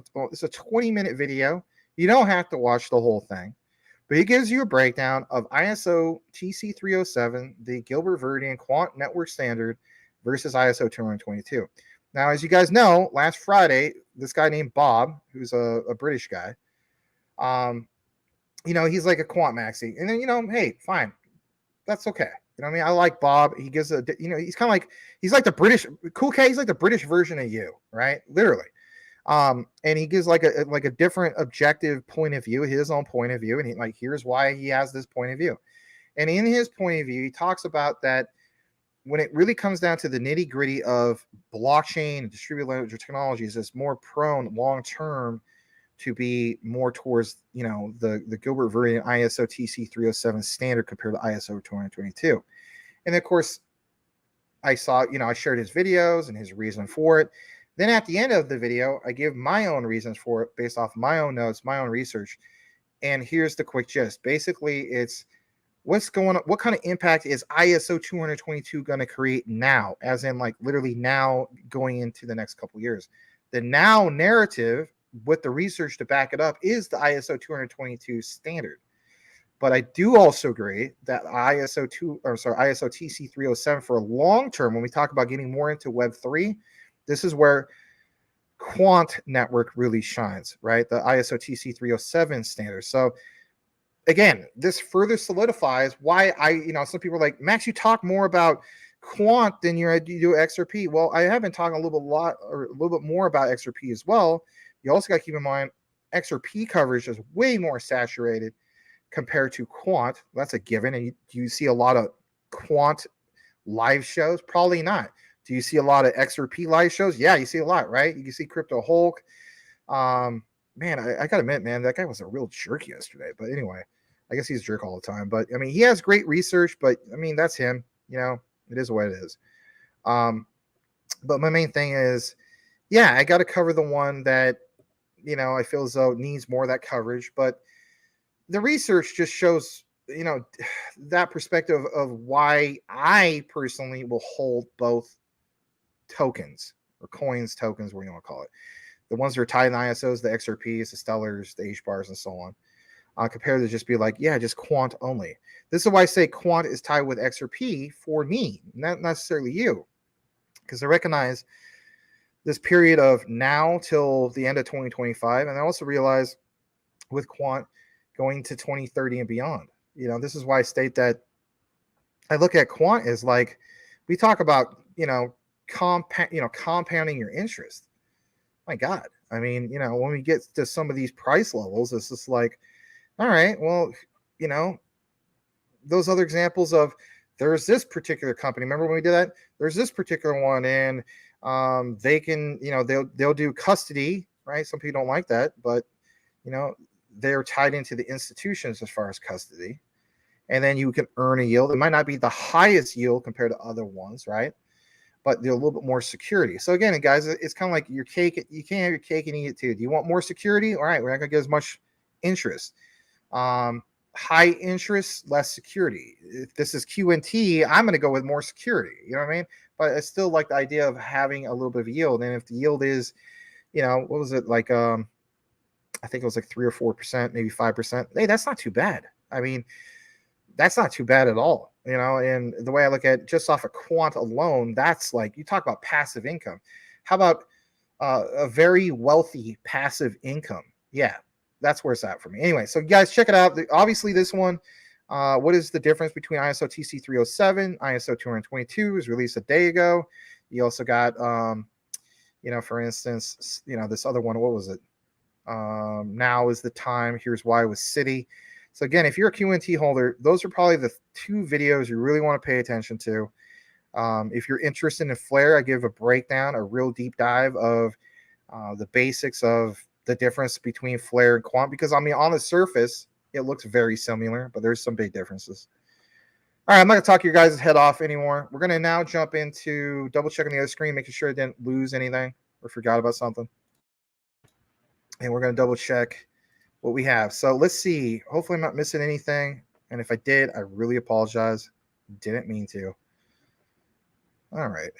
a 20-minute video. You don't have to watch the whole thing, but it gives you a breakdown of ISO TC 307, the Gilbert-Verdian Quant Network Standard versus ISO 222. Now, as you guys know, last Friday, this guy named Bob, who's a British guy, he's like a quant maxi. And then, hey, fine. That's okay. You know what I mean? I like Bob. He gives he's kind of like, he's like the British, cool K, he's like the British version of you, right? Literally. And he gives like a different objective point of view, his own point of view. And here's why he has this point of view. And in his point of view, he talks about that when it really comes down to the nitty gritty of blockchain and distributed ledger technologies, it's more prone long-term to be more towards, the Gilbert-Verdian ISO TC 307 standard compared to ISO 222. And of course, I saw, I shared his videos and his reason for it. Then at the end of the video, I give my own reasons for it based off my own notes, my own research. And here's the quick gist. Basically, it's what's going on, what kind of impact is ISO 222 going to create now, as in literally now going into the next couple of years. The now narrative with the research to back it up is the ISO 222 standard. But I do also agree that ISO TC 307 for a long term, when we talk about getting more into Web3, this is where Quant Network really shines, right? The ISO TC 307 standard. So again, this further solidifies why some people are like, Max, you talk more about Quant than you do XRP. Well, I have been talking a little bit more about XRP as well. You also got to keep in mind XRP coverage is way more saturated compared to Quant. That's a given. And do you see a lot of Quant live shows? Probably not. Do you see a lot of XRP live shows? Yeah, you see a lot, right? You can see Crypto Hulk. Man, I gotta admit, man, that guy was a real jerk yesterday. But anyway, I guess he's a jerk all the time. But I mean, he has great research, but I mean, that's him. It is what it is. But my main thing is, yeah, I got to cover the one that, I feel as though it needs more of that coverage. But the research just shows, that perspective of why I personally will hold both tokens or coins, tokens, what you want to call it. The ones that are tied in ISOs, the XRPs, the Stellars, the HBARs, and so on, compared to just be like, yeah, just Quant only. This is why I say Quant is tied with XRP for me, not necessarily you, because I recognize this period of now till the end of 2025, and I also realize with Quant going to 2030 and beyond. This is why I state that I look at Quant as like, we talk about, compounding your interest. My God. I mean, when we get to some of these price levels, it's just like, all right, well, those other examples of there's this particular company. Remember when we did that? There's this particular one, and they can, they'll do custody, right? Some people don't like that, but they're tied into the institutions as far as custody. And then you can earn a yield. It might not be the highest yield compared to other ones, right? But they're a little bit more security. So again, guys, it's kind of like your cake. You can't have your cake and eat it too. Do you want more security? All right, we're not going to get as much interest. High interest, less security. If this is QNT, I'm going to go with more security. You know what I mean? But I still like the idea of having a little bit of yield. And if the yield is, what was it like? I think it was like 3 or 4%, maybe 5%. Hey, that's not too bad. I mean, that's not too bad at all. And the way I look at it, just off of Quant alone, that's like, you talk about passive income. How about a very wealthy passive income? Yeah, that's where it's at for me. Anyway, so guys, check it out. Obviously, this one, what is the difference between ISO TC 307, ISO 222 was released a day ago. You also got, for instance, this other one, what was it? Now is the time. Here's why with Citi. So again, if you're a QNT holder, those are probably the 2 videos you really want to pay attention to. If you're interested in Flare, I give a breakdown, a real deep dive of the basics of the difference between Flare and Quant, because I mean, on the surface, it looks very similar, but there's some big differences. All right, I'm not going to talk your guys' head off anymore. We're going to now jump into double checking the other screen, making sure I didn't lose anything or forgot about something. And we're going to double check what we have. So let's see. Hopefully I'm not missing anything. And if I did, I really apologize. Didn't mean to. All right.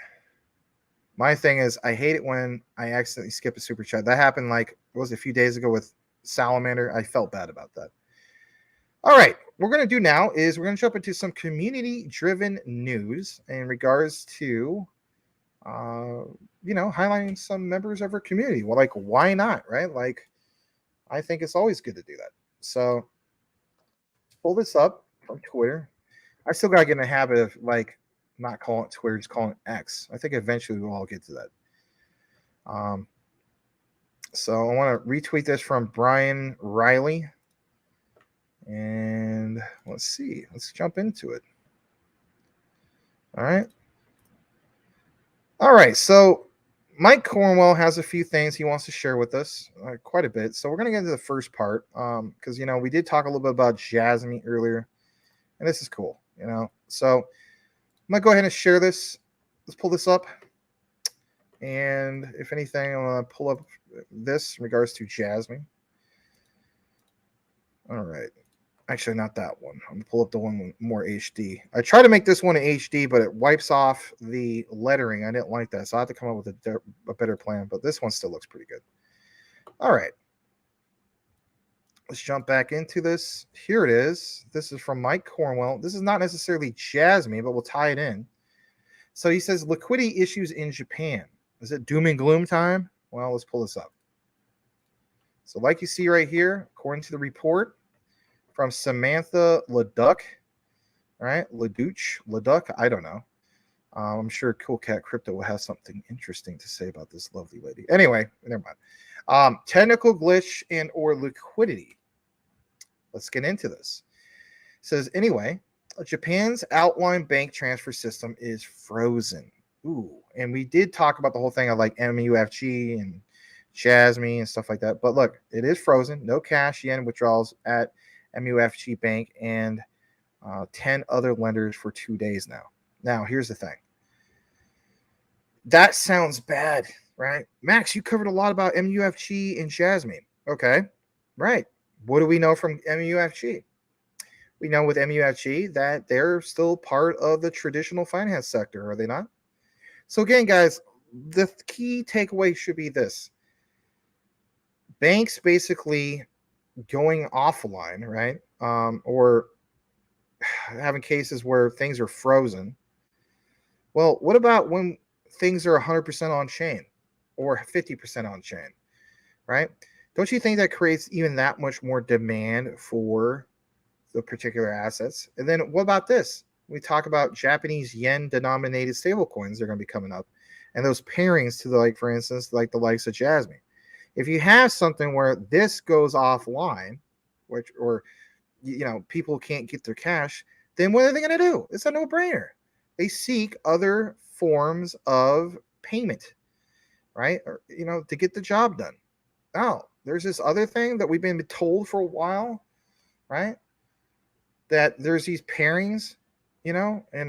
My thing is, I hate it when I accidentally skip a super chat. That happened like, what was it, a few days ago with Salamander. I felt bad about that. All right, what we're going to do now is we're going to jump into some community-driven news in regards to, highlighting some members of our community. Well, like, why not, right? Like, I think it's always good to do that. So, pull this up from Twitter. I still got to get in the habit of, like, not calling it Twitter, just calling it X. I think eventually we'll all get to that. So I want to retweet this from Brian Riley. And let's see. Let's jump into it. All right. All right. So Mike Cornwell has a few things he wants to share with us, quite a bit. So we're going to get into the first part because, we did talk a little bit about JASMY earlier. And this is cool, So I'm going to go ahead and share this. Let's pull this up. And if anything, I'm going to pull up this in regards to JASMY. All right. Actually, not that one. I'm going to pull up the one with more HD. I try to make this one in HD, but it wipes off the lettering. I didn't like that, so I have to come up with a better plan. But this one still looks pretty good. All right. Let's jump back into this. Here it is. This is from Mike Cornwell. This is not necessarily JASMY, but we'll tie it in. So he says, liquidity issues in Japan. Is it doom and gloom time? Well, let's pull this up. So like you see right here, according to the report from Samantha Leduc, right? Leduc, I don't know. I'm sure Cool Cat Crypto will have something interesting to say about this lovely lady. Anyway, never mind. Technical glitch and or liquidity. Let's get into this. It says, anyway, Japan's outline bank transfer system is frozen. Ooh, and we did talk about the whole thing of like MUFG and JASMY and stuff like that. But look, it is frozen. No cash yen withdrawals at MUFG Bank and 10 other lenders for 2 days now. Now, here's the thing. That sounds bad, right? Max, you covered a lot about MUFG and JASMY. Okay, right. What do we know from MUFG? We know with MUFG that they're still part of the traditional finance sector, are they not? So again, guys, the key takeaway should be this. Banks basically going offline, right? Or having cases where things are frozen. Well, what about when things are 100% on chain or 50% on chain, right? Don't you think that creates even that much more demand for the particular assets? And then what about this? We talk about Japanese yen denominated stablecoins. They're going to be coming up, and those pairings to the, like, for instance, like the likes of JASMY. If you have something where this goes offline, or people can't get their cash, then what are they going to do? It's a no-brainer. They seek other forms of payment, right? Or, to get the job done. Now, there's this other thing that we've been told for a while, right? That there's these pairings, and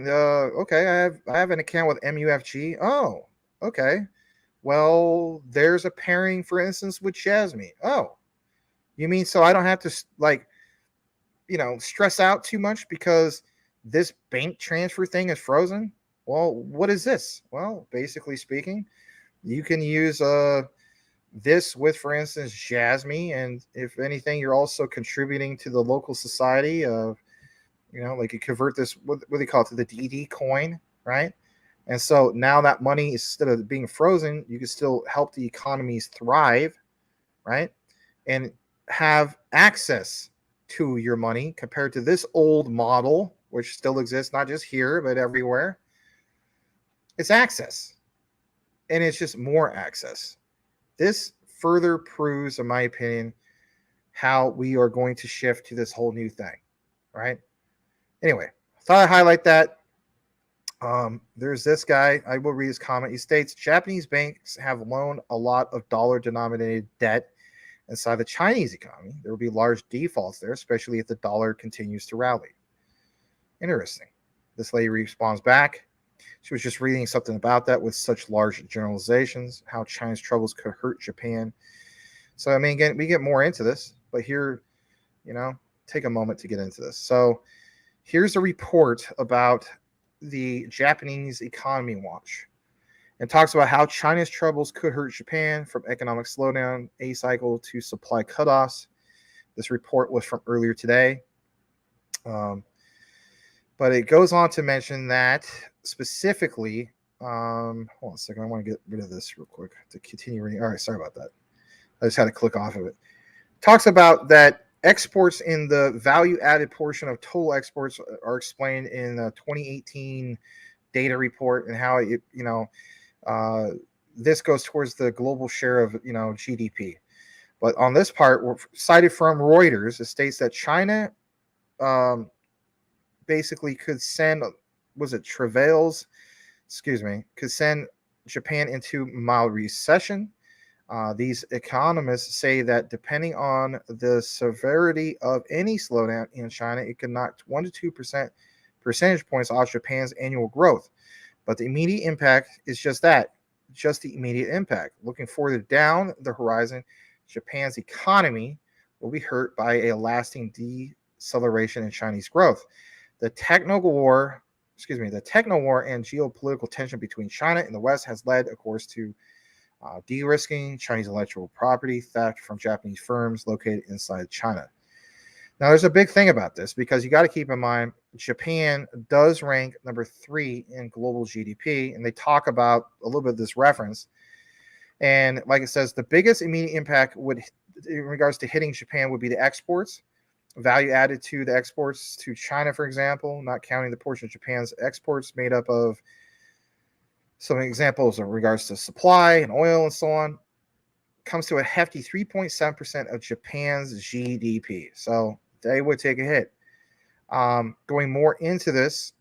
okay, I have an account with MUFG. Oh, okay. Well, there's a pairing, for instance, with JASMY. Oh, you mean so I don't have to stress out too much because this bank transfer thing is frozen? Well, what is this? Well, basically speaking, you can use this with, for instance, JASMY, and if anything, you're also contributing to the local society of, like you convert this, what do they call it, to the DD coin, right? And so now that money, instead of being frozen, you can still help the economies thrive, right? And have access to your money compared to this old model, which still exists, not just here, but everywhere. It's access. And it's just more access. This further proves, in my opinion, how we are going to shift to this whole new thing, right? Anyway, thought I'd highlight that. There's this guy. I will read his comment. He states, Japanese banks have loaned a lot of dollar-denominated debt inside the Chinese economy. There will be large defaults there, especially if the dollar continues to rally. Interesting. This lady responds back. She was just reading something about that with such large generalizations, how China's troubles could hurt Japan. So, I mean, again, we get more into this, but here, take a moment to get into this. So here's a report about the Japanese Economy Watch. and talks about how China's troubles could hurt Japan, from economic slowdown, A cycle, to supply cutoffs. This report was from earlier today. But it goes on to mention that specifically, hold on a second, I want to get rid of this real quick to continue reading. All right, sorry about that. I just had to click off of it. Talks about that exports in the value-added portion of total exports are explained in the 2018 data report, and how it, this goes towards the global share of, GDP. But on this part, we're cited from Reuters. It states that China basically could send, could send Japan into mild recession. These economists say that depending on the severity of any slowdown in China, it could knock 1 to 2% percentage points off Japan's annual growth. But the immediate impact is just that, just the immediate impact. Looking further down the horizon, Japan's economy will be hurt by a lasting deceleration in Chinese growth. The techno war and geopolitical tension between China and the West has led, of course, to de-risking Chinese intellectual property theft from Japanese firms located inside China. Now, there's a big thing about this, because you got to keep in mind Japan does rank number 3 in global GDP, and they talk about a little bit of this reference. And like it says, the biggest immediate impact would, in regards to hitting Japan, would be the exports, value added to the exports to China, for example, not counting the portion of Japan's exports made up of some examples in regards to supply and oil and so on, comes to a hefty 3.7% of Japan's GDP. So they would take a hit. Going more into this,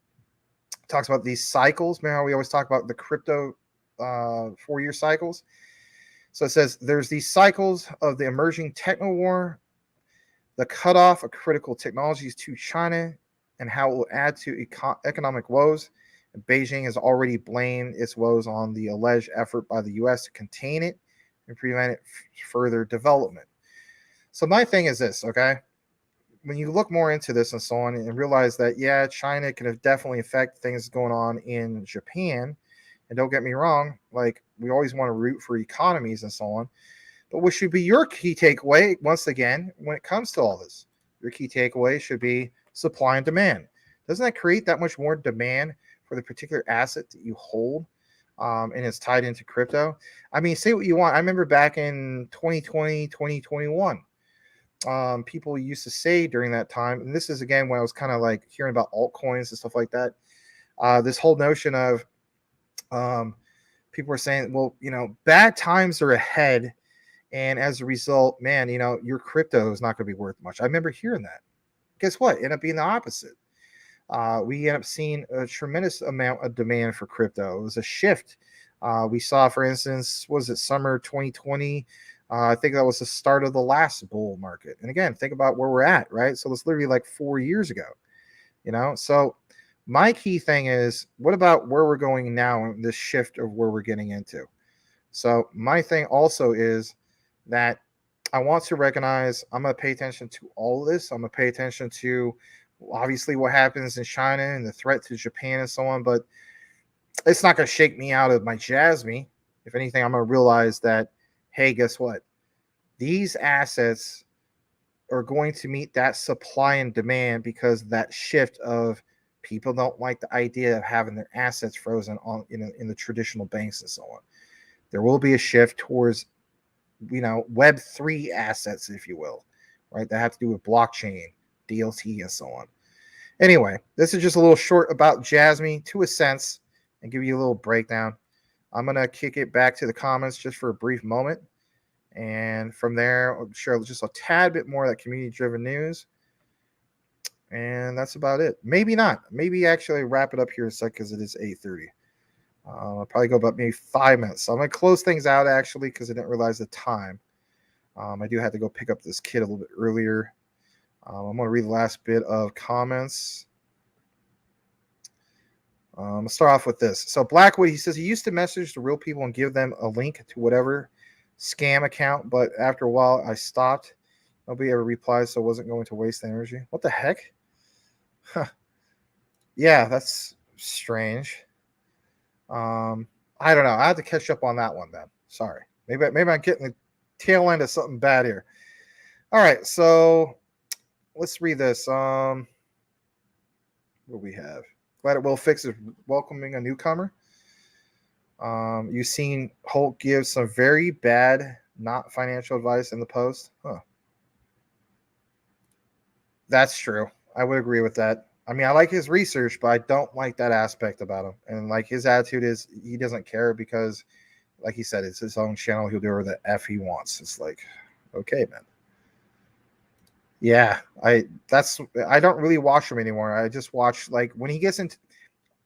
talks about these cycles. Remember how we always talk about the crypto 4-year cycles? So it says there's these cycles of the emerging techno war, the cutoff of critical technologies to China, and how it will add to economic woes. Beijing has already blamed its woes on the alleged effort by the U.S. to contain it and prevent its further development. So my thing is this, okay? When you look more into this and so on, and realize that, yeah, China could have definitely affect things going on in Japan. And don't get me wrong, like, we always want to root for economies and so on. But what should be your key takeaway, once again, when it comes to all this? Your key takeaway should be supply and demand. Doesn't that create that much more demand for the particular asset that you hold, and it's tied into crypto? I mean, say what you want. I remember back in 2020, 2021, people used to say during that time, and this is again when I was kind of like hearing about altcoins and stuff like that, this whole notion of people were saying, well, bad times are ahead, and as a result, man, your crypto is not going to be worth much. I remember hearing that. Guess what? It ended up being the opposite. We end up seeing a tremendous amount of demand for crypto. It was a shift. We saw, for instance, was it summer 2020? I think that was the start of the last bull market. And again, think about where we're at, right? So it's literally like 4 years ago, So my key thing is, what about where we're going now in this shift of where we're getting into? So my thing also is that I want to recognize, I'm going to pay attention to all of this. I'm going to pay attention to obviously what happens in China and the threat to Japan and so on, but it's not going to shake me out of my JASMY. If anything, I'm going to realize that, hey, guess what? These assets are going to meet that supply and demand, because of that shift of people don't like the idea of having their assets frozen on in the traditional banks and so on. There will be a shift towards Web3 assets, if you will, right? That have to do with blockchain, DLT, and so on. Anyway, this is just a little short about JASMY to a sense, and give you a little breakdown. I'm going to kick it back to the comments just for a brief moment. And from there, I'll share just a tad bit more of that community-driven news. And that's about it. Maybe not. Maybe actually wrap it up here in a sec, because it is 8:30. I'll probably go about maybe 5 minutes. So I'm going to close things out, actually, because I didn't realize the time. I do have to go pick up this kid a little bit earlier. I'm going to read the last bit of comments. I'll start off with this. So Blackwood, he says he used to message the real people and give them a link to whatever scam account, but after a while I stopped. Nobody ever replied, so I wasn't going to waste the energy. What the heck? Huh. Yeah, that's strange. I I don't know. I have to catch up on that one then. Sorry. Maybe I'm getting the tail end of something bad here. All right, so let's read this. What do we have? Glad it will fix is welcoming a newcomer. You've seen Hulk give some very bad, not financial advice in the post. Huh. That's true. I would agree with that. I mean, I like his research, but I don't like that aspect about him. And like his attitude is he doesn't care because, like he said, it's his own channel. He'll do whatever the F he wants. It's like, okay, man. Yeah, I don't really watch him anymore. I just watch like when he gets into.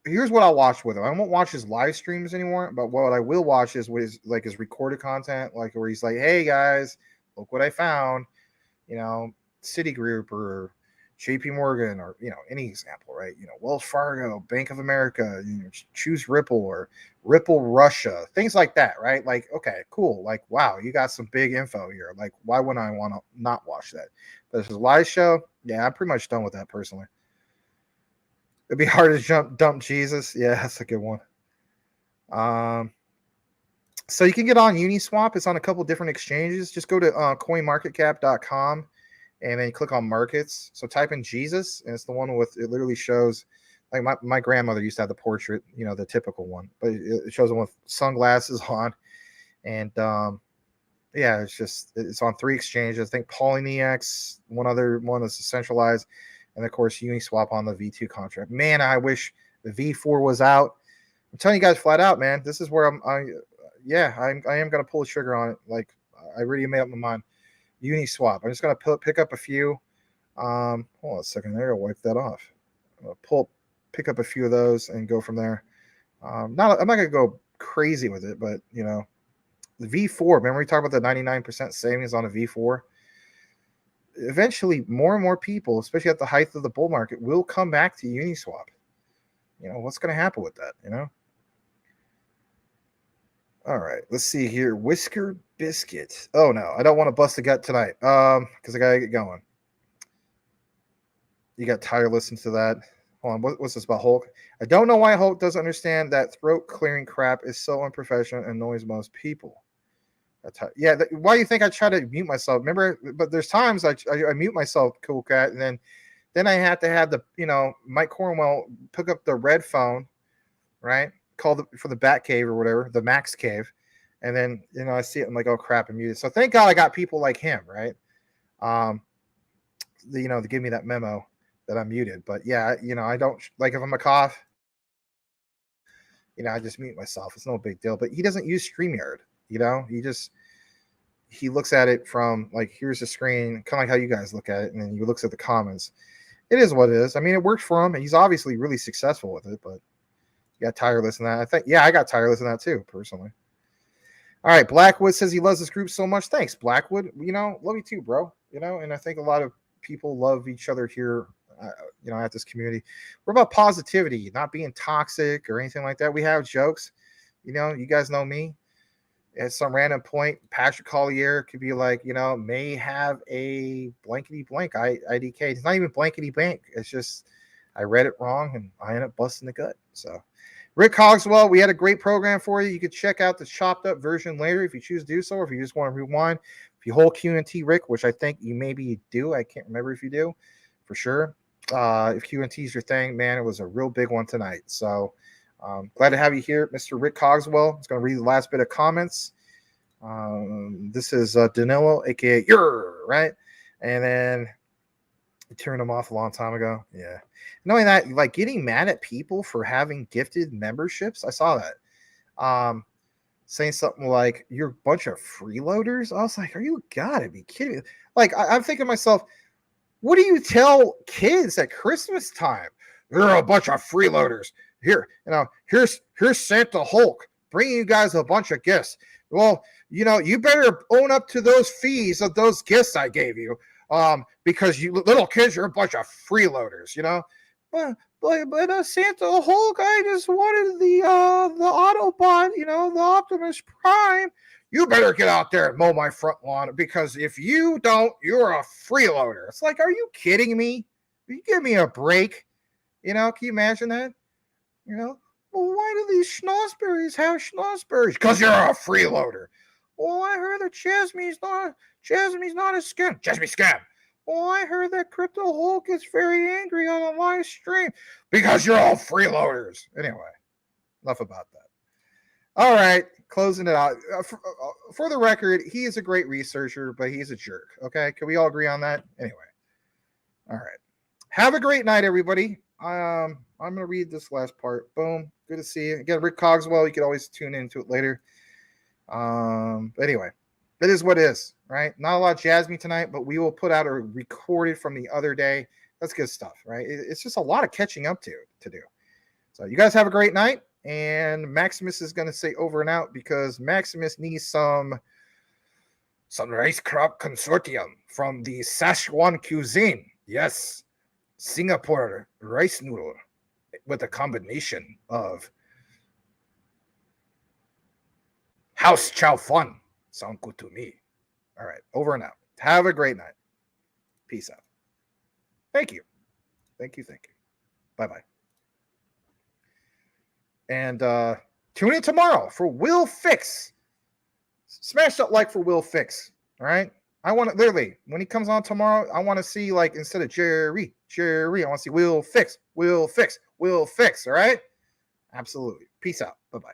Here's what I'll watch with him. I won't watch his live streams anymore, but what I will watch is like his recorded content, like where he's like, "Hey guys, look what I found," Citigroup or JP Morgan or any example, right? Wells Fargo, Bank of America, choose Ripple or Ripple Russia, things like that, right? Like, okay, cool. Like, wow, you got some big info here. Like, why wouldn't I want to not watch that? But if it's a live show, yeah, I'm pretty much done with that personally. It'd be hard to dump Jesus. Yeah, that's a good one. So you can get on Uniswap. It's on a couple different exchanges. Just go to coinmarketcap.com and then click on markets. So type in Jesus, and it's the one with it literally shows like my grandmother used to have the portrait, the typical one, but it shows them with sunglasses on, and yeah, it's on 3 exchanges. I think Poloniex, one other one is centralized. And of course, Uniswap on the V2 contract. Man, I wish the V4 was out. I'm telling you guys flat out, man. This is where I am going to pull the trigger on it. Like I already made up my mind. Uniswap. I'm just going to pick up a few. Hold on a second. There, I'll wipe that off. Pick up a few of those and go from there. I'm not going to go crazy with it, but the V4. Remember we talked about the 99% savings on a V4. Eventually, more and more people, especially at the height of the bull market, will come back to Uniswap. What's going to happen with that? All right, let's see here. Whisker Biscuit. Oh no, I don't want to bust a gut tonight. Because I gotta get going. You got tired listening to that. Hold on, what's this about Hulk? I don't know why Hulk doesn't understand that throat clearing crap is so unprofessional and annoys most people. Yeah, why do you think I try to mute myself? Remember, but there's times I mute myself, Cool Cat, and then I have to have the Mike Cornwell pick up the red phone, right? Call for the Bat Cave or whatever, the Max Cave, and then I see it. I'm like, oh crap, I'm muted. So thank God I got people like him, right? To give me that memo that I'm muted. But yeah, I don't like if I'm a cough, I just mute myself. It's no big deal. But he doesn't use StreamYard. He looks at it from like, here's the screen, kind of like how you guys look at it, and then he looks at the comments. It is what it is. I mean, it works for him, and he's obviously really successful with it, but you got tired listening to that. I got tired listening to that too, personally. All right, Blackwood says he loves this group so much. Thanks, Blackwood. Love you too, bro. And I think a lot of people love each other here, at this community. We're about positivity, not being toxic or anything like that. We have jokes. You guys know me. At some random point, Patrick Collier could be like, may have a blankety blank IDK. It's not even blankety blank. It's just I read it wrong and I ended up busting the gut. So, Rick Cogswell, we had a great program for you. You could check out the chopped up version later if you choose to do so, or if you just want to rewind. If you hold Q&T, Rick, which I think you maybe do, I can't remember if you do, for sure. If Q&T is your thing, man, it was a real big one tonight. So. Glad to have you here, Mr. Rick Cogswell. I'm going to read the last bit of comments. This is Danilo, aka right? And then I turned him off a long time ago. Yeah. Knowing that, like getting mad at people for having gifted memberships, I saw that. Saying something like, you're a bunch of freeloaders. I was like, are you gotta be kidding me? Like, I'm thinking to myself, what do you tell kids at Christmas time? You're a bunch of freeloaders. Here's Santa Hulk bringing you guys a bunch of gifts. Well, you better own up to those fees of those gifts I gave you, because you little kids, you're a bunch of freeloaders, But Santa Hulk, I just wanted the Autobot, the Optimus Prime. You better get out there and mow my front lawn, because if you don't, you're a freeloader. It's like, are you kidding me? Will you give me a break? Can you imagine that? Well, why do these schnozzberries have schnozzberries? Because you're a freeloader. Well, I heard that JASMY's not a scam. JASMY scam. Well, I heard that Crypto Hulk gets very angry on a live stream. Because you're all freeloaders. Anyway, enough about that. All right, closing it out. For the record, he is a great researcher, but he's a jerk. Okay, can we all agree on that? Anyway, all right. Have a great night, everybody. I'm gonna read this last part. Boom. Good to see you again, Rick Cogswell. You can always tune into it later. But anyway, it is what it is, right? Not a lot of JASMY tonight, but we will put out a recorded from the other day. That's good stuff, right? It's just a lot of catching up to do. So you guys have a great night. And Maximus is going to say over and out because Maximus needs some rice crop consortium from the Szechuan cuisine. Yes, Singapore rice noodle with a combination of house chow fun. Sound good to me. All right, over and out. Have a great night. Peace out. Thank you. Thank you. Bye-bye. And tune in tomorrow for Will Fix. Smash that like for Will Fix. All right. I want to literally, when he comes on tomorrow, I want to see, like, instead of Jerry, I want to see Will Fix. All right. Absolutely. Peace out. Bye-bye.